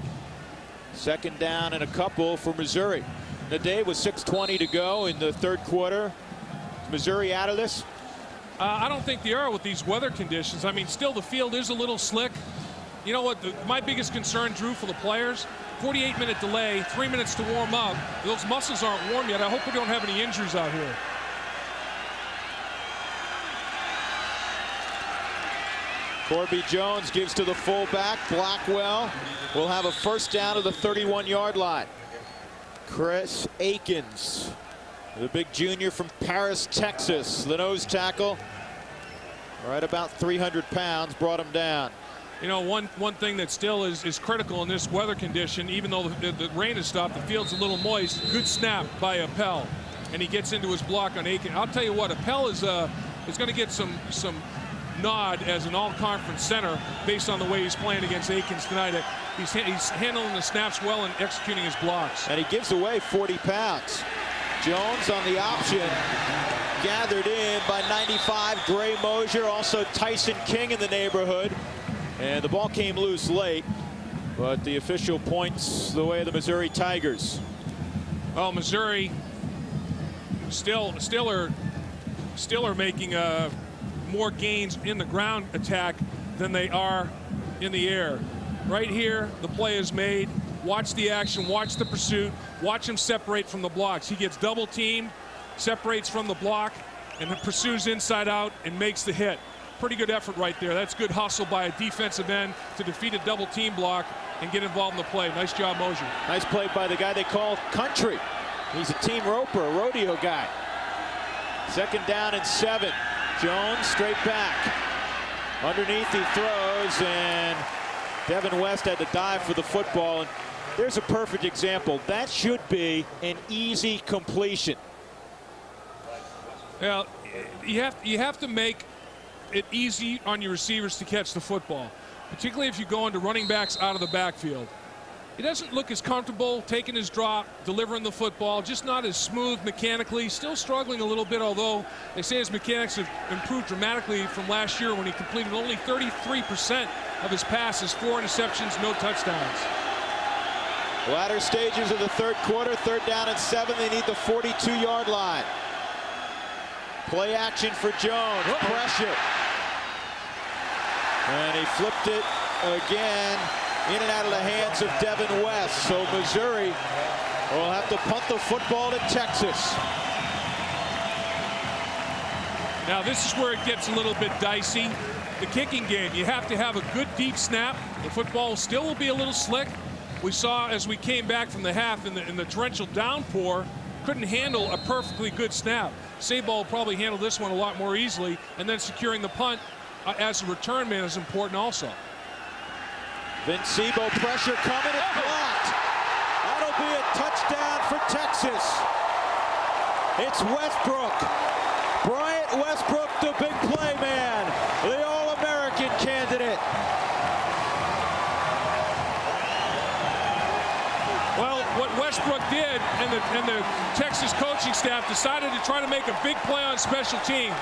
Speaker 1: 2nd down and a couple for Missouri. The day was 6:20 to go in the 3rd quarter. Is Missouri out of this?
Speaker 2: I don't think they are with these weather conditions. I mean, still the field is a little slick. You know what? My biggest concern, Drew, for the players, 48-minute delay, 3 minutes to warm up. Those muscles aren't warm yet. I hope we don't have any injuries out here.
Speaker 1: Corby Jones gives to the fullback. Blackwell will have a 1st down to the 31-yard line. Chris Akins, the big junior from Paris, Texas, the nose tackle, right about 300 pounds, brought him down.
Speaker 2: You know, one thing that still is critical in this weather condition, even though the rain has stopped, the field's a little moist. Good snap by Appel, and he gets into his block on Akins. I'll tell you what, Appel is going to get some nod as an all-conference center based on the way he's playing against Akins tonight. He's handling the snaps well and executing his blocks.
Speaker 1: And he gives away 40 pounds. Jones on the option, gathered in by 95 Gray Mosier, also Tyson King in the neighborhood. And the ball came loose late, but the official points the way of the Missouri Tigers.
Speaker 2: Well, Missouri still are making more gains in the ground attack than they are in the air. Right here, the play is made. Watch the action, watch the pursuit, watch him separate from the blocks. He gets double teamed, separates from the block, and pursues inside out and makes the hit. Pretty good effort right there. That's good hustle by a defensive end to defeat a double team block and get involved in the play. Nice job, Mosier.
Speaker 1: Nice play by the guy they call Country. He's a team roper, a rodeo guy. 2nd down and 7. Jones straight back. Underneath he throws, and Devin West had to dive for the football. And there's a perfect example. That should be an easy completion.
Speaker 2: Well, you have to make it easy on your receivers to catch the football, particularly if you go into running backs out of the backfield. He doesn't look as comfortable taking his drop, delivering the football, just not as smooth mechanically. Still struggling a little bit, although they say his mechanics have improved dramatically from last year when he completed only 33% of his passes, 4 interceptions, no touchdowns.
Speaker 1: Latter stages of the third quarter, 3rd down and 7. They need the 42-yard line. Play action for Jones. Pressure. And he flipped it again in and out of the hands of Devin West. So Missouri will have to punt the football to Texas.
Speaker 2: Now this is where it gets a little bit dicey. The kicking game, you have to have a good deep snap. The football still will be a little slick. We saw as we came back from the half in the torrential downpour, couldn't handle a perfectly good snap. Sabo will probably handle this one a lot more easily, and then securing the punt as a return man is important also.
Speaker 1: Vince Sabo, pressure coming, it's blocked. That'll be a touchdown for Texas. It's Westbrook. Bryant Westbrook, the big play man, the All-American candidate.
Speaker 2: Well, what Westbrook did and the Texas coaching staff decided to try to make a big play on special teams.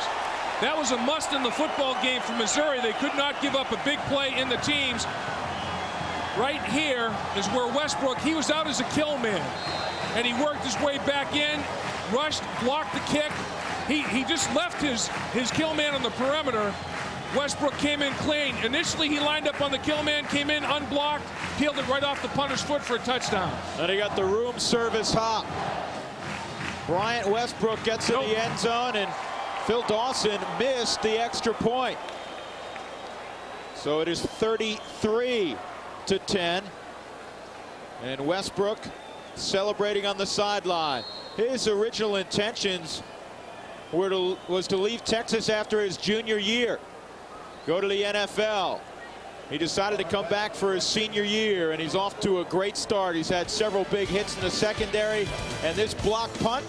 Speaker 2: That was a must in the football game for Missouri. They could not give up a big play in the teams. Right here is where Westbrook, he was out as a kill man, and he worked his way back in, rushed, blocked the kick. He just left his kill man on the perimeter. Westbrook came in clean. Initially, he lined up on the kill man, came in unblocked, peeled it right off the punter's foot for a touchdown.
Speaker 1: And he got the room service hop. Bryant Westbrook gets in the end zone, and Phil Dawson missed the extra point. So it is 33-10. And Westbrook celebrating on the sideline. His original intentions was to leave Texas after his junior year, go to the NFL. He decided to come back for his senior year, and he's off to a great start. He's had several big hits in the secondary, and this block punt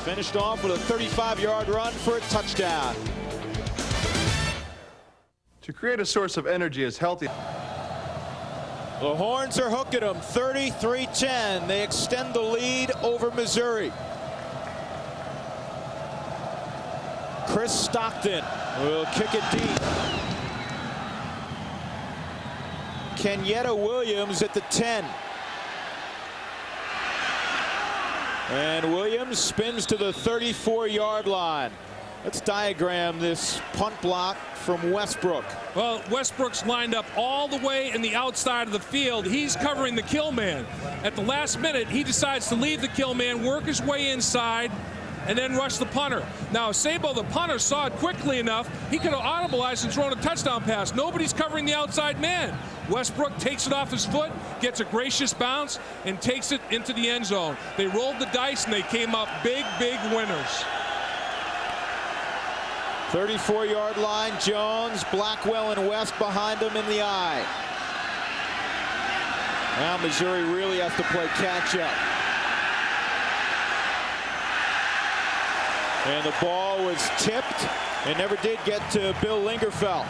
Speaker 1: finished off with a 35-yard run for a touchdown.
Speaker 14: To create a source of energy is healthy.
Speaker 1: The Horns are hooking them, 33-10. They extend the lead over Missouri. Chris Stockton will kick it deep. Kenyatta Williams at the 10. And Williams spins to the 34-yard line. Let's diagram this punt block from Westbrook.
Speaker 2: Well, Westbrook's lined up all the way in the outside of the field. He's covering the kill man. At the last minute, he decides to leave the kill man, work his way inside, and then rush the punter. Now, Sabo, the punter, saw it quickly enough. He could have audibilized and thrown a touchdown pass. Nobody's covering the outside man. Westbrook takes it off his foot, gets a gracious bounce, and takes it into the end zone. They rolled the dice, and they came up big, big winners.
Speaker 1: 34-yard line, Jones, Blackwell, and West behind him in the eye. Now Missouri really has to play catch-up. And the ball was tipped and never did get to Bill Lingerfeld.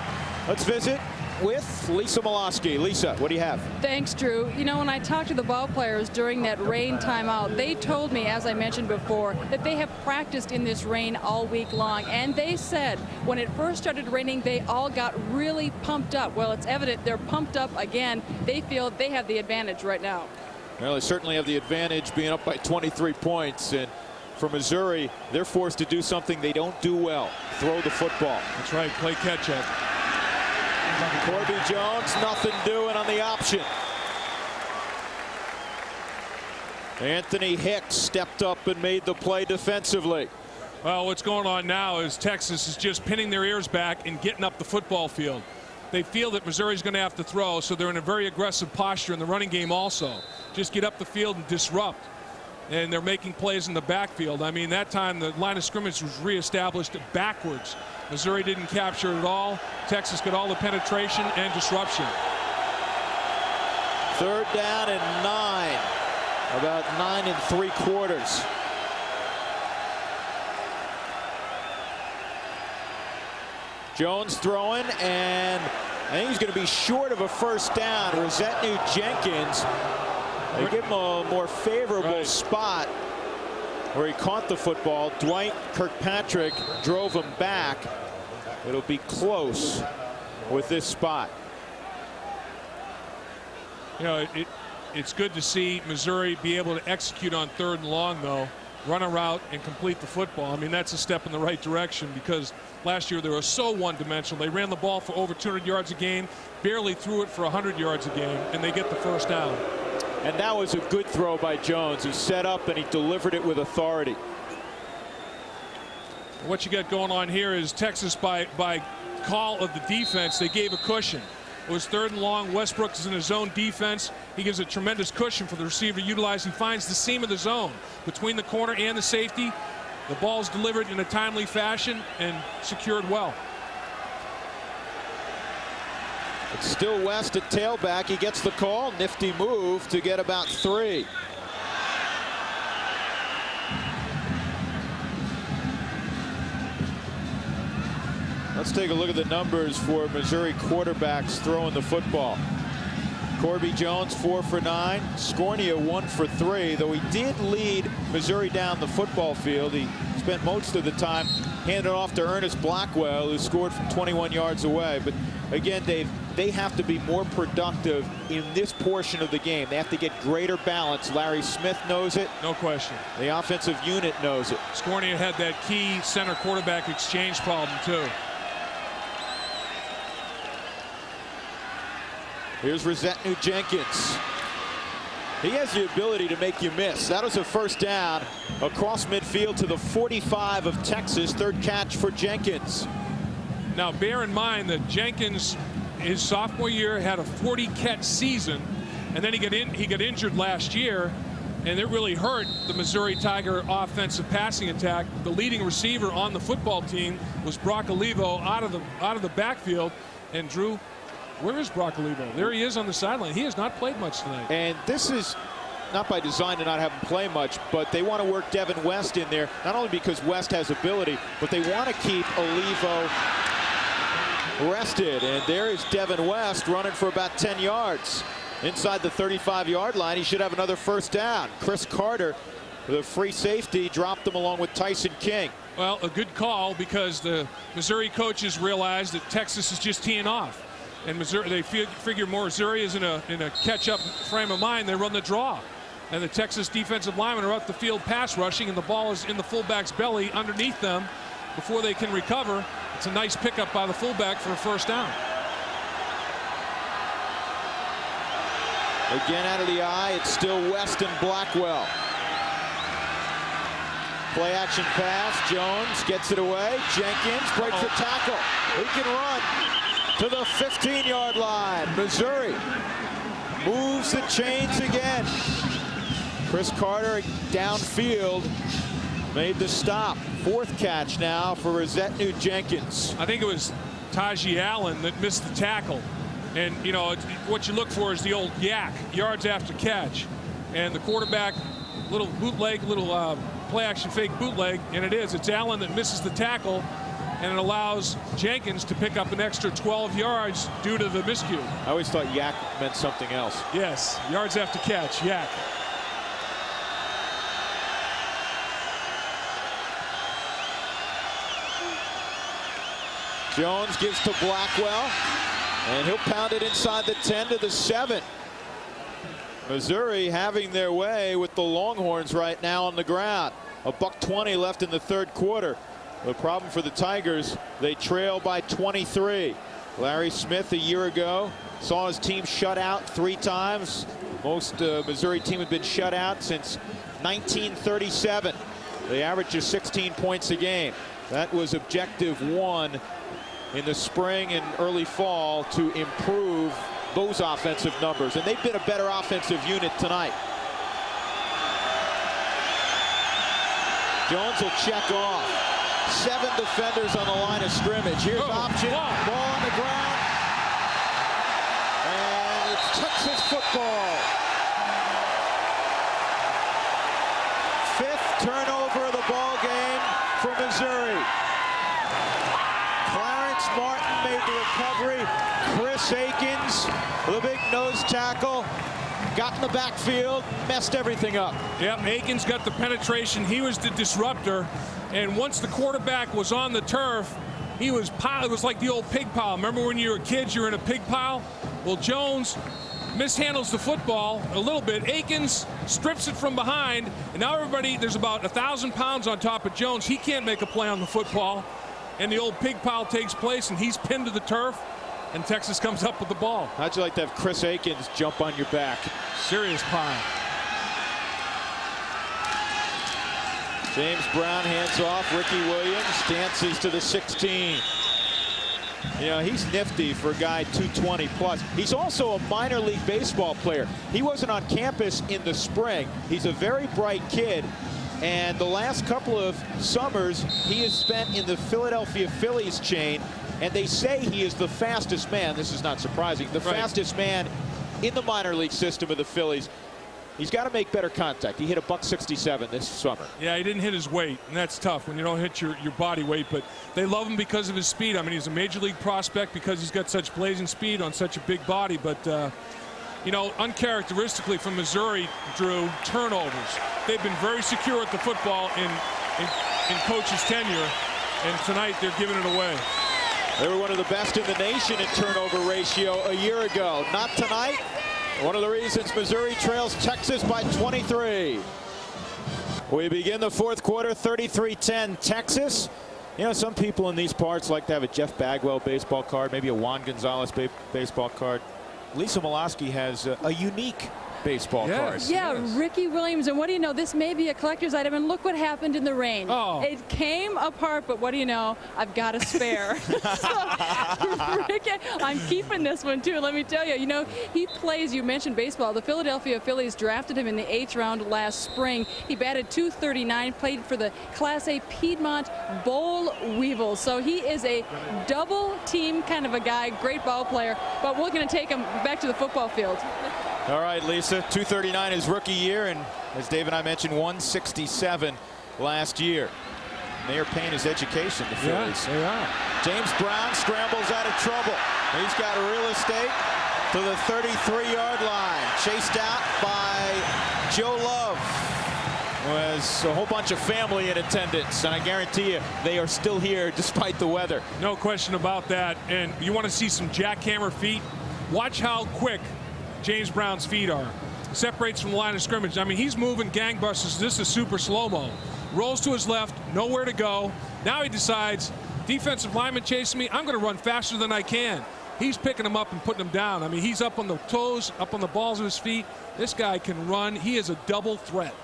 Speaker 1: Let's visit with Lisa Molosky. Lisa, what do you have?
Speaker 3: Thanks, Drew. You know, when I talked to the ball players during that rain timeout, they told me, as I mentioned before, that they have practiced in this rain all week long. And they said when it first started raining, they all got really pumped up. Well, it's evident they're pumped up again. They feel they have the advantage right now.
Speaker 1: Well, they certainly have the advantage being up by 23 points. And for Missouri, they're forced to do something they don't do well, throw the football.
Speaker 2: That's right, play catch-up.
Speaker 1: Corby Jones, nothing doing on the option. Anthony Hicks stepped up and made the play defensively.
Speaker 2: Well, what's going on now is Texas is just pinning their ears back and getting up the football field. They feel that Missouri's going to have to throw, so they're in a very aggressive posture in the running game also. Just get up the field and disrupt. And they're making plays in the backfield. I mean, that time the line of scrimmage was reestablished backwards. Missouri didn't capture it at all. Texas got all the penetration and disruption.
Speaker 1: 3rd down and 9. About 9 3/4. Jones throwing, and I think he's going to be short of a first down. Rosetnew Jenkins, they give him a more favorable spot where he caught the football. Dwight Kirkpatrick drove him back. It'll be close with this spot.
Speaker 2: You know, it's good to see Missouri be able to execute on 3rd and long, though. Run a route and complete the football. I mean, that's a step in the right direction, because last year they were so one-dimensional. They ran the ball for over 200 yards a game, barely threw it for 100 yards a game, and they get the first down.
Speaker 1: And that was a good throw by Jones. He set up and he delivered it with authority.
Speaker 2: What you got going on here is Texas, by call of the defense, they gave a cushion. It was 3rd and long. Westbrook is in his zone defense. He gives a tremendous cushion for the receiver to utilize. He finds the seam of the zone between the corner and the safety. The ball is delivered in a timely fashion and secured well.
Speaker 1: It's still West at tailback. He gets the call. Nifty move to get about 3. Let's take a look at the numbers for Missouri quarterbacks throwing the football. Corby Jones 4 for 9. Scornia 1 for 3, though he did lead Missouri down the football field. He spent most of the time handing it off to Ernest Blackwell, who scored from 21 yards away. But again, Dave, they have to be more productive in this portion of the game. They have to get greater balance. Larry Smith knows it.
Speaker 2: No question.
Speaker 1: The offensive unit knows it.
Speaker 2: Scornia had that key center quarterback exchange problem, too.
Speaker 1: Here's Rosetnew Jenkins. He has the ability to make you miss. That was a first down across midfield to the 45 of Texas. 3rd catch for Jenkins.
Speaker 2: Now, bear in mind that Jenkins, his sophomore year, had a 40-catch season, and then he got injured last year, and it really hurt the Missouri Tiger offensive passing attack. The leading receiver on the football team was Brock Olivo out of the backfield, and Drew, where is Brock Olivo? There he is on the sideline. He has not played much tonight.
Speaker 1: And this is not by design to not have him play much, but they want to work Devin West in there, not only because West has ability, but they want to keep Olivo rested. And there is Devin West running for about 10 yards. Inside the 35-yard line, he should have another first down. Chris Carter, the free safety, dropped him along with Tyson King.
Speaker 2: Well, a good call, because the Missouri coaches realized that Texas is just teeing off. And Missouri, they figure Missouri is in a catch-up frame of mind. They run the draw, and the Texas defensive linemen are up the field pass rushing, and the ball is in the fullback's belly underneath them before they can recover. It's a nice pickup by the fullback for a first down.
Speaker 1: Again out of the eye, it's still West and Blackwell. Play action pass. Jones gets it away. Jenkins breaks the tackle. He can run to the 15-yard line. Missouri moves the chains again. Chris Carter downfield made the stop. 4th catch now for Rosetnew Jenkins.
Speaker 2: I think it was Taji Allen that missed the tackle. And, you know, what you look for is the old yak, yards after catch. And the quarterback, little bootleg, little play action fake bootleg, and it is. It's Allen that misses the tackle, and it allows Jenkins to pick up an extra 12 yards due to the miscue.
Speaker 1: I always thought yak meant something else.
Speaker 2: Yes, yards after catch, yak.
Speaker 1: Jones gives to Blackwell, and he'll pound it inside the 10 to the 7. Missouri having their way with the Longhorns right now on the ground. $1:20 left in the 3rd quarter. The problem for the Tigers, they trail by 23. Larry Smith a year ago saw his team shut out 3 times. Most Missouri team had been shut out since 1937. They average just 16 points a game. That was objective 1 in the spring and early fall to improve those offensive numbers, and they've been a better offensive unit tonight. Jones will check off. 7 defenders on the line of scrimmage. Here's option, ball on the ground, and it's Texas football. 5th turnover of the ball game for Missouri. Clarence Martin made the recovery. Chris Akins, the big nose tackle, got in the backfield, messed everything up.
Speaker 2: Yep, Akins got the penetration. He was the disruptor. And once the quarterback was on the turf, it was like the old pig pile. Remember when you were kids, you were in a pig pile? Well, Jones mishandles the football a little bit. Akins strips it from behind, and now everybody, there's about 1,000 pounds on top of Jones. He can't make a play on the football, and the old pig pile takes place, and he's pinned to the turf, and Texas comes up with the ball.
Speaker 1: How'd you like to have Chris Akins jump on your back?
Speaker 2: Serious pile.
Speaker 1: James Brown hands off. Ricky Williams dances to the 16. You know, he's nifty for a guy 220 plus. He's also a minor league baseball player. He wasn't on campus in the spring. He's a very bright kid. And the last couple of summers, he has spent in the Philadelphia Phillies chain. And they say he is the fastest man. This is not surprising. The fastest man in the minor league system of the Phillies. He's got to make better contact. He hit a .167 this summer.
Speaker 2: Yeah, he didn't hit his weight, and that's tough when you don't hit your body weight. But they love him because of his speed. I mean, he's a major league prospect because he's got such blazing speed on such a big body. But, you know, uncharacteristically from Missouri, Drew, turnovers. They've been very secure at the football in coach's tenure, and tonight they're giving it away.
Speaker 1: They were one of the best in the nation in turnover ratio a year ago. Not tonight. One of the reasons Missouri trails Texas by 23. We begin the fourth quarter, 33-10 Texas. You know, some people in these parts like to have a Jeff Bagwell baseball card, maybe a Juan Gonzalez baseball card. Lisa Molosky has a unique baseball card.
Speaker 3: Yeah, Ricky Williams. And what do you know? This may be a collector's item. And look what happened in the rain.
Speaker 2: Oh.
Speaker 3: It came apart, but what do you know? I've got a spare. So, Ricky, I'm keeping this one, too. Let me tell you, you know, he plays, you mentioned baseball. The Philadelphia Phillies drafted him in the 8th round last spring. He batted .239, played for the Class A Piedmont Boll Weevils. So he is a double team kind of a guy, great ball player. But we're going to take him back to the football field.
Speaker 1: All right, Lisa, 239 his rookie year, and as Dave and I mentioned, 167 last year. They are paying his education, the Phillies.
Speaker 2: Yeah, they are.
Speaker 1: James Brown scrambles out of trouble. He's got real estate to the 33-yard line. Chased out by Joe Love. Was a whole bunch of family in attendance, and I guarantee you they are still here despite the weather.
Speaker 2: No question about that. And you want to see some jackhammer feet? Watch how quick James Brown's feet are. Separates from the line of scrimmage. I mean, he's moving gangbusters. This is super slow-mo. Rolls to his left, nowhere to go. Now he decides, defensive lineman chasing me, I'm going to run faster than I can. He's picking him up and putting him down. I mean, he's up on the toes, up on the balls of his feet. This guy can run. He is a double threat.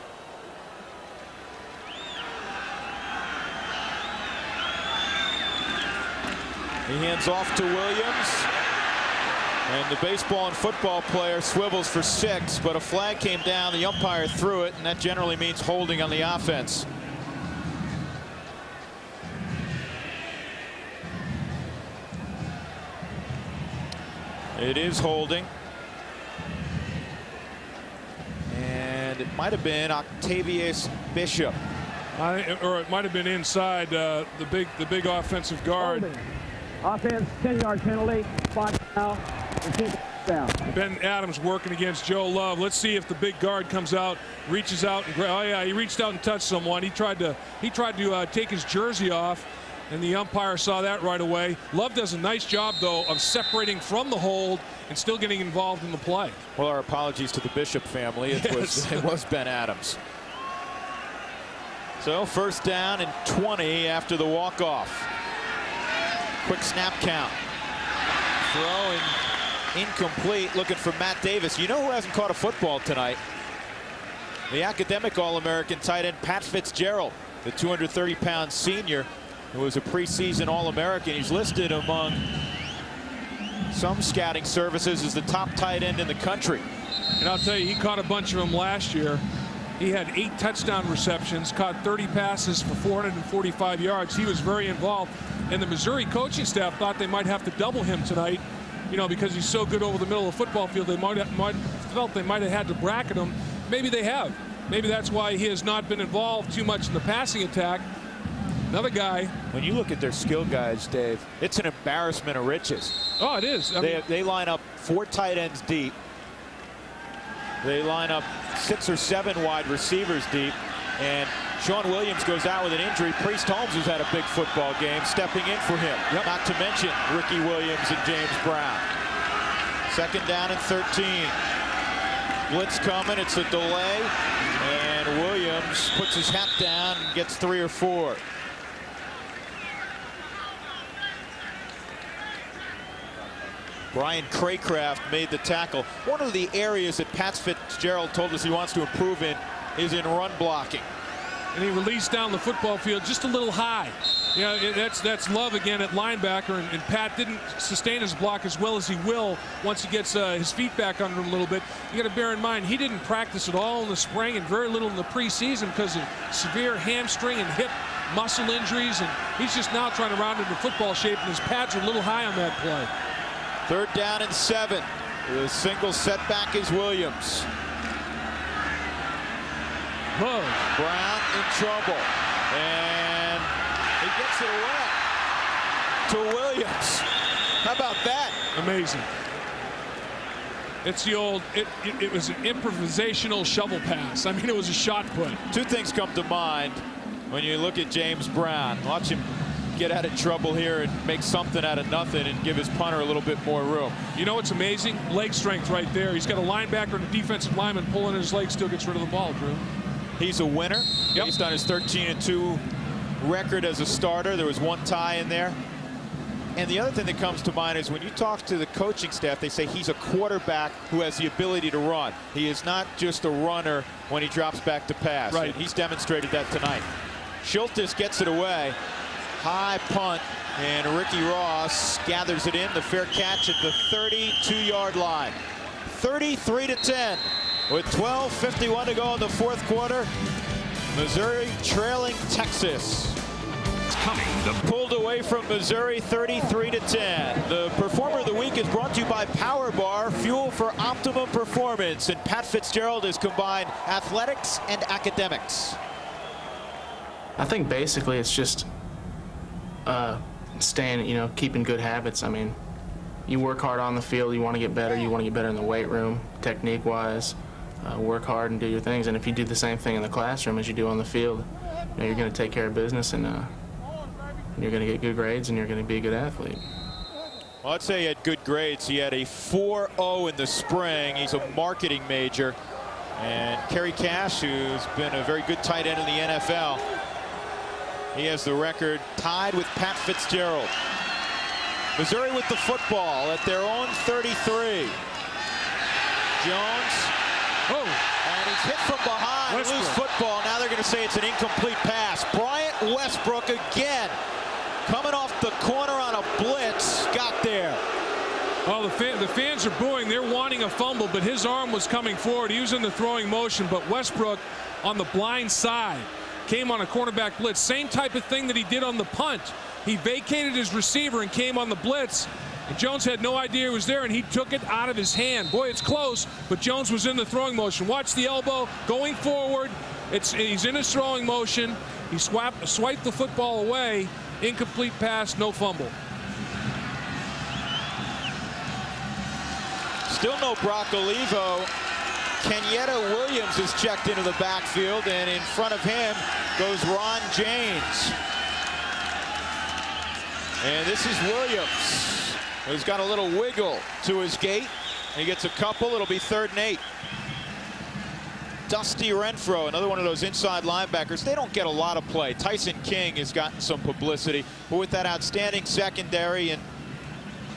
Speaker 1: He hands off to Williams. And the baseball and football player swivels for 6, but a flag came down. The umpire threw it, and that generally means holding on the offense. It is holding. And it might have been Octavius Bishop.
Speaker 2: Or it might have been inside the big offensive guard.
Speaker 5: Holding. Offense, 10-yard penalty, spot foul.
Speaker 2: Ben Adams working against Joe Love. Let's see if the big guard comes out, reaches out, and oh yeah, he reached out and touched someone. He tried to take his jersey off, and the umpire saw that right away. Love does a nice job though of separating from the hold and still getting involved in the play.
Speaker 1: Well, our apologies to the Bishop family. It was Ben Adams. So first down and 20 after the walk-off. Quick snap count. Throw incomplete, looking for Matt Davis. You know who hasn't caught a football tonight? The academic All-American tight end Pat Fitzgerald, the 230-pound senior who was a preseason All-American. He's listed among some scouting services as the top tight end in the country.
Speaker 2: And I'll tell you, he caught a bunch of them last year. He had 8 touchdown receptions, caught 30 passes for 445 yards. He was very involved. And the Missouri coaching staff thought they might have to double him tonight, you know, because he's so good over the middle of the football field. They might have had to bracket him. Maybe they have. Maybe that's why he has not been involved too much in the passing attack. Another guy.
Speaker 1: When you look at their skill guys, Dave, it's an embarrassment of riches.
Speaker 2: Oh, it is.
Speaker 1: They line up 4 tight ends deep. They line up 6 or 7 wide receivers deep. And Sean Williams goes out with an injury. Priest Holmes has had a big football game, stepping in for him. Yep. Not to mention Ricky Williams and James Brown. 2nd down and 13. Blitz coming. It's a delay. And Williams puts his hat down and gets 3 or 4. Brian Craycraft made the tackle. One of the areas that Pat Fitzgerald told us he wants to improve in is in run blocking.
Speaker 2: And he released down the football field just a little high. You know, that's Love again at linebacker, and Pat didn't sustain his block as well as he will once he gets his feet back under him a little bit. You got to bear in mind, he didn't practice at all in the spring and very little in the preseason because of severe hamstring and hip muscle injuries, and he's just now trying to round into football shape, and his pads are a little high on that play.
Speaker 1: 3rd down and 7. The single setback is Williams. Brown in trouble, and he gets it away to Williams. How about that?
Speaker 2: Amazing. It's the old, it was an improvisational shovel pass. I mean, it was a shot put.
Speaker 1: 2 things come to mind when you look at James Brown. Watch him get out of trouble here and make something out of nothing and give his punter a little bit more room.
Speaker 2: You know what's amazing? Leg strength right there. He's got a linebacker and a defensive lineman pulling his leg, still gets rid of the ball, Drew.
Speaker 1: He's a winner. Yep. Based on his 13-2 record as a starter. There was 1 tie in there. And the other thing that comes to mind is when you talk to the coaching staff, they say he's a quarterback who has the ability to run. He is not just a runner when he drops back to pass.
Speaker 2: Right.
Speaker 1: And he's demonstrated that tonight. Schultes gets it away. High punt, and Ricky Ross gathers it in. The fair catch at the 32-yard line. 33-10 with 12:51 to go in the 4th quarter. Missouri trailing Texas.
Speaker 8: It's coming.
Speaker 1: Pulled away from Missouri 33-10. The Performer of the Week is brought to you by Power Bar, fuel for optimum performance. And Pat Fitzgerald has combined athletics and academics.
Speaker 15: I think basically it's just staying, you know, keeping good habits. I mean, you work hard on the field, you want to get better, you want to get better in the weight room, technique-wise, work hard and do your things. And if you do the same thing in the classroom as you do on the field, you know, you're going to take care of business, and you're going to get good grades, and you're going to be a good athlete.
Speaker 1: Well, I'd say he had good grades. He had a 4.0 in the spring. He's a marketing major. And Kerry Cash, who's been a very good tight end in the NFL, he has the record tied with Pat Fitzgerald. Missouri with the football at their own 33. Jones.
Speaker 2: Oh.
Speaker 1: And he's hit from behind. Loose football. Now they're going to say it's an incomplete pass. Bryant Westbrook again. Coming off the corner on a blitz. Got there.
Speaker 2: Well, the fans are booing. They're wanting a fumble, but his arm was coming forward. He was in the throwing motion, but Westbrook on the blind side came on a cornerback blitz. Same type of thing that he did on the punt. He vacated his receiver and came on the blitz. And Jones had no idea it was there, and he took it out of his hand. Boy, it's close, but Jones was in the throwing motion. Watch the elbow going forward. He's in his throwing motion. He swiped the football away. Incomplete pass, no fumble.
Speaker 1: Still no Brock Olivo. Kenyatta Williams is checked into the backfield, and in front of him goes Ron James. And this is Williams, who's got a little wiggle to his gait. He gets a couple. It'll be 3rd and 8. Dusty Renfro, another one of those inside linebackers. They don't get a lot of play. Tyson King has gotten some publicity, but with that outstanding secondary, and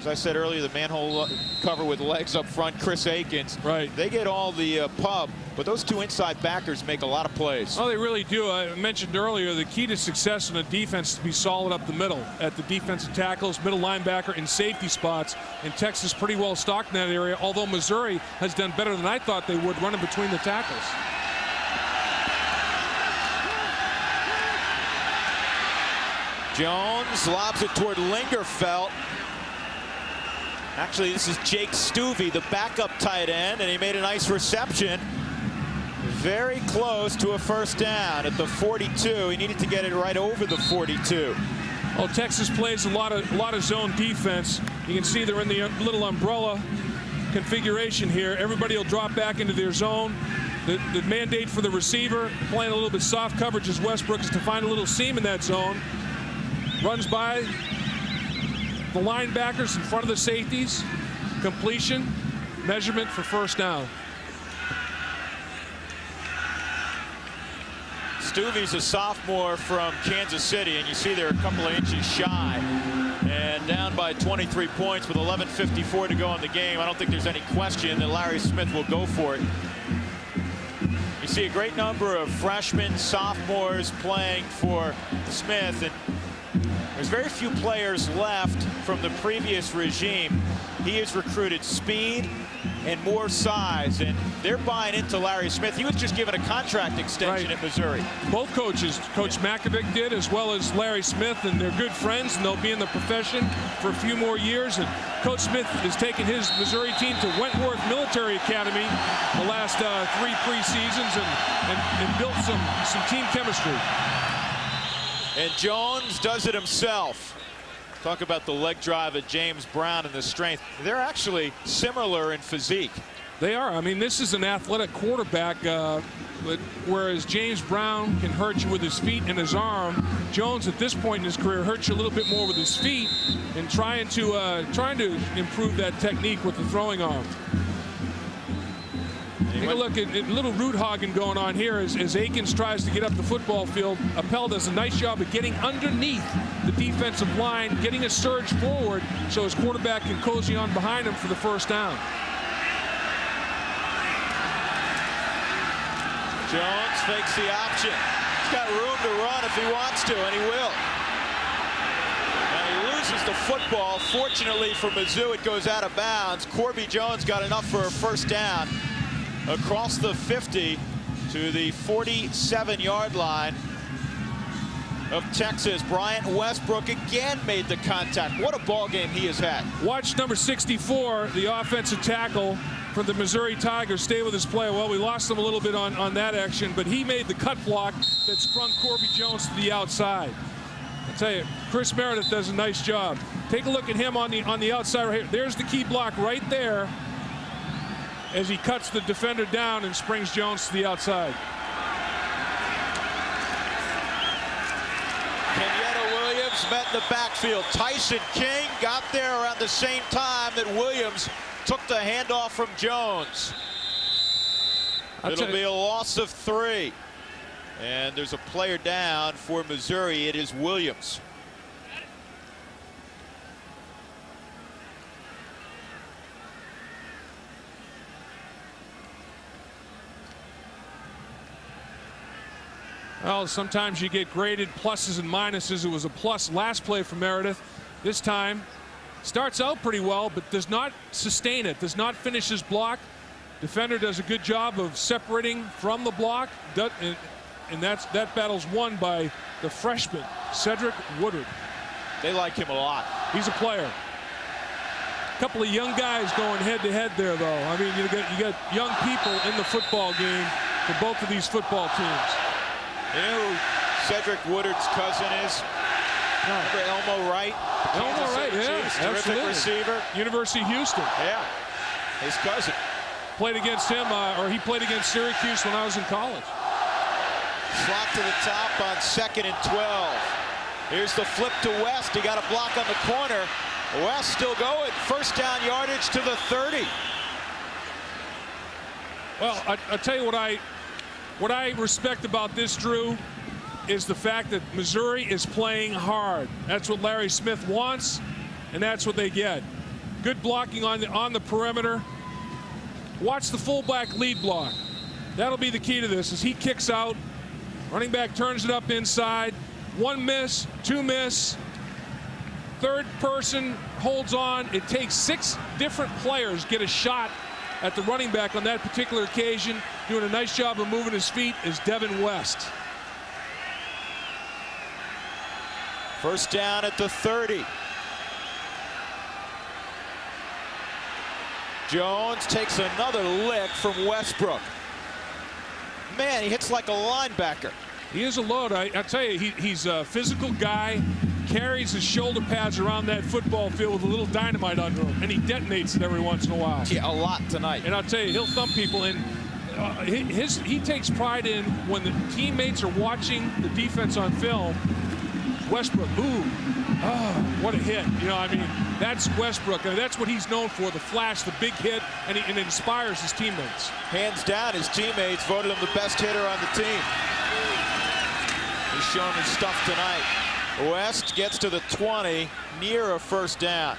Speaker 1: as I said earlier, the manhole cover with legs up front, Chris Akins.
Speaker 2: Right.
Speaker 1: They get all the pub, but those 2 inside backers make a lot of plays.
Speaker 2: Oh, they really do. I mentioned earlier the key to success in a defense is to be solid up the middle at the defensive tackles, middle linebacker, and safety spots. And Texas pretty well stocked in that area, although Missouri has done better than I thought they would running between the tackles.
Speaker 1: Jones lobs it toward Lingerfelt. Actually, this is Jake Stuvey, the backup tight end, and he made a nice reception. very close to a first down at the 42. He needed to get it right over the 42.
Speaker 2: Well, Texas plays a lot of zone defense. You can see they're in the little umbrella configuration here. Everybody will drop back into their zone. The mandate for the receiver, playing a little bit soft coverage as Westbrook, is to find a little seam in that zone. Runs by the linebackers in front of the safeties. Completion, measurement for first down.
Speaker 1: Stuvey's a sophomore from Kansas City, and you see they're a couple of inches shy. And down by 23 points with 11:54 to go in the game. I don't think there's any question that Larry Smith will go for it. You see a great number of freshmen, sophomores playing for Smith, and there's very few players left from the previous regime. He has recruited speed and more size, and they're buying into Larry Smith. He was just given a contract extension at Missouri.
Speaker 2: Both coaches, Coach Makovic did, as well as Larry Smith, and they're good friends, and they'll be in the profession for a few more years. And Coach Smith has taken his Missouri team to Wentworth Military Academy the last 3 preseasons and built some team chemistry.
Speaker 1: And Jones does it himself. Talk about the leg drive of James Brown and the strength. They're actually similar in physique.
Speaker 2: They are. I mean, this is an athletic quarterback, but whereas James Brown can hurt you with his feet and his arm, Jones at this point in his career hurts you a little bit more with his feet and trying to improve that technique with the throwing arm. Take a look at little root hogging going on here as Akins tries to get up the football field. Appel does a nice job of getting underneath the defensive line, getting a surge forward so his quarterback can cozy on behind him for the first down.
Speaker 1: Jones fakes the option. He's got room to run if he wants to, and he will. And he loses the football. Fortunately for Mizzou, it goes out of bounds. Corby Jones got enough for a first down across the 50 to the 47-yard line of Texas. Bryant Westbrook again made the contact. What a ball game he has had.
Speaker 2: Watch number 64, the offensive tackle for the Missouri Tigers, stay with his play. Well, we lost him a little bit on that action, but he made the cut block that sprung Corby Jones to the outside. I'll tell you, Chris Meredith does a nice job. Take a look at him on the outside right here. There's the key block right there as he cuts the defender down and springs Jones to the outside.
Speaker 1: Kenyatta Williams met in the backfield. Tyson King got there around the same time that Williams took the handoff from Jones. It'll be a loss of 3. And there's a player down for Missouri. It is Williams.
Speaker 2: Well, sometimes you get graded pluses and minuses. It was a plus last play for Meredith. This time starts out pretty well, but does not sustain it, does not finish his block. Defender does a good job of separating from the block, and that battle's won by the freshman, Cedric Woodard.
Speaker 1: They like him a lot.
Speaker 2: He's a player. A couple of young guys going head-to-head there, though. I mean, you got young people in the football game for both of these football teams.
Speaker 1: You know who Cedric Woodard's cousin is? Remember Elmo Wright?
Speaker 2: Elmo Wright, yeah,
Speaker 1: terrific receiver.
Speaker 2: University of Houston.
Speaker 1: Yeah, his cousin.
Speaker 2: Played against him, or he played against Syracuse when I was in college.
Speaker 1: Slot to the top on 2nd and 12. Here's the flip to West. He got a block on the corner. West still going. First down yardage to the 30.
Speaker 2: Well, I'll tell you what I respect about this, Drew, is the fact that Missouri is playing hard. That's what Larry Smith wants, and that's what they get. Good blocking on the perimeter. Watch the fullback lead block. That'll be the key to this as he kicks out. Running back turns it up inside. 1 miss, 2 miss. Third person holds on. It takes 6 different players get a shot at the running back on that particular occasion. Doing a nice job of moving his feet is Devin West.
Speaker 1: First down at the 30. Jones takes another lick from Westbrook. man. He hits like a linebacker.
Speaker 2: He is a load. I tell you, he's a physical guy. Carries his shoulder pads around that football field with a little dynamite under him, and he detonates it every once in a while.
Speaker 1: Yeah, a lot tonight.
Speaker 2: And I'll tell you, he'll thump people. And he takes pride in when the teammates are watching the defense on film. Westbrook, ooh, oh, what a hit. You know, I mean, that's Westbrook. I mean, that's what he's known for, the flash, the big hit, and it inspires his teammates.
Speaker 1: Hands down, his teammates voted him the best hitter on the team. He's shown his stuff tonight. West gets to the 20, near a first down.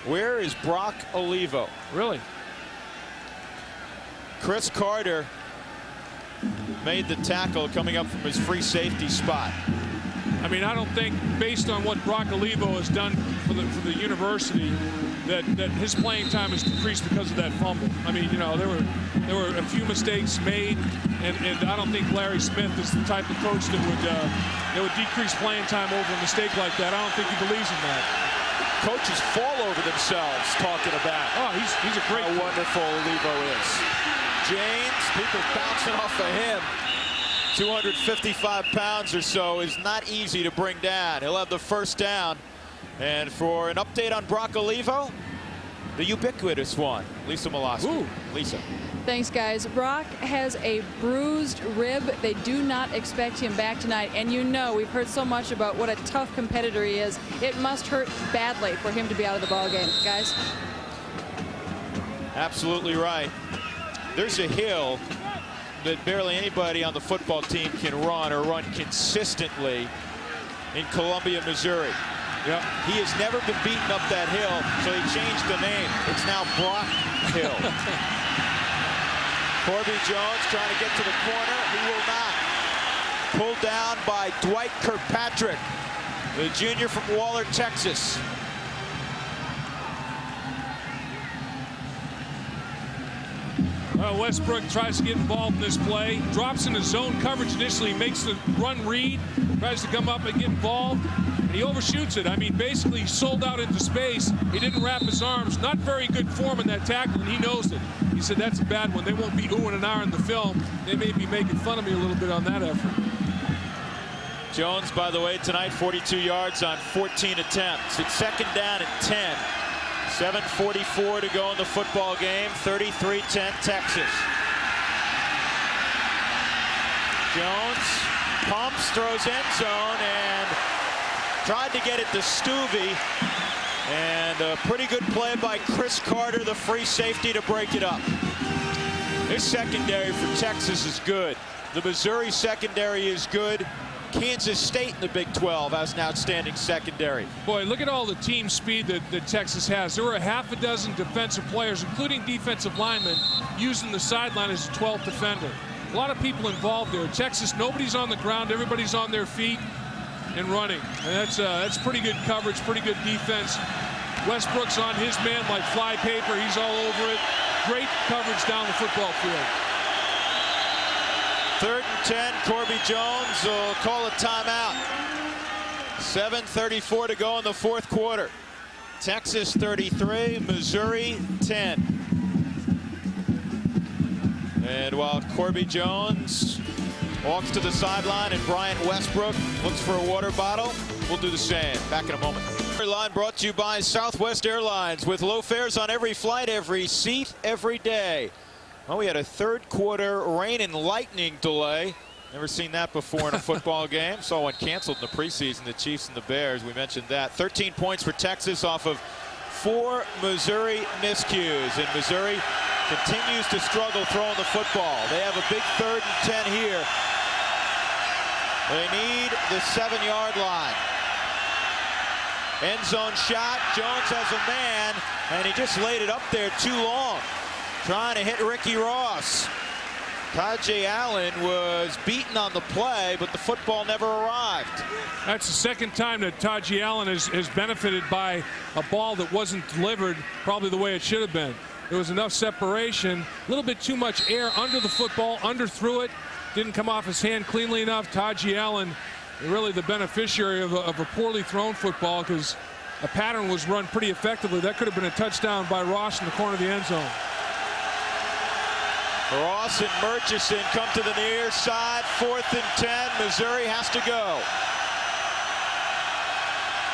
Speaker 1: Where is Brock Olivo?
Speaker 2: Really?
Speaker 1: Chris Carter made the tackle coming up from his free safety spot.
Speaker 2: I mean, I don't think, based on what Brock Olivo has done for the university, that his playing time has decreased because of that fumble. I mean, you know, there were a few mistakes made, and I don't think Larry Smith is the type of coach that would decrease playing time over a mistake like that. I don't think he believes in that.
Speaker 1: Coaches fall over themselves talking about
Speaker 2: he's a great
Speaker 1: how wonderful Olivo is. James, people bouncing off of him. 255 pounds or so is not easy to bring down. He'll have the first down. And for an update on Brock Olivo, the ubiquitous one, Lisa Molosky. Lisa.
Speaker 3: Thanks, guys. Brock has a bruised rib. They do not expect him back tonight. And you know, we've heard so much about what a tough competitor he is. It must hurt badly for him to be out of the ball game, guys.
Speaker 1: Absolutely right. There's a hill that barely anybody on the football team can run or run consistently in Columbia, Missouri.
Speaker 2: Yep.
Speaker 1: He has never been beaten up that hill, so he changed the name. It's now Brock Hill. Corby Jones trying to get to the corner. He will not. Pulled down by Dwight Kirkpatrick, the junior from Waller, Texas.
Speaker 2: Westbrook tries to get involved in this play, drops into zone coverage initially, makes the run read, tries to come up and get involved, and he overshoots it. I mean, basically, he sold out into space. He didn't wrap his arms. Not very good form in that tackle, and he knows it. He said, that's a bad one. They won't be oohing and ahhing the film. They may be making fun of me a little bit on that effort.
Speaker 1: Jones, by the way, tonight, 42 yards on 14 attempts. It's second down and 10. 7:44 to go in the football game. 33-10 Texas. Jones pumps, throws end zone, and tried to get it to Stuvey. And a pretty good play by Chris Carter, the free safety, to break it up. This secondary for Texas is good. The Missouri secondary is good. Kansas State in the Big 12 has an outstanding secondary.
Speaker 2: Boy, look at all the team speed that Texas has. There were a half a dozen defensive players, including defensive linemen, using the sideline as a 12th defender. A lot of people involved there. Texas, nobody's on the ground. Everybody's on their feet and running. And that's pretty good coverage, pretty good defense. Westbrook's on his man like fly paper. He's all over it. Great coverage down the football field.
Speaker 1: 3rd and 10, Corby Jones will call a timeout. 7:34 to go in the fourth quarter. Texas 33, Missouri 10. And while Corby Jones walks to the sideline and Brian Westbrook looks for a water bottle, we'll do the same. Back in a moment. Line brought to you by Southwest Airlines, with low fares on every flight, every seat, every day. Well, we had a third quarter rain and lightning delay. Never seen that before in a football game. Saw one canceled in the preseason, the Chiefs and the Bears. We mentioned that. 13 points for Texas off of 4 Missouri miscues. And Missouri continues to struggle throwing the football. They have a big 3rd and 10 here. They need the 7-yard line. End zone shot. Jones has a man, and he just laid it up there too long. Trying to hit Ricky Ross. Tajay Allen was beaten on the play, but the football never arrived.
Speaker 2: That's the second time that Tajay Allen has benefited by a ball that wasn't delivered probably the way it should have been. There was enough separation, a little bit too much air under the football, underthrew it, didn't come off his hand cleanly enough. Tajay Allen really the beneficiary of a poorly thrown football, because a pattern was run pretty effectively. That could have been a touchdown by Ross in the corner of the end zone.
Speaker 1: Ross and Murchison come to the near side. 4th and 10. Missouri has to go.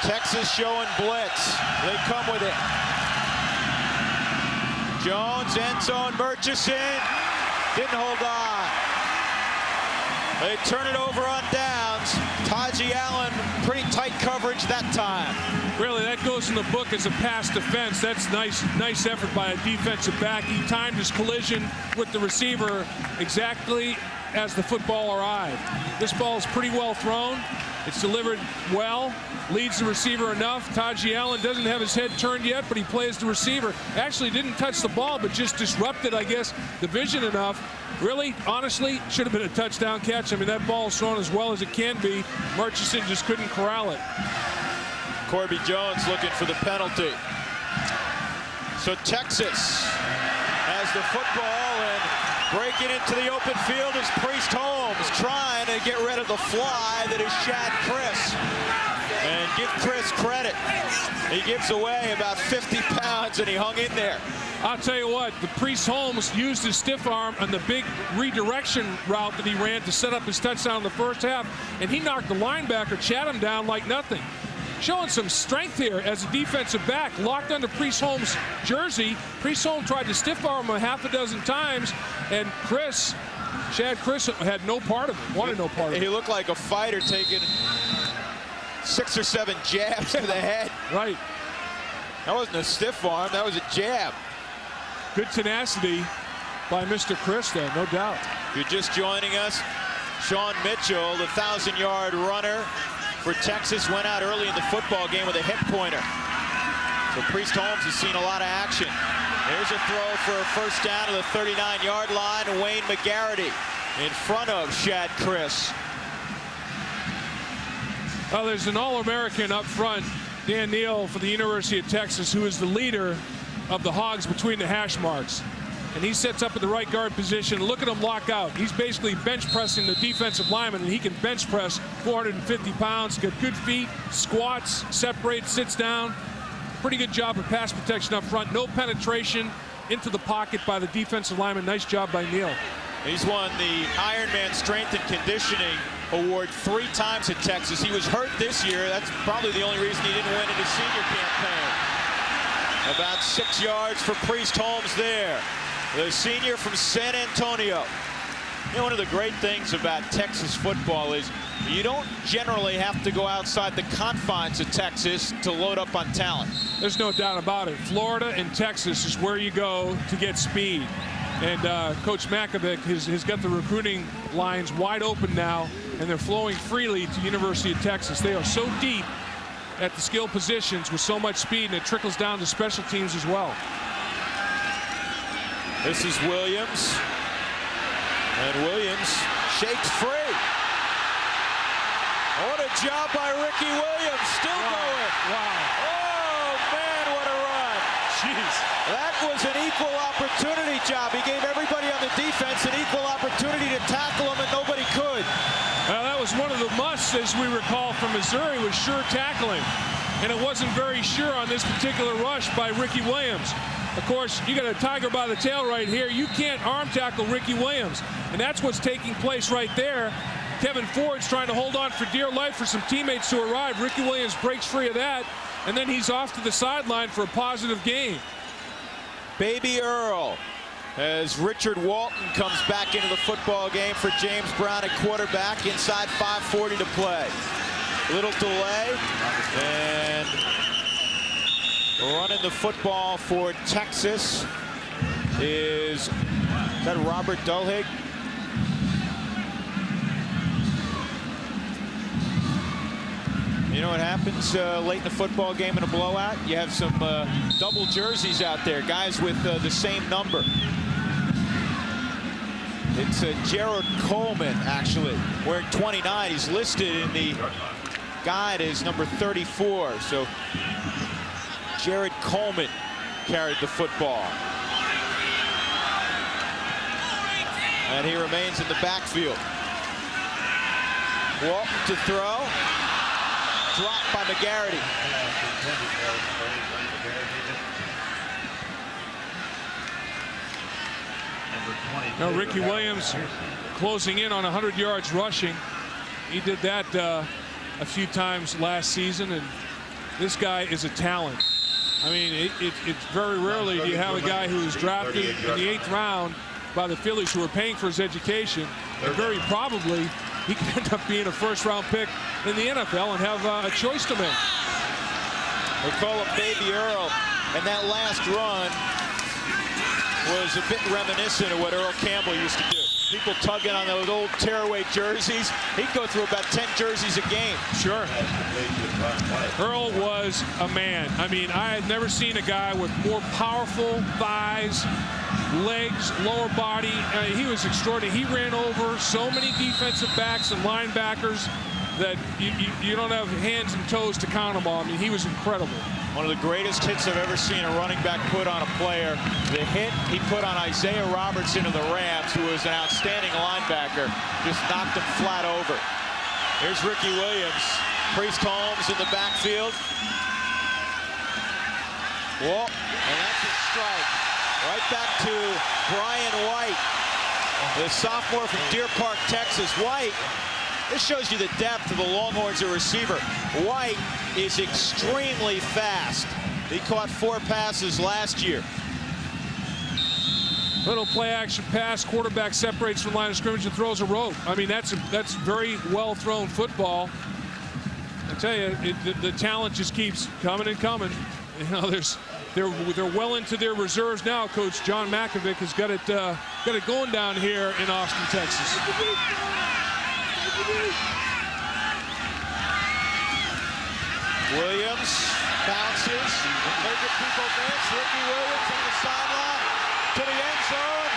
Speaker 1: Texas showing blitz. They come with it. Jones, end zone, Murchison. Didn't hold on. They turn it over on downs. Taji Allen, pretty tight coverage that time.
Speaker 2: Really, that goes in the book as a pass defense. That's nice effort by a defensive back. He timed his collision with the receiver exactly as the football arrived. This ball is pretty well thrown. It's delivered well, leads the receiver enough. Taji Allen doesn't have his head turned yet, but he plays the receiver. Actually didn't touch the ball, but just disrupted, I guess, the vision enough. Really, honestly, should have been a touchdown catch. I mean, that ball is thrown as well as it can be. Murchison just couldn't corral it.
Speaker 1: Corby Jones looking for the penalty. So Texas has the football, and breaking into the open field is Priest Holmes, trying to get rid of the fly that is Shad Chris. And give Chris credit. He gives away about 50 pounds, and he hung in there.
Speaker 2: I'll tell you what, the Priest Holmes used his stiff arm on the big redirection route that he ran to set up his touchdown in the first half, and he knocked the linebacker Chatham down like nothing. Showing some strength here as a defensive back, locked under Priest Holmes' jersey. Priest Holmes tried to stiff arm him a half a dozen times, and Shad Chris had no part of it, wanted no part of it.
Speaker 1: He looked like a fighter taking 6 or 7 jabs to the head.
Speaker 2: Right.
Speaker 1: That wasn't a stiff arm, that was a jab.
Speaker 2: Good tenacity by Mr. Chris, though, no doubt.
Speaker 1: If you're just joining us, Sean Mitchell, the 1,000-yard runner for Texas, went out early in the football game with a hip pointer. So Priest Holmes has seen a lot of action. There's a throw for a first down to the 39-yard line. Wayne McGarity in front of Shad Chris.
Speaker 2: Well, there's an All-American up front, Dan Neal for the University of Texas, who is the leader of the Hogs between the hash marks. And he sets up at the right guard position. Look at him lock out. He's basically bench pressing the defensive lineman, and he can bench press 450 pounds. Got good feet, squats, separates, sits down. Pretty good job of pass protection up front. No penetration into the pocket by the defensive lineman. Nice job by Neal.
Speaker 1: He's won the Ironman Strength and Conditioning Award 3 times at Texas. He was hurt this year. That's probably the only reason he didn't win in his senior campaign. About 6 yards for Priest Holmes there. The senior from San Antonio. You know, one of the great things about Texas football is you don't generally have to go outside the confines of Texas to load up on talent.
Speaker 2: There's no doubt about it. Florida and Texas is where you go to get speed. And Coach Makovic has got the recruiting lines wide open now, and they're flowing freely to University of Texas. They are so deep at the skill positions with so much speed, and it trickles down to special teams as well.
Speaker 1: This is Williams, and Williams shakes free. What a job by Ricky Williams, still going.
Speaker 2: Wow.
Speaker 1: Oh, man, what a run.
Speaker 2: Jeez.
Speaker 1: That was an equal opportunity job. He gave everybody on the defense an equal opportunity to tackle him, and nobody could.
Speaker 2: Well, that was one of the musts, as we recall from Missouri, was sure tackling. And it wasn't very sure on this particular rush by Ricky Williams. Of course, you got a tiger by the tail right here. You can't arm tackle Ricky Williams. And that's what's taking place right there. Kevin Ford's trying to hold on for dear life for some teammates to arrive. Ricky Williams breaks free of that, and then he's off to the sideline for a positive gain.
Speaker 1: Baby Earl, as Richard Walton comes back into the football game for James Brown at quarterback, inside 5:40 to play. A little delay, and running the football for Texas is that Robert Dulhig? You know what happens late in the football game in a blowout? You have some double jerseys out there, guys with the same number. It's Jared Coleman, actually, wearing 29. He's listed in the guide as number 34. So Jared Coleman carried the football. And he remains in the backfield. Walton to throw. Dropped by McGarity.
Speaker 2: Now Ricky Williams closing in on 100 yards rushing. He did that a few times last season, and this guy is a talent. I mean, it's very rarely do you have a guy who is drafted in the 8th round by the Phillies who are paying for his education, and very probably he could end up being a first-round pick in the NFL and have a choice to make.
Speaker 1: They call him Baby Earl, and that last run was a bit reminiscent of what Earl Campbell used to do. People tugging on those old tearaway jerseys. He'd go through about 10 jerseys a game.
Speaker 2: Sure. Earl was a man. I mean, I had never seen a guy with more powerful thighs, legs, lower body. He was extraordinary. He ran over so many defensive backs and linebackers that you don't have hands and toes to count them all. I mean, he was incredible.
Speaker 1: One of the greatest hits I've ever seen a running back put on a player. The hit he put on Isaiah Robertson of the Rams, who was an outstanding linebacker, just knocked him flat over. Here's Ricky Williams. Priest Holmes in the backfield. Whoa, and that's a strike. Right back to Brian White, the sophomore from Deer Park, Texas. White, this shows you the depth of the Longhorns at receiver. White is extremely fast. He caught 4 passes last year.
Speaker 2: Little play action pass, quarterback separates from the line of scrimmage and throws a rope. I mean, that's very well thrown football. I tell you, the talent just keeps coming and coming. You know, they're well into their reserves now. Coach John Makovic has got it going down here in Austin, Texas.
Speaker 1: Williams bounces, making people dance. Ricky Williams on the sideline to the end zone.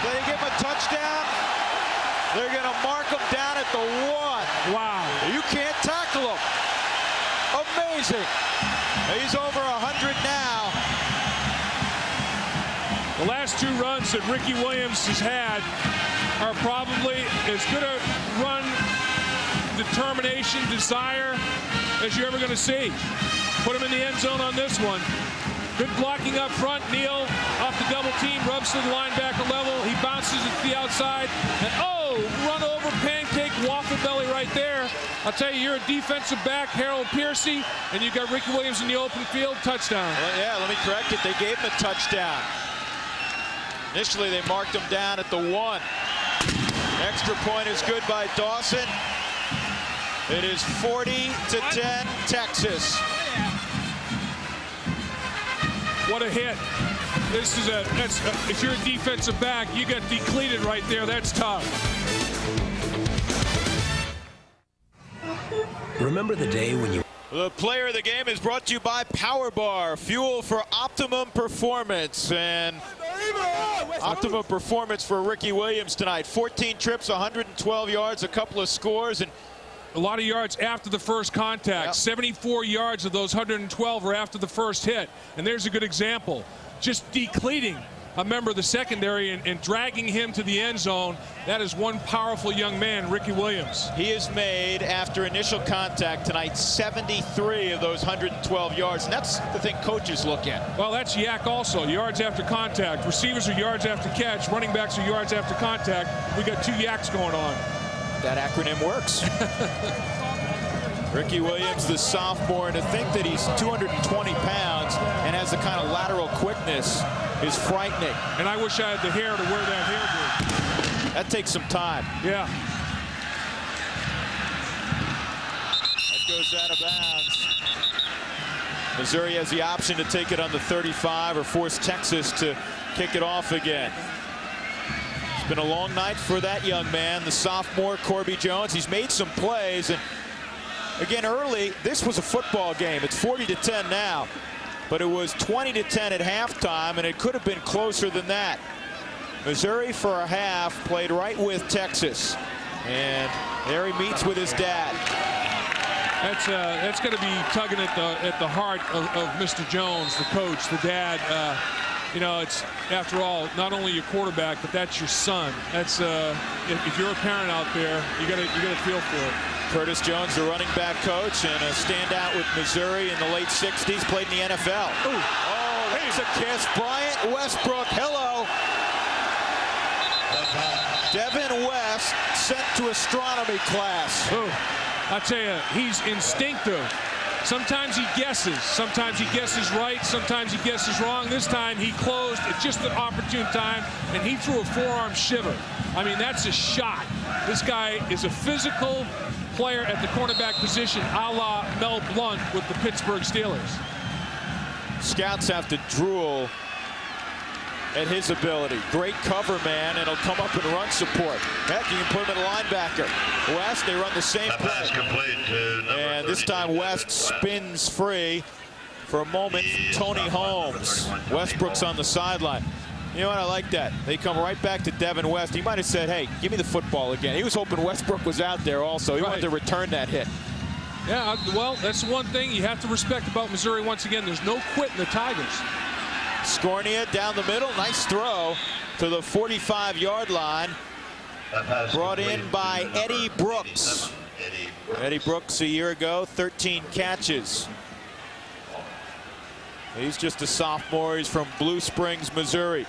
Speaker 1: They give him a touchdown. They're going to mark him down at the 1.
Speaker 2: Wow.
Speaker 1: You can't tackle him. Amazing. He's over 100 now.
Speaker 2: The last 2 runs that Ricky Williams has had are probably as good a run determination, desire as you're ever going to see. Put him in the end zone on this one. Good blocking up front. Neal off the double team, rubs to the linebacker level. He bounces it to the outside. And oh, run over, pancake, waffle belly right there. I'll tell you, you're a defensive back, Harold Piercy, and you got Ricky Williams in the open field. Touchdown.
Speaker 1: Well, yeah, let me correct it. They gave him a touchdown. Initially, they marked him down at the 1. Extra point is good by Dawson. It is 40-10, Texas.
Speaker 2: What a hit. This is if you're a defensive back, you get depleted right there. That's tough.
Speaker 16: Remember the day when you...
Speaker 1: The player of the game is brought to you by Power Bar, fuel for optimum performance. And optimum performance for Ricky Williams tonight. 14 trips, 112 yards, a couple of scores, and
Speaker 2: a lot of yards after the first contact. Yep. 74 yards of those 112 are after the first hit. And there's a good example. Just decleating a member of the secondary and dragging him to the end zone. That is one powerful young man, Ricky Williams.
Speaker 1: He has made, after initial contact tonight, 73 of those 112 yards. And that's the thing coaches look at.
Speaker 2: Well, that's yak also, yards after contact. Receivers are yards after catch. Running backs are yards after contact. We got 2 yaks going on.
Speaker 1: That acronym works. Ricky Williams, the sophomore, and to think that he's 220 pounds and has the kind of lateral quickness is frightening.
Speaker 2: And I wish I had the hair to wear that hairdo.
Speaker 1: That takes some time.
Speaker 2: Yeah.
Speaker 1: That goes out of bounds. Missouri has the option to take it on the 35 or force Texas to kick it off again. It's been a long night for that young man, the sophomore Corby Jones. He's made some plays, and again early, this was a football game. It's 40-10 now, but it was 20-10 at halftime, and it could have been closer than that. Missouri for a half played right with Texas, and there he meets with his dad.
Speaker 2: That's going to be tugging at the heart of Mr. Jones, the coach, the dad. You know, it's, after all, not only your quarterback, but that's your son. That's if you're a parent out there, you got to feel for it.
Speaker 1: Curtis Jones, the running back coach, and a standout with Missouri in the late 60s, played in the NFL. Ooh. Oh, there's a kiss. Bryant Westbrook, hello. sent to astronomy class.
Speaker 2: Oh, I tell you, he's instinctive. Sometimes he guesses. Sometimes he guesses right. Sometimes he guesses wrong. This time he closed at just an opportune time, and he threw a forearm shiver. I mean, that's a shot. This guy is a physical player at the cornerback position, a la Mel Blount with the Pittsburgh Steelers.
Speaker 1: Scouts have to drool at his ability. Great cover man, and he'll come up and run support. Heck, you can put him at linebacker. West, they run the same play. And this time West spins free for a moment. Tony Holmes. Westbrook's on the sideline. You know what? I like that. They come right back to Devin West. He might have said, hey, give me the football again. He was hoping Westbrook was out there also. He wanted to return that hit.
Speaker 2: Yeah, well, that's one thing you have to respect about Missouri once again. There's no quit in the Tigers.
Speaker 1: Scornia down the middle. Nice throw to the 45-yard line. Brought in by Eddie Brooks. Eddie Brooks a year ago, 13 catches. He's just a sophomore. He's from Blue Springs, Missouri.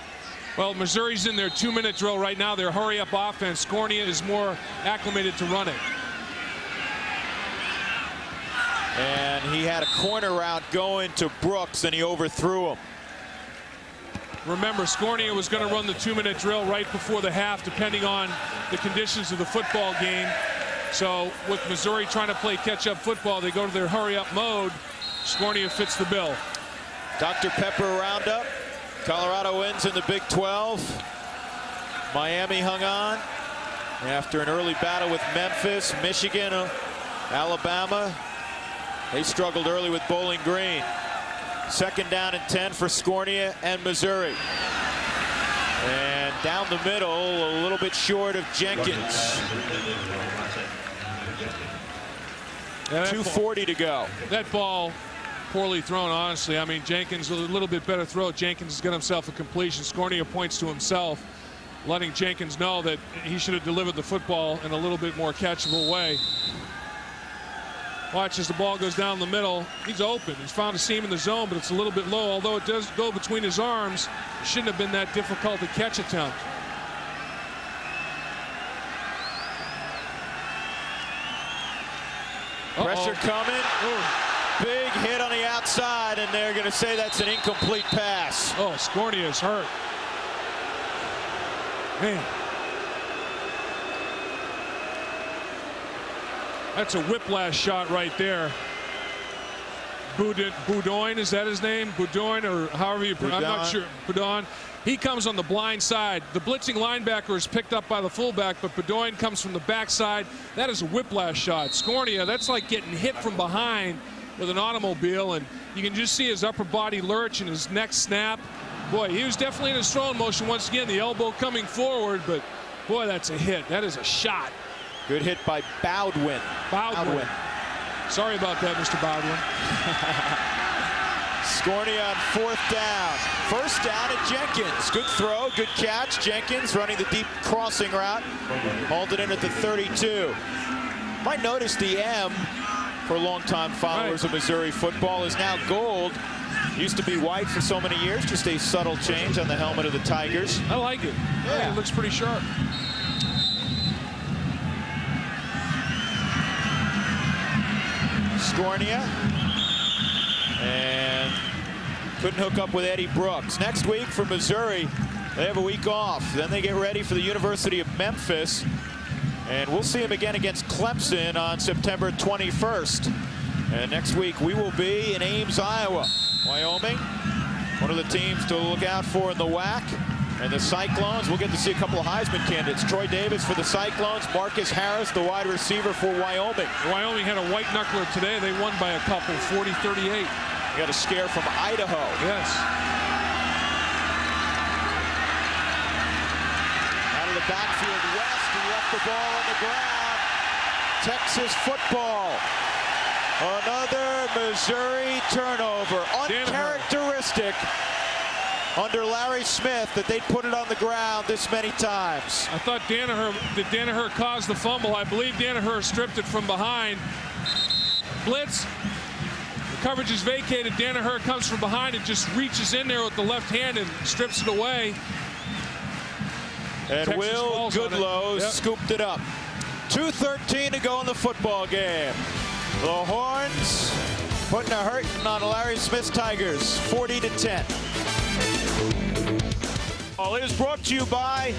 Speaker 2: Well, Missouri's in their 2-minute drill right now. Their hurry-up offense. Scornia is more acclimated to running.
Speaker 1: And he had a corner route going to Brooks, and he overthrew him.
Speaker 2: Remember, Scornia was going to run the 2-minute drill right before the half, depending on the conditions of the football game. So with Missouri trying to play catch-up football, they go to their hurry-up mode. Scornia fits the bill.
Speaker 1: Dr. Pepper Roundup. Colorado wins in the Big 12. Miami hung on after an early battle with Memphis, Michigan, Alabama. They struggled early with Bowling Green. 2nd down and 10 for Scornia and Missouri. And down the middle, a little bit short of Jenkins. 2:40 to go.
Speaker 2: That ball poorly thrown, honestly. I mean, Jenkins a little bit better throw. Jenkins has got himself a completion. Scornia points to himself, letting Jenkins know that he should have delivered the football in a little bit more catchable way. Watch as the ball goes down the middle. He's open. He's found a seam in the zone, but it's a little bit low. Although it does go between his arms, it shouldn't have been that difficult to catch attempt.
Speaker 1: Pressure coming. Big hit on the outside, and they're going to say that's an incomplete pass.
Speaker 2: Oh, Scornia is hurt. Man. That's a whiplash shot right there. Boudoin, is that his name? Boudoin, or however you pronounce it. I'm not sure. Boudoin. He comes on the blind side. The blitzing linebacker is picked up by the fullback, but Boudoin comes from the backside. That is a whiplash shot. Scornia, that's like getting hit from behind with an automobile, and you can just see his upper body lurch and his neck snap. Boy, he was definitely in his throwing motion once again. The elbow coming forward, but boy, that's a hit. That is a shot.
Speaker 1: Good hit by Bowdwin.
Speaker 2: Bowdwin. Sorry about that, Mr. Bowdwin.
Speaker 1: Scornia on 4th down. 1st down at Jenkins. Good throw, good catch. Jenkins running the deep crossing route. Hauled it in at the 32. Might notice the M for longtime followers of Missouri football is now gold. Used to be white for so many years. Just a subtle change on the helmet of the Tigers.
Speaker 2: I like it. Yeah, it looks pretty sharp.
Speaker 1: Scornia, and couldn't hook up with Eddie Brooks. Next week for Missouri, they have a week off. Then they get ready for the University of Memphis, and we'll see them again against Clemson on September 21st. And next week we will be in Ames, Iowa. Wyoming, one of the teams to look out for in the WAC. And the Cyclones, we'll get to see a couple of Heisman candidates. Troy Davis for the Cyclones, Marcus Harris, the wide receiver for Wyoming.
Speaker 2: Wyoming had a white knuckler today. They won by a couple, 40-38.
Speaker 1: Got a scare from Idaho.
Speaker 2: Yes.
Speaker 1: Out of the backfield, West, he left the ball on the ground. Texas football. Another Missouri turnover. Uncharacteristic under Larry Smith that they'd put it on the ground this many times.
Speaker 2: I thought Danaher caused the fumble. I believe Danaher stripped it from behind. Blitz. The coverage is vacated. Danaher comes from behind and just reaches in there with the left hand and strips it away.
Speaker 1: And
Speaker 2: Texas
Speaker 1: Will Goodlow scooped it up. 2:13 to go in the football game. The Horns putting a hurting on Larry Smith's Tigers, 40-10. All is brought to you by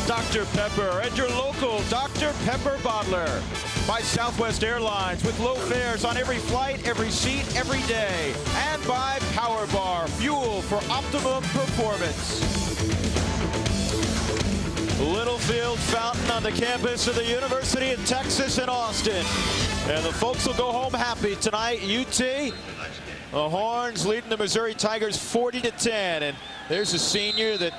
Speaker 1: Dr. Pepper and your local Dr. Pepper bottler. By Southwest Airlines with low fares on every flight, every seat, every day. And by Power Bar, fuel for optimum performance. Littlefield Fountain on the campus of the University of Texas in Austin. And the folks will go home happy tonight. UT, the Horns leading the Missouri Tigers 40-10. And there's a senior that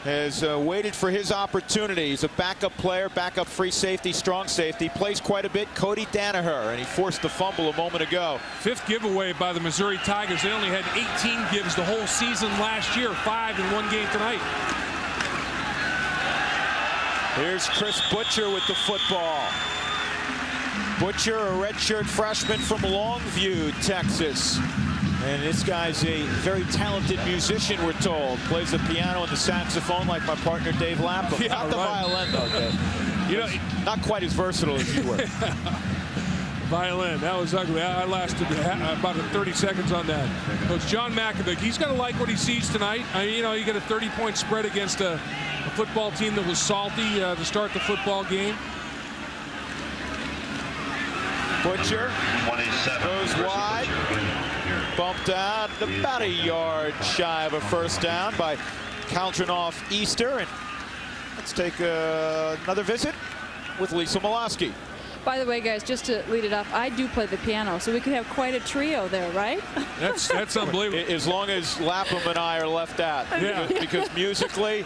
Speaker 1: has waited for his opportunity. He's a backup player, backup free safety, strong safety, plays quite a bit. Cody Danaher, and he forced the fumble a moment ago.
Speaker 2: 5th giveaway by the Missouri Tigers. They only had 18 gives the whole season last year, 5 in one game tonight.
Speaker 1: Here's Chris Butcher with the football. Butcher, a redshirt freshman from Longview, Texas. And this guy's a very talented musician, we're told. Plays the piano and the saxophone like my partner Dave Lapham.
Speaker 2: Yeah,
Speaker 1: not the violin, though, Dave. You know, not quite as versatile as you were.
Speaker 2: Violin, that was ugly. I lasted about 30 seconds on that. Coach John Makovic, he's got to like what he sees tonight. You know, you get a 30-point spread against a football team that was salty to start the football game.
Speaker 1: Butcher goes wide. Bumped out about a yard shy of a first down by Kaldrinoff Easter. And let's take another visit with Lisa Molosky.
Speaker 3: By the way, guys, just to lead it up, I do play the piano, so we could have quite a trio there, right?
Speaker 2: That's unbelievable.
Speaker 1: As long as Lapham and I are left out.
Speaker 2: Yeah.
Speaker 1: Because musically,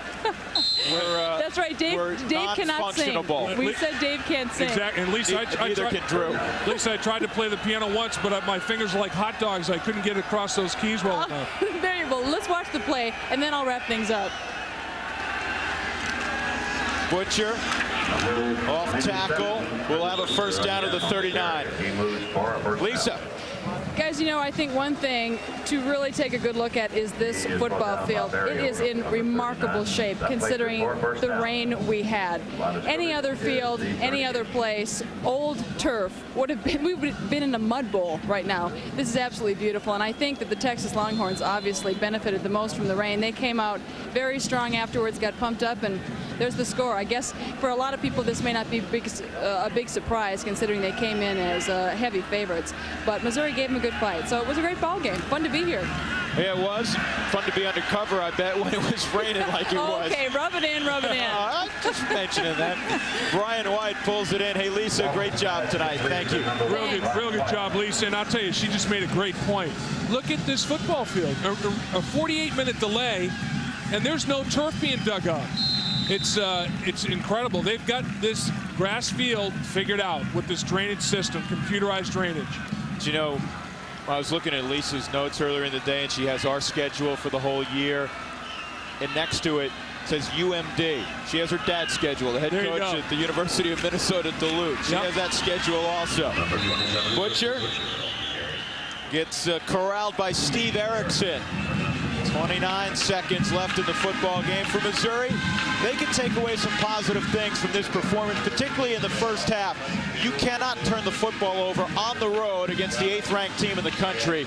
Speaker 1: we're
Speaker 3: that's right. Dave cannot sing. We said Dave can't sing.
Speaker 2: Exactly. And Lisa,
Speaker 1: neither can Drew.
Speaker 2: Lisa, I tried to play the piano once, but my fingers are like hot dogs. I couldn't get across those keys well enough.
Speaker 3: There you go. Let's watch the play, and then I'll wrap things up.
Speaker 1: Butcher off tackle. We'll have a first down to the 39. Lisa.
Speaker 3: Guys, you know, I think one thing to really take a good look at is this football field. It is in remarkable shape considering the rain we had. Any other field, any other place, old turf would have been, we would have been in a mud bowl right now. This is absolutely beautiful, and I think that the Texas Longhorns obviously benefited the most from the rain. They came out very strong afterwards, got pumped up, and there's the score. I guess for a lot of people this may not be a big surprise considering they came in as heavy favorites, but Missouri gave them a good fight. So it was a great ball game. Fun to be here.
Speaker 1: Yeah, it was. Fun to be undercover, I bet, when it was raining like it was.
Speaker 3: Okay, rub it in, rub it in.
Speaker 1: I'm just mentioning that. Brian White pulls it in. Hey, Lisa, great job tonight. Thank you.
Speaker 2: Real good job, Lisa. And I'll tell you, she just made a great point. Look at this football field. A 48-minute delay, and there's no turf being dug up. It's incredible. They've got this grass field figured out with this drainage system, computerized drainage.
Speaker 1: You know, I was looking at Lisa's notes earlier in the day, and she has our schedule for the whole year. And next to it says UMD. She has her dad's schedule, the head coach at the University of Minnesota Duluth. She has that schedule also. Butcher gets corralled by Steve Erickson. 29 seconds left in the football game for Missouri. They can take away some positive things from this performance, particularly in the first half. You cannot turn the football over on the road against the 8th-ranked team in the country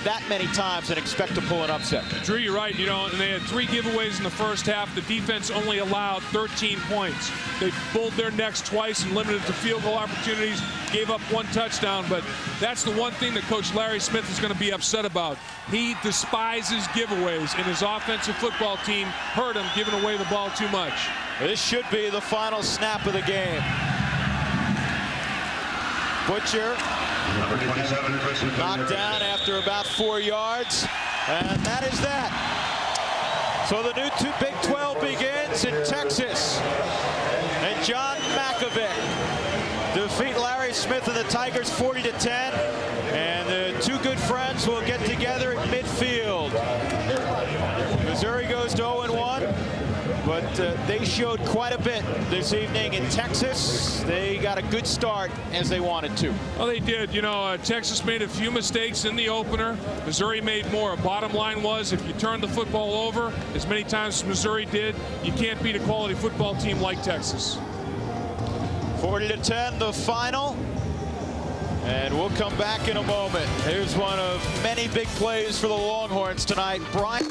Speaker 1: that many times and expect to pull an upset.
Speaker 2: Drew, you're right. You know, and they had 3 giveaways in the first half. The defense only allowed 13 points. They bulled their necks twice and limited the field goal opportunities, gave up 1 touchdown. But that's the one thing that Coach Larry Smith is going to be upset about. He despises giveaways, and his offensive football team hurt him giving away the ball too much.
Speaker 1: This should be the final snap of the game. Butcher knocked down after about 4 yards, and that is that. So the new Big 12 begins in Texas, and John Makovic defeat Larry Smith and the Tigers 40-10, and the two good friends will get together at midfield. Missouri goes to 0-1, but they showed quite a bit this evening in Texas. They got a good start as they wanted to.
Speaker 2: Well, they did. You know, Texas made a few mistakes in the opener. Missouri made more. Bottom line was, if you turn the football over as many times as Missouri did, you can't beat a quality football team like Texas.
Speaker 1: 40-10, the final. And we'll come back in a moment. Here's one of many big plays for the Longhorns tonight. Brian.